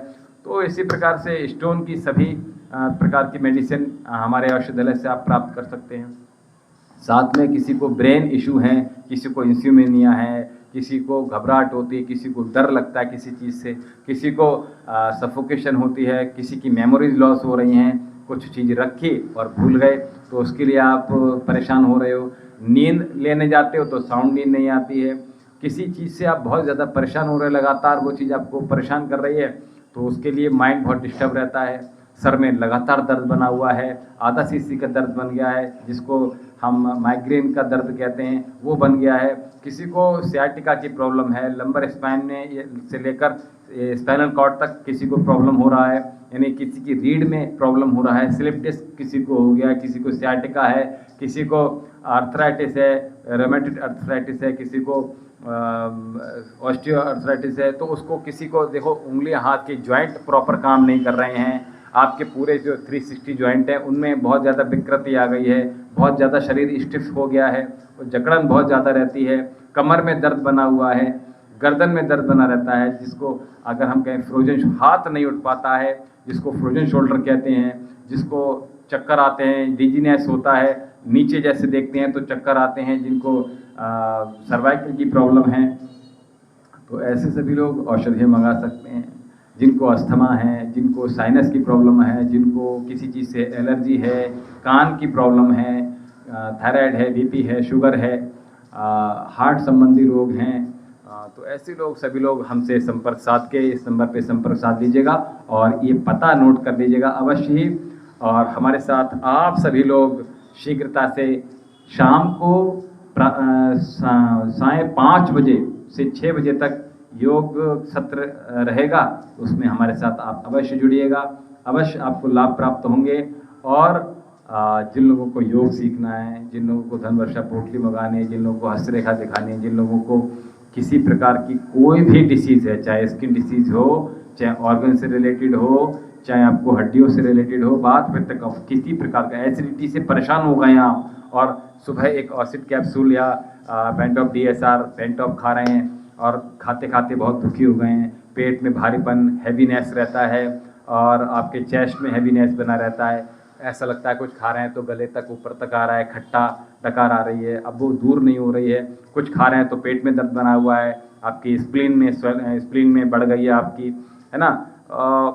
[SPEAKER 1] तो इसी प्रकार से स्टोन की सभी प्रकार की मेडिसिन हमारे औषधालय से आप प्राप्त कर सकते हैं। साथ में किसी को ब्रेन इशू है, किसी को इंस्यूमिनिया है, किसी को घबराहट होती है, किसी को डर लगता है किसी चीज़ से, किसी को सफोकेशन होती है, किसी की मेमोरीज लॉस हो रही हैं, कुछ चीज़ रखी और भूल गए तो उसके लिए आप परेशान हो रहे हो, नींद लेने जाते हो तो साउंड नींद नहीं आती है, किसी चीज़ से आप बहुत ज़्यादा परेशान हो रहे हैं, लगातार वो चीज़ आपको परेशान कर रही है, तो उसके लिए माइंड बहुत डिस्टर्ब रहता है, सर में लगातार दर्द बना हुआ है, आधा सीसी का दर्द बन गया है जिसको हम माइग्रेन का दर्द कहते हैं वो बन गया है, किसी को सियाटिका की प्रॉब्लम है, लंबर स्पाइन में से लेकर स्पाइनल कॉर्ड तक किसी को प्रॉब्लम हो रहा है, यानी किसी की रीढ़ में प्रॉब्लम हो रहा है, स्लिप डिस्क किसी को हो गया, किसी को सियाटिका है, किसी को आर्थराइटिस है, रोमेटिड आर्थराइटिस है, किसी को ऑस्टियो आर्थराइटिस है, तो उसको किसी को देखो उंगलियां हाथ के जॉइंट प्रॉपर काम नहीं कर रहे हैं, आपके पूरे जो 360 जॉइंट है उनमें बहुत ज़्यादा विकृति आ गई है, बहुत ज़्यादा शरीर स्टिफ हो गया है, जकड़न बहुत ज़्यादा रहती है, कमर में दर्द बना हुआ है, गर्दन में दर्द बना रहता है, जिसको अगर हम कहें फ्रोजन, हाथ नहीं उठ पाता है जिसको फ्रोजन शोल्डर कहते हैं, जिसको चक्कर आते हैं, डिजीनेस होता है, नीचे जैसे देखते हैं तो चक्कर आते हैं, जिनको सर्वाइकल की प्रॉब्लम है, तो ऐसे सभी लोग औषधियाँ मंगा सकते हैं। जिनको अस्थमा है, जिनको साइनस की प्रॉब्लम है, जिनको किसी चीज़ से एलर्जी है, कान की प्रॉब्लम है, थायराइड है, बीपी है, शुगर है, हार्ट संबंधी रोग हैं, तो ऐसे लोग सभी लोग हमसे संपर्क साध के इस नंबर पे संपर्क साध लीजिएगा और ये पता नोट कर लीजिएगा अवश्य ही। और हमारे साथ आप सभी लोग शीघ्रता से शाम को 5:30 बजे से 6 बजे तक योग सत्र रहेगा, उसमें हमारे साथ आप अवश्य जुड़िएगा, अवश्य आपको लाभ प्राप्त होंगे। और जिन लोगों को योग सीखना है, जिन लोगों को धन वर्षा पोटली मंगानी है, जिन लोगों को हस्तरेखा दिखानी है, जिन लोगों को किसी प्रकार की कोई भी डिसीज़ है, चाहे स्किन डिसीज़ हो, चाहे ऑर्गन से रिलेटेड हो, चाहे आपको हड्डियों से रिलेटेड हो, बात में तक किसी प्रकार का एसिडिटी से परेशान हो गए आप और सुबह एक ऑसिड कैप्सूल या पेंटॉप DSR पेंटॉप खा रहे हैं और खाते खाते बहुत दुखी हो गए हैं,
[SPEAKER 5] पेट में भारीपन, हैवीनेस रहता है और आपके चेस्ट में हैवीनेस बना रहता है। ऐसा लगता है कुछ खा रहे हैं तो गले तक ऊपर तक आ रहा है, खट्टा डकार आ रही है, अब वो दूर नहीं हो रही है। कुछ खा रहे हैं तो पेट में दर्द बना हुआ है, आपकी स्प्लीन में बढ़ गई है आपकी, है ना,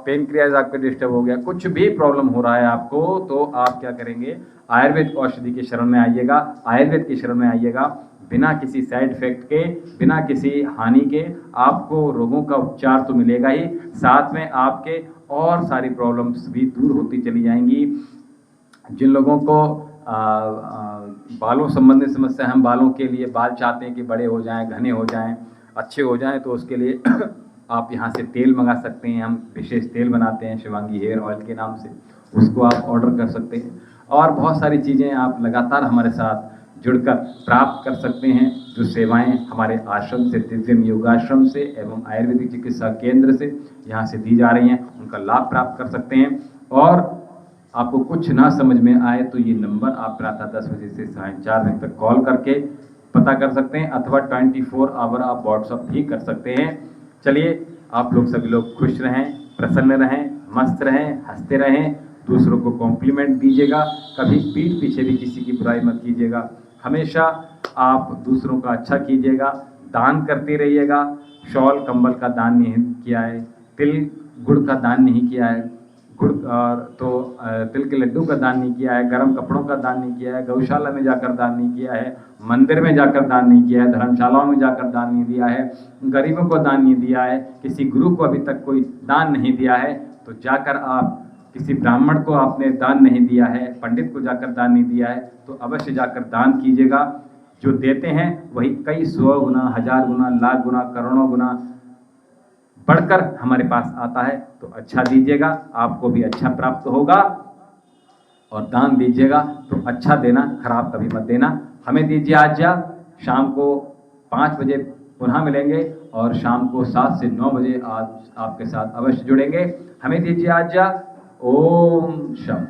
[SPEAKER 5] पेनक्रियाज आपका डिस्टर्ब हो गया, कुछ भी प्रॉब्लम हो रहा है आपको, तो आप क्या करेंगे, आयुर्वेद औषधि की शरण में आइएगा। आयुर्वेद की शरण में आइएगा, बिना किसी साइड इफेक्ट के, बिना किसी हानि के आपको रोगों का उपचार तो मिलेगा ही, साथ में आपके और सारी प्रॉब्लम्स भी दूर होती चली जाएंगी। जिन लोगों को बालों संबंधी समस्या, हम बालों के लिए बाल चाहते हैं कि बड़े हो जाएं, घने हो जाएं, अच्छे हो जाएं, तो उसके लिए आप यहाँ से तेल मंगा सकते हैं। हम विशेष तेल बनाते हैं शिवांगी हेयर ऑयल के नाम से, उसको आप ऑर्डर कर सकते हैं। और बहुत सारी चीज़ें आप लगातार हमारे साथ जुड़कर प्राप्त कर सकते हैं। जो सेवाएं हमारे आश्रम से, दिव्यम योगाश्रम से एवं आयुर्वेदिक चिकित्सा केंद्र से यहाँ से दी जा रही हैं, उनका लाभ प्राप्त कर सकते हैं। और आपको कुछ ना समझ में आए तो ये नंबर आप प्रातः 10 बजे से साढ़े 4 बजे तक कॉल करके पता कर सकते हैं, अथवा 24 आवर आप व्हाट्सअप भी कर सकते हैं। चलिए, आप लोग सभी लोग खुश रहें, प्रसन्न रहें, मस्त रहें, हंसते रहें, दूसरों को कॉम्प्लीमेंट दीजिएगा, कभी पीठ पीछे भी किसी की बुराई मत कीजिएगा। हमेशा आप दूसरों का अच्छा कीजिएगा, दान करते रहिएगा। शॉल कंबल का दान नहीं किया है, तिल गुड़ का दान नहीं किया है, तिल के लड्डू का दान नहीं किया है, गर्म कपड़ों का दान नहीं किया है, गौशाला में जाकर दान नहीं किया है, मंदिर में जाकर दान नहीं किया है, धर्मशालाओं में जाकर दान नहीं दिया है, गरीबों को दान नहीं दिया है, किसी गुरु को अभी तक कोई दान नहीं दिया है, तो जाकर आप, किसी ब्राह्मण को आपने दान नहीं दिया है, पंडित को जाकर दान नहीं दिया है, तो अवश्य जाकर दान कीजिएगा। जो देते हैं वही कई 100 गुना, 1000 गुना, लाख गुना, करोड़ों गुना बढ़कर हमारे पास आता है। तो अच्छा दीजिएगा, आपको भी अच्छा प्राप्त होगा। और दान दीजिएगा तो अच्छा देना, खराब कभी मत देना। हमें दीजिए आज्ञा, शाम को 5 बजे पुनः मिलेंगे और शाम को 7 से 9 बजे आज आपके साथ अवश्य जुड़ेंगे। हमें दीजिए आज्ञा। ओम शम।